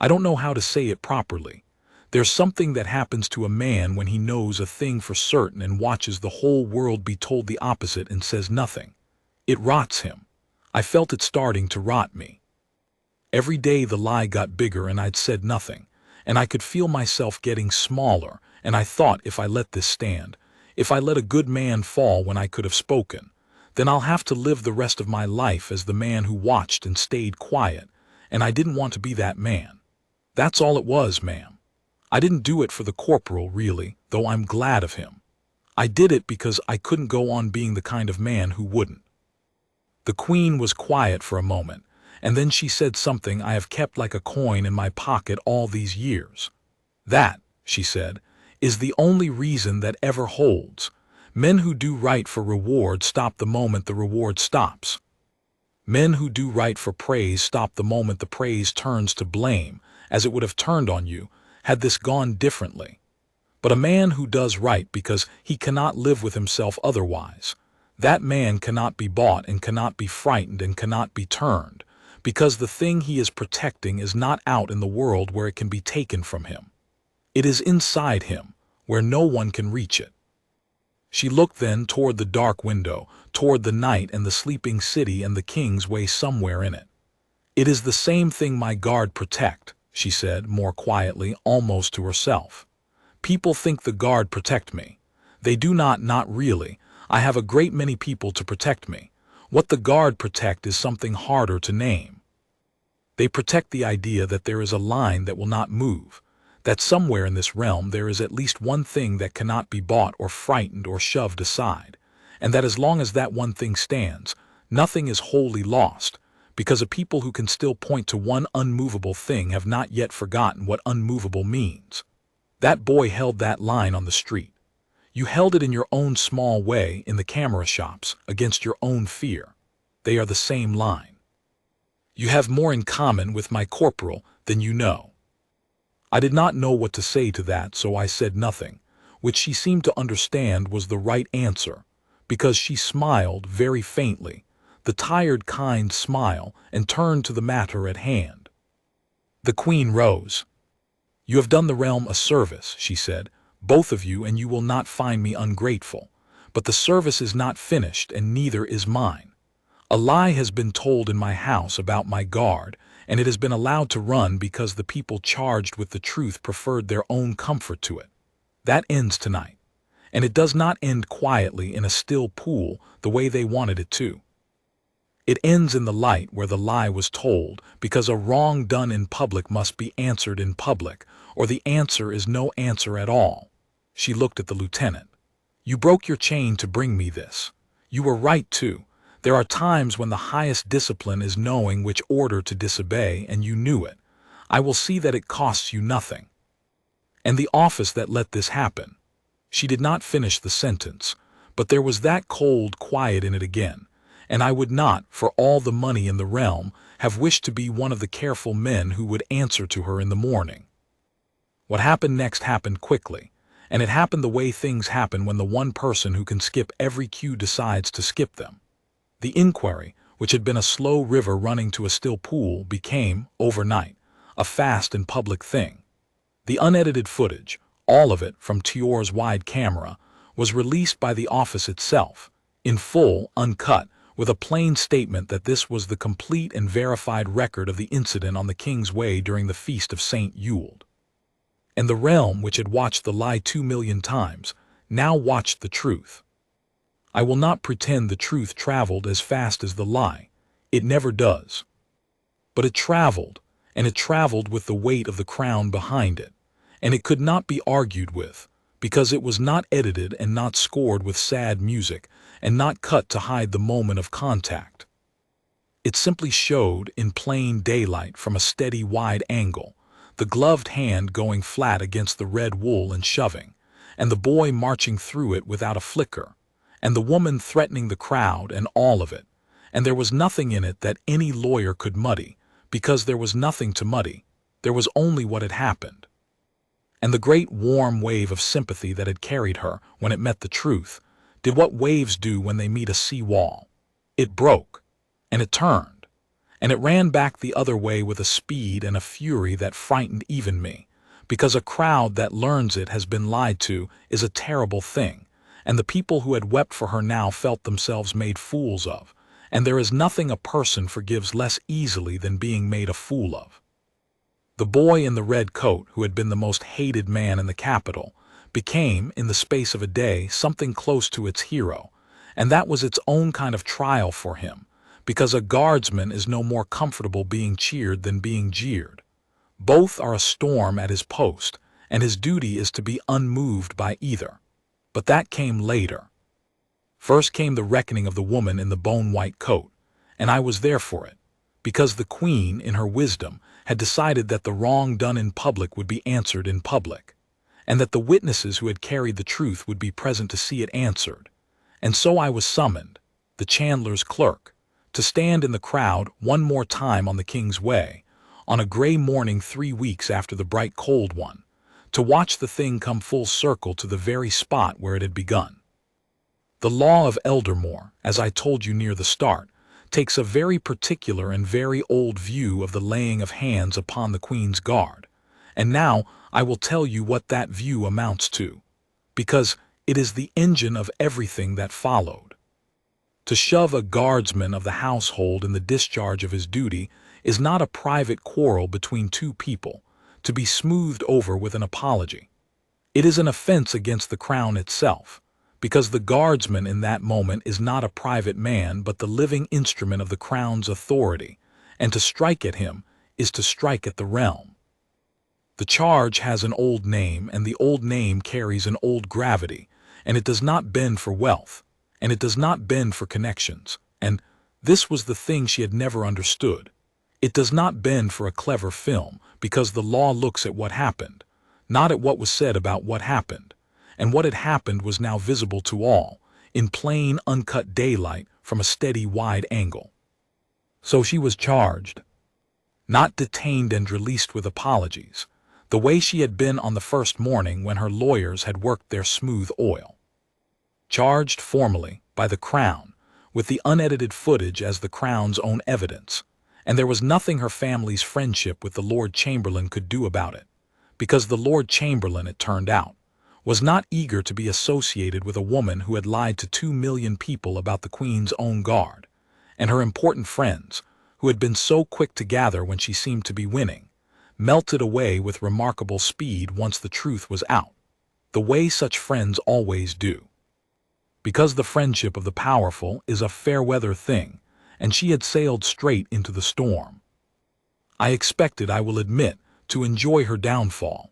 I don't know how to say it properly. There's something that happens to a man when he knows a thing for certain and watches the whole world be told the opposite and says nothing. It rots him. I felt it starting to rot me. Every day the lie got bigger and I'd said nothing, and I could feel myself getting smaller, and I thought, if I let this stand, if I let a good man fall when I could have spoken, then I'll have to live the rest of my life as the man who watched and stayed quiet, and I didn't want to be that man. That's all it was, ma'am. I didn't do it for the corporal, really, though I'm glad of him. I did it because I couldn't go on being the kind of man who wouldn't." The Queen was quiet for a moment, and then she said something I have kept like a coin in my pocket all these years. "That," she said, "is the only reason that ever holds. Men who do right for reward stop the moment the reward stops. Men who do right for praise stop the moment the praise turns to blame, as it would have turned on you, had this gone differently. But a man who does right because he cannot live with himself otherwise, that man cannot be bought and cannot be frightened and cannot be turned, because the thing he is protecting is not out in the world where it can be taken from him. It is inside him, where no one can reach it." She looked then toward the dark window, toward the night and the sleeping city and the king's way somewhere in it. "It is the same thing my guard protect," she said, more quietly, almost to herself. "People think the guard protect me. They do not really. I have a great many people to protect me. What the guard protect is something harder to name. They protect the idea that there is a line that will not move, that somewhere in this realm there is at least one thing that cannot be bought or frightened or shoved aside, and that as long as that one thing stands, nothing is wholly lost, because a people who can still point to one unmovable thing have not yet forgotten what unmovable means. That boy held that line on the street. You held it in your own small way in the camera shops, against your own fear. They are the same line. You have more in common with my corporal than you know." I did not know what to say to that, so I said nothing, which she seemed to understand was the right answer, because she smiled very faintly, the tired kind smile, and turned to the matter at hand. The Queen rose. "You have done the realm a service," she said, "both of you, and you will not find me ungrateful. But the service is not finished, and neither is mine. A lie has been told in my house about my guard, and it has been allowed to run because the people charged with the truth preferred their own comfort to it. That ends tonight, and it does not end quietly in a still pool the way they wanted it to. It ends in the light where the lie was told, because a wrong done in public must be answered in public, or the answer is no answer at all." She looked at the lieutenant. "You broke your chain to bring me this. You were right, too. There are times when the highest discipline is knowing which order to disobey, and you knew it. I will see that it costs you nothing. And the office that let this happen." She did not finish the sentence, but there was that cold quiet in it again, and I would not, for all the money in the realm, have wished to be one of the careful men who would answer to her in the morning. What happened next happened quickly, and it happened the way things happen when the one person who can skip every cue decides to skip them. The inquiry, which had been a slow river running to a still pool, became, overnight, a fast and public thing. The unedited footage, all of it from Tior's wide camera, was released by the office itself, in full, uncut, with a plain statement that this was the complete and verified record of the incident on the King's Way during the Feast of St. Yule. And the realm, which had watched the lie 2,000,000 times, now watched the truth. I will not pretend the truth traveled as fast as the lie. It never does. But it traveled, and it traveled with the weight of the crown behind it, and it could not be argued with, because it was not edited and not scored with sad music, and not cut to hide the moment of contact. It simply showed in plain daylight from a steady wide angle, the gloved hand going flat against the red wool and shoving, and the boy marching through it without a flicker, and the woman threatening the crowd, and all of it, and there was nothing in it that any lawyer could muddy, because there was nothing to muddy, there was only what had happened. And the great warm wave of sympathy that had carried her, when it met the truth, did what waves do when they meet a sea wall. It broke, and it turned, and it ran back the other way with a speed and a fury that frightened even me, because a crowd that learns it has been lied to is a terrible thing, and the people who had wept for her now felt themselves made fools of, and there is nothing a person forgives less easily than being made a fool of. The boy in the red coat, who had been the most hated man in the capital, became, in the space of a day, something close to its hero, and that was its own kind of trial for him, because a guardsman is no more comfortable being cheered than being jeered. Both are a storm at his post, and his duty is to be unmoved by either. But that came later. First came the reckoning of the woman in the bone-white coat, and I was there for it, because the Queen, in her wisdom, had decided that the wrong done in public would be answered in public, and that the witnesses who had carried the truth would be present to see it answered. And so I was summoned, the chandler's clerk, to stand in the crowd one more time on the King's Way, on a gray morning 3 weeks after the bright cold one, to watch the thing come full circle to the very spot where it had begun. The law of Eldermoor, as I told you near the start, takes a very particular and very old view of the laying of hands upon the Queen's guard, and now I will tell you what that view amounts to, because It is the engine of everything that followed. To shove a guardsman of the household in the discharge of his duty is not a private quarrel between two people, to be smoothed over with an apology. It is an offense against the crown itself, because the guardsman in that moment is not a private man but the living instrument of the crown's authority, and to strike at him is to strike at the realm. The charge has an old name, and the old name carries an old gravity, and it does not bend for wealth, and it does not bend for connections, and this was the thing she had never understood. It does not bend for a clever film, because the law looks at what happened, not at what was said about what happened, and what had happened was now visible to all, in plain, uncut daylight from a steady, wide angle. So she was charged, not detained and released with apologies, the way she had been on the first morning when her lawyers had worked their smooth oil. Charged formally by the crown, with the unedited footage as the crown's own evidence, and there was nothing her family's friendship with the Lord Chamberlain could do about it, because the Lord Chamberlain, it turned out, was not eager to be associated with a woman who had lied to 2 million people about the Queen's own guard, and her important friends, who had been so quick to gather when she seemed to be winning, melted away with remarkable speed once the truth was out, the way such friends always do. Because the friendship of the powerful is a fair-weather thing, and she had sailed straight into the storm. I expected, I will admit, to enjoy her downfall.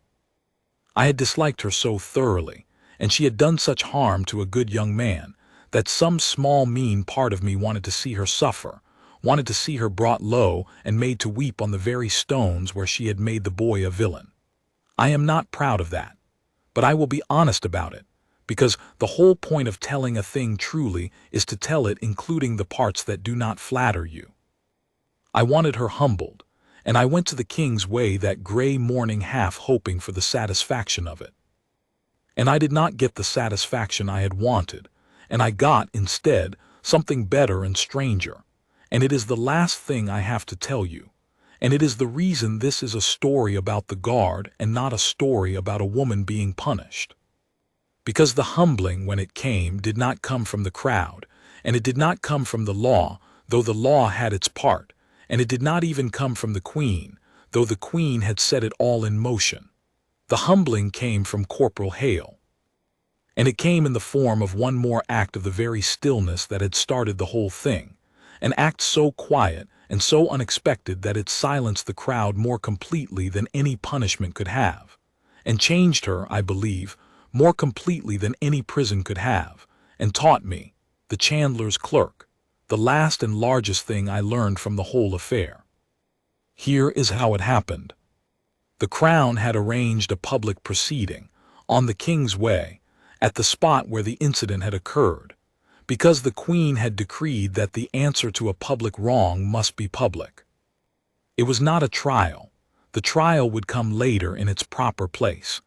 I had disliked her so thoroughly, and she had done such harm to a good young man, that some small mean part of me wanted to see her suffer, wanted to see her brought low and made to weep on the very stones where she had made the boy a villain. I am not proud of that, but I will be honest about it, because the whole point of telling a thing truly is to tell it including the parts that do not flatter you. I wanted her humbled, and I went to the king's way that gray morning half hoping for the satisfaction of it. And I did not get the satisfaction I had wanted, and I got, instead, something better and stranger, and it is the last thing I have to tell you, and it is the reason this is a story about the guard and not a story about a woman being punished. Because the humbling, when it came, did not come from the crowd, and it did not come from the law, though the law had its part, and it did not even come from the Queen, though the Queen had set it all in motion. The humbling came from Corporal Hale, and it came in the form of one more act of the very stillness that had started the whole thing, an act so quiet and so unexpected that it silenced the crowd more completely than any punishment could have, and changed her, I believe, more completely than any prison could have, and taught me, the chandler's clerk, the last and largest thing I learned from the whole affair. Here is how it happened. The Crown had arranged a public proceeding, on the King's Way, at the spot where the incident had occurred, because the Queen had decreed that the answer to a public wrong must be public. It was not a trial. The trial would come later in its proper place,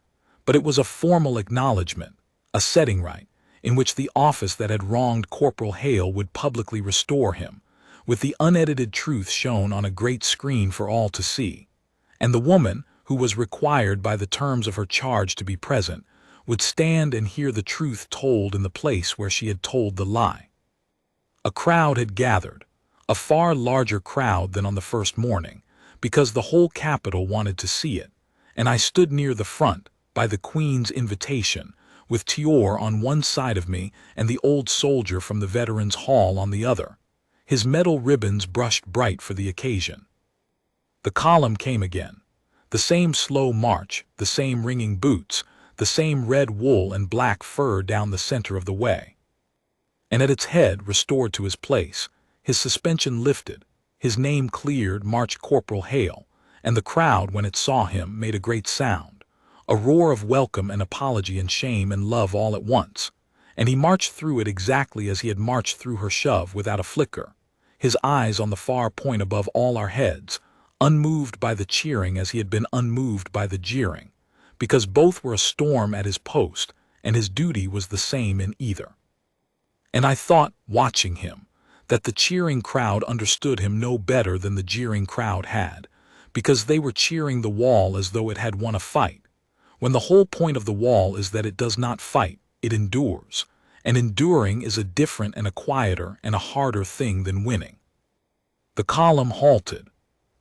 but it was a formal acknowledgment, a setting right, in which the office that had wronged Corporal Hale would publicly restore him, with the unedited truth shown on a great screen for all to see, and the woman, who was required by the terms of her charge to be present, would stand and hear the truth told in the place where she had told the lie. A crowd had gathered, a far larger crowd than on the first morning, because the whole capital wanted to see it, and I stood near the front, by the Queen's invitation, with Tior on one side of me and the old soldier from the Veterans' Hall on the other, his metal ribbons brushed bright for the occasion. The column came again, the same slow march, the same ringing boots, the same red wool and black fur down the center of the way. And at its head, restored to his place, his suspension lifted, his name cleared, marched Corporal Hale, and the crowd, when it saw him, made a great sound, a roar of welcome and apology and shame and love all at once, and he marched through it exactly as he had marched through her shove, without a flicker, his eyes on the far point above all our heads, unmoved by the cheering as he had been unmoved by the jeering, because both were a storm at his post, and his duty was the same in either. And I thought, watching him, that the cheering crowd understood him no better than the jeering crowd had, because they were cheering the wall as though it had won a fight, when the whole point of the wall is that it does not fight, it endures. And enduring is a different and a quieter and a harder thing than winning. The column halted.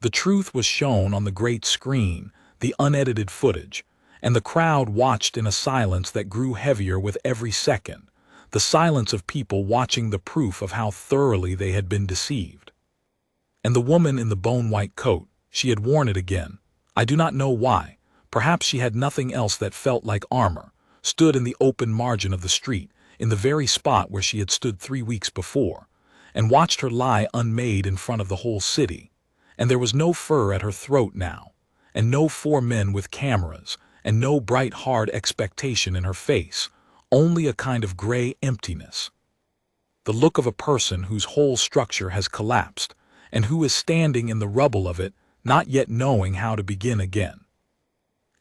The truth was shown on the great screen, the unedited footage, and the crowd watched in a silence that grew heavier with every second, the silence of people watching the proof of how thoroughly they had been deceived. And the woman in the bone-white coat, she had worn it again. I do not know why. Perhaps she had nothing else that felt like armor, stood in the open margin of the street, in the very spot where she had stood 3 weeks before, and watched her lie unmade in front of the whole city. And there was no fur at her throat now, and no 4 men with cameras, and no bright hard expectation in her face, only a kind of gray emptiness. The look of a person whose whole structure has collapsed, and who is standing in the rubble of it, not yet knowing how to begin again.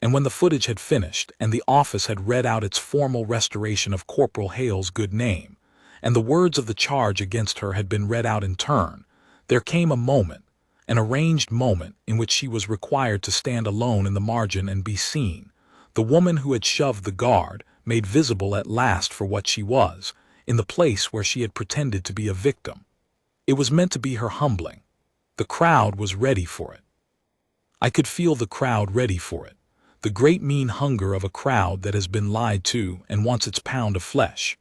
And when the footage had finished, and the office had read out its formal restoration of Corporal Hale's good name, and the words of the charge against her had been read out in turn, there came a moment, an arranged moment, in which she was required to stand alone in the margin and be seen, the woman who had shoved the guard, made visible at last for what she was, in the place where she had pretended to be a victim. It was meant to be her humbling. The crowd was ready for it. I could feel the crowd ready for it. The great mean hunger of a crowd that has been lied to and wants its pound of flesh.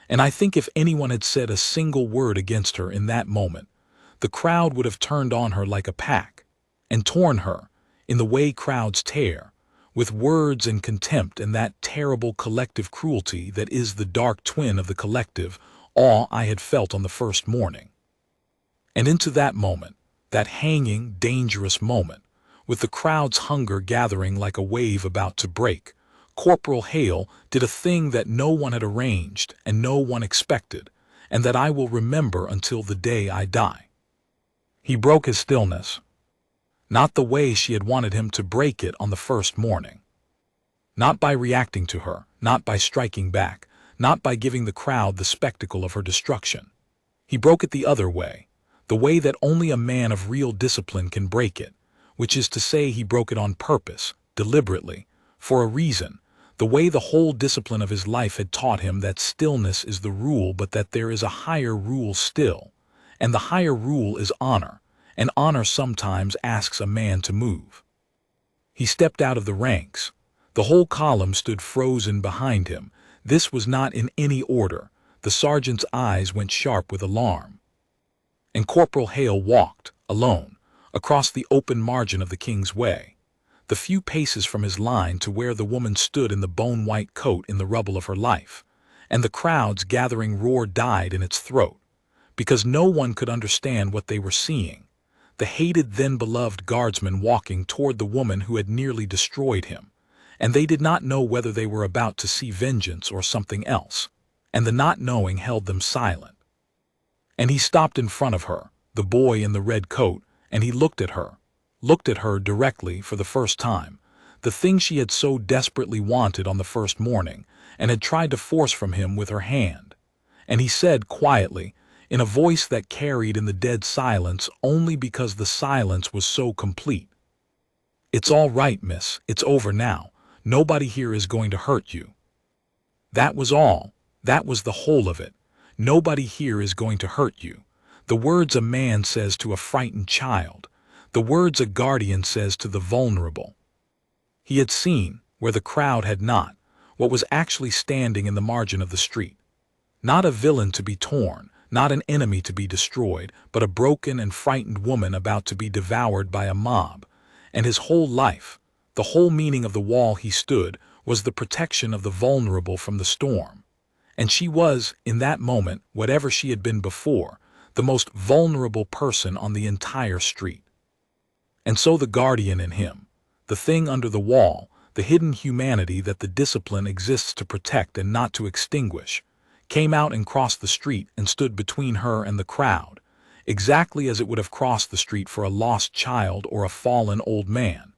And I think if anyone had said a single word against her in that moment, the crowd would have turned on her like a pack, and torn her, in the way crowds tear, with words and contempt and that terrible collective cruelty that is the dark twin of the collective awe I had felt on the first morning. And into that moment, that hanging, dangerous moment, with the crowd's hunger gathering like a wave about to break, Corporal Hale did a thing that no one had arranged and no one expected, and that I will remember until the day I die. He broke his stillness. Not the way she had wanted him to break it on the first morning. Not by reacting to her, not by striking back, not by giving the crowd the spectacle of her destruction. He broke it the other way, the way that only a man of real discipline can break it, which is to say he broke it on purpose, deliberately, for a reason, the way the whole discipline of his life had taught him that stillness is the rule but that there is a higher rule still, and the higher rule is honor, and honor sometimes asks a man to move. He stepped out of the ranks. The whole column stood frozen behind him. This was not in any order. The sergeant's eyes went sharp with alarm. And Corporal Hale walked, alone, across the open margin of the King's Way, the few paces from his line to where the woman stood in the bone-white coat in the rubble of her life, and the crowd's gathering roar died in its throat, because no one could understand what they were seeing, the hated then-beloved guardsman walking toward the woman who had nearly destroyed him, and they did not know whether they were about to see vengeance or something else, and the not knowing held them silent. And he stopped in front of her, the boy in the red coat, and he looked at her directly for the first time, the thing she had so desperately wanted on the first morning, and had tried to force from him with her hand. And he said quietly, in a voice that carried in the dead silence only because the silence was so complete, "It's all right, miss, it's over now. Nobody here is going to hurt you." That was all. That was the whole of it. Nobody here is going to hurt you. The words a man says to a frightened child. The words a guardian says to the vulnerable. He had seen, where the crowd had not, what was actually standing in the margin of the street. Not a villain to be torn, not an enemy to be destroyed, but a broken and frightened woman about to be devoured by a mob. And his whole life, the whole meaning of the wall he stood, was the protection of the vulnerable from the storm. And she was, in that moment, whatever she had been before, the most vulnerable person on the entire street. And so the guardian in him, the thing under the wall, the hidden humanity that the discipline exists to protect and not to extinguish, came out and crossed the street and stood between her and the crowd, exactly as it would have crossed the street for a lost child or a fallen old man.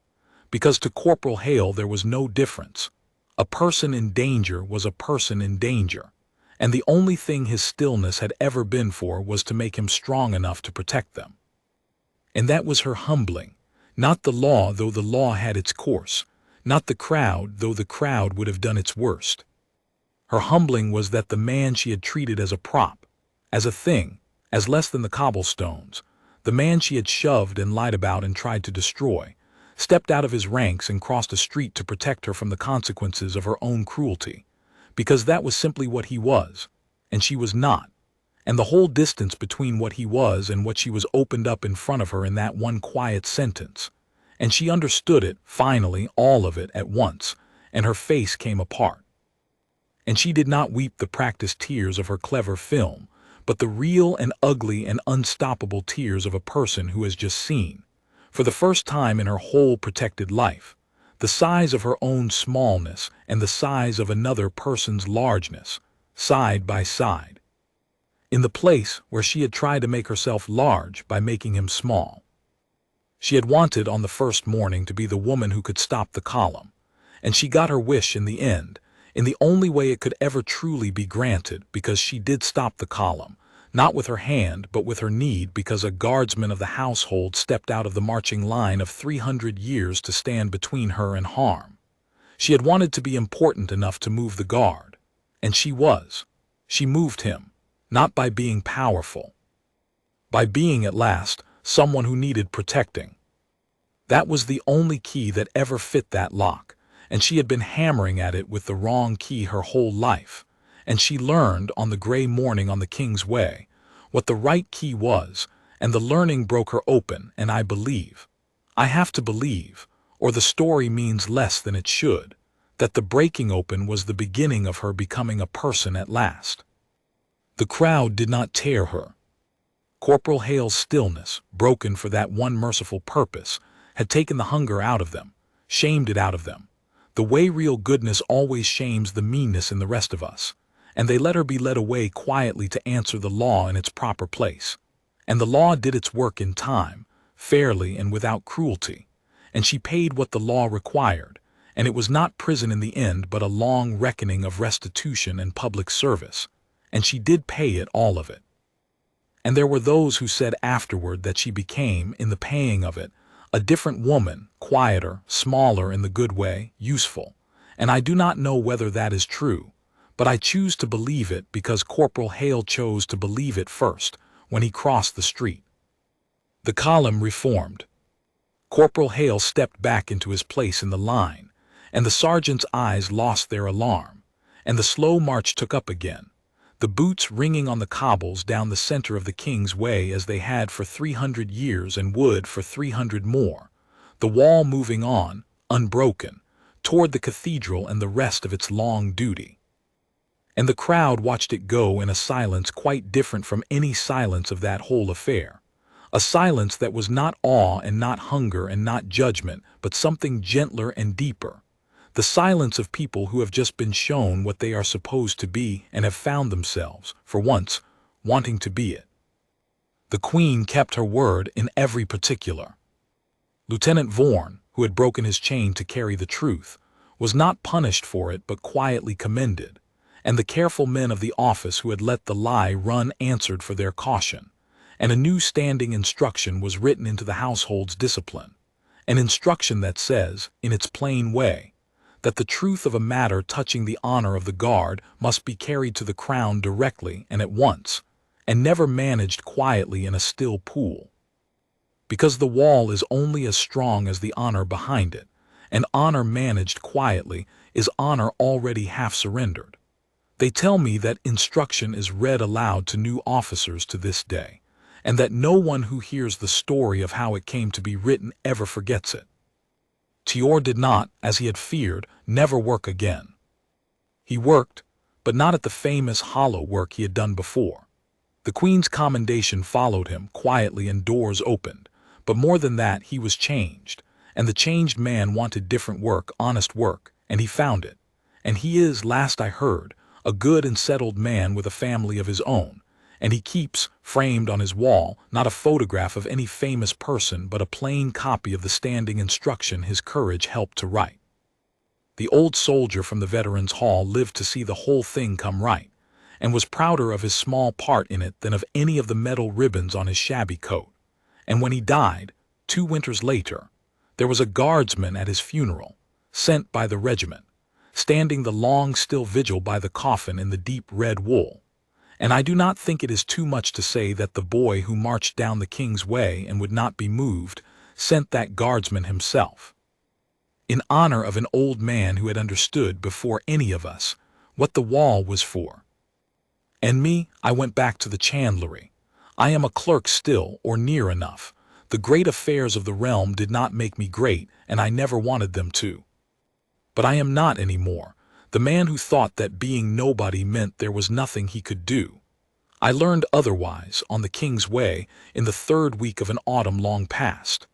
Because to Corporal Hale there was no difference. A person in danger was a person in danger, and the only thing his stillness had ever been for was to make him strong enough to protect them. And that was her humbling, not the law though the law had its course, not the crowd though the crowd would have done its worst. Her humbling was that the man she had treated as a prop, as a thing, as less than the cobblestones, the man she had shoved and lied about and tried to destroy, stepped out of his ranks and crossed a street to protect her from the consequences of her own cruelty, because that was simply what he was, and she was not, and the whole distance between what he was and what she was opened up in front of her in that one quiet sentence, and she understood it, finally, all of it at once, and her face came apart. And she did not weep the practiced tears of her clever film, but the real and ugly and unstoppable tears of a person who has just seen, for the first time in her whole protected life, the size of her own smallness and the size of another person's largeness, side by side, in the place where she had tried to make herself large by making him small. She had wanted on the first morning to be the woman who could stop the column, and she got her wish in the end, in the only way it could ever truly be granted, because she did stop the column, not with her hand but with her need, because a guardsman of the household stepped out of the marching line of 300 years to stand between her and harm. She had wanted to be important enough to move the guard, and she was. She moved him, not by being powerful, by being at last someone who needed protecting. That was the only key that ever fit that lock, and she had been hammering at it with the wrong key her whole life, and she learned on the gray morning on the King's Way what the right key was, and the learning broke her open, and I have to believe, or the story means less than it should, that the breaking open was the beginning of her becoming a person at last. The crowd did not tear her. Corporal Hale's stillness, broken for that one merciful purpose, had taken the hunger out of them, shamed it out of them, the way real goodness always shames the meanness in the rest of us, and they let her be led away quietly to answer the law in its proper place. And the law did its work in time, fairly and without cruelty, and she paid what the law required, and it was not prison in the end but a long reckoning of restitution and public service, and she did pay it, all of it. And there were those who said afterward that she became, in the paying of it, a different woman, quieter, smaller in the good way, useful, and I do not know whether that is true, but I choose to believe it because Corporal Hale chose to believe it first when he crossed the street. The column reformed. Corporal Hale stepped back into his place in the line, and the sergeant's eyes lost their alarm, and the slow march took up again, the boots ringing on the cobbles down the center of the King's Way as they had for 300 years and would for 300 more, the wall moving on, unbroken, toward the cathedral and the rest of its long duty. And the crowd watched it go in a silence quite different from any silence of that whole affair, a silence that was not awe and not hunger and not judgment, but something gentler and deeper, the silence of people who have just been shown what they are supposed to be and have found themselves, for once, wanting to be it. The Queen kept her word in every particular. Lieutenant Vaughan, who had broken his chain to carry the truth, was not punished for it but quietly commended, and the careful men of the office who had let the lie run answered for their caution, and a new standing instruction was written into the household's discipline, an instruction that says, in its plain way, that the truth of a matter touching the honor of the guard must be carried to the crown directly and at once, and never managed quietly in a still pool. Because the wall is only as strong as the honor behind it, and honor managed quietly is honor already half surrendered. They tell me that instruction is read aloud to new officers to this day, and that no one who hears the story of how it came to be written ever forgets it. Tior did not, as he had feared, never work again. He worked, but not at the famous hollow work he had done before. The Queen's commendation followed him quietly and doors opened, but more than that he was changed, and the changed man wanted different work, honest work, and he found it. And he is, last I heard, a good and settled man with a family of his own, and he keeps, framed on his wall, not a photograph of any famous person but a plain copy of the standing instruction his courage helped to write. The old soldier from the Veterans' Hall lived to see the whole thing come right, and was prouder of his small part in it than of any of the metal ribbons on his shabby coat. And when he died, 2 winters later, there was a guardsman at his funeral, sent by the regiment, standing the long still vigil by the coffin in the deep red wool. And I do not think it is too much to say that the boy who marched down the king's way and would not be moved sent that guardsman himself, in honor of an old man who had understood before any of us what the wall was for. And me, I went back to the chandlery. I am a clerk still, or near enough. The great affairs of the realm did not make me great, and I never wanted them to. But I am not any more the man who thought that being nobody meant there was nothing he could do. I learned otherwise on the king's way in the 3rd week of an autumn long past.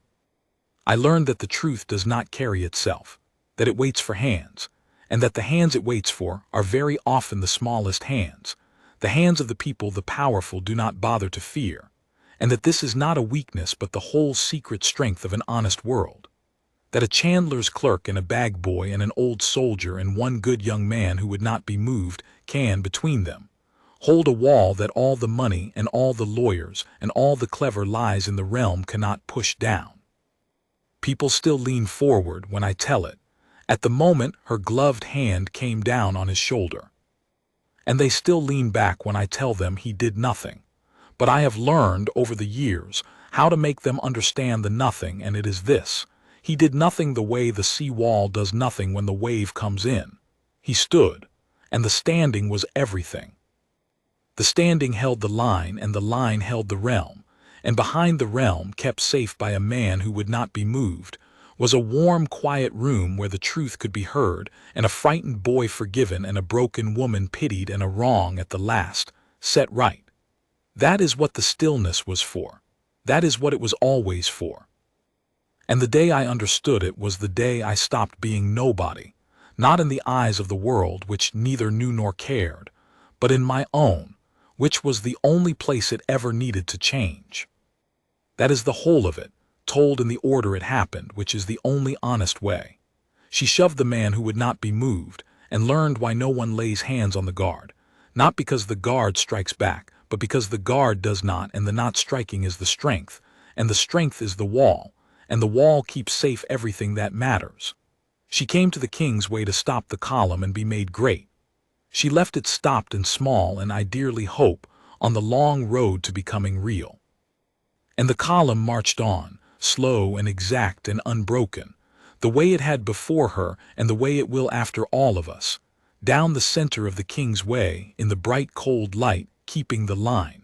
I learned that the truth does not carry itself, that it waits for hands, and that the hands it waits for are very often the smallest hands, the hands of the people the powerful do not bother to fear, and that this is not a weakness but the whole secret strength of an honest world. That a chandler's clerk and a bag boy and an old soldier and one good young man who would not be moved can, between them, hold a wall that all the money and all the lawyers and all the clever lies in the realm cannot push down. People still lean forward when I tell it. At the moment her gloved hand came down on his shoulder. And they still lean back when I tell them he did nothing. But I have learned over the years how to make them understand the nothing, and it is this. He did nothing the way the sea wall does nothing when the wave comes in. He stood, and the standing was everything. The standing held the line, and the line held the realm, and behind the realm, kept safe by a man who would not be moved, was a warm, quiet room where the truth could be heard, and a frightened boy forgiven, and a broken woman pitied, and a wrong at the last set right. That is what the stillness was for. That is what it was always for. And the day I understood it was the day I stopped being nobody, not in the eyes of the world, which neither knew nor cared, but in my own, which was the only place it ever needed to change. That is the whole of it, told in the order it happened, which is the only honest way. She shoved the man who would not be moved, and learned why no one lays hands on the guard, not because the guard strikes back, but because the guard does not, and the not striking is the strength, and the strength is the wall, and the wall keeps safe everything that matters. She came to the king's way to stop the column and be made great. She left it stopped and small, and I dearly hope, on the long road to becoming real. And the column marched on, slow and exact and unbroken, the way it had before her and the way it will after all of us, down the center of the king's way, in the bright cold light, keeping the line.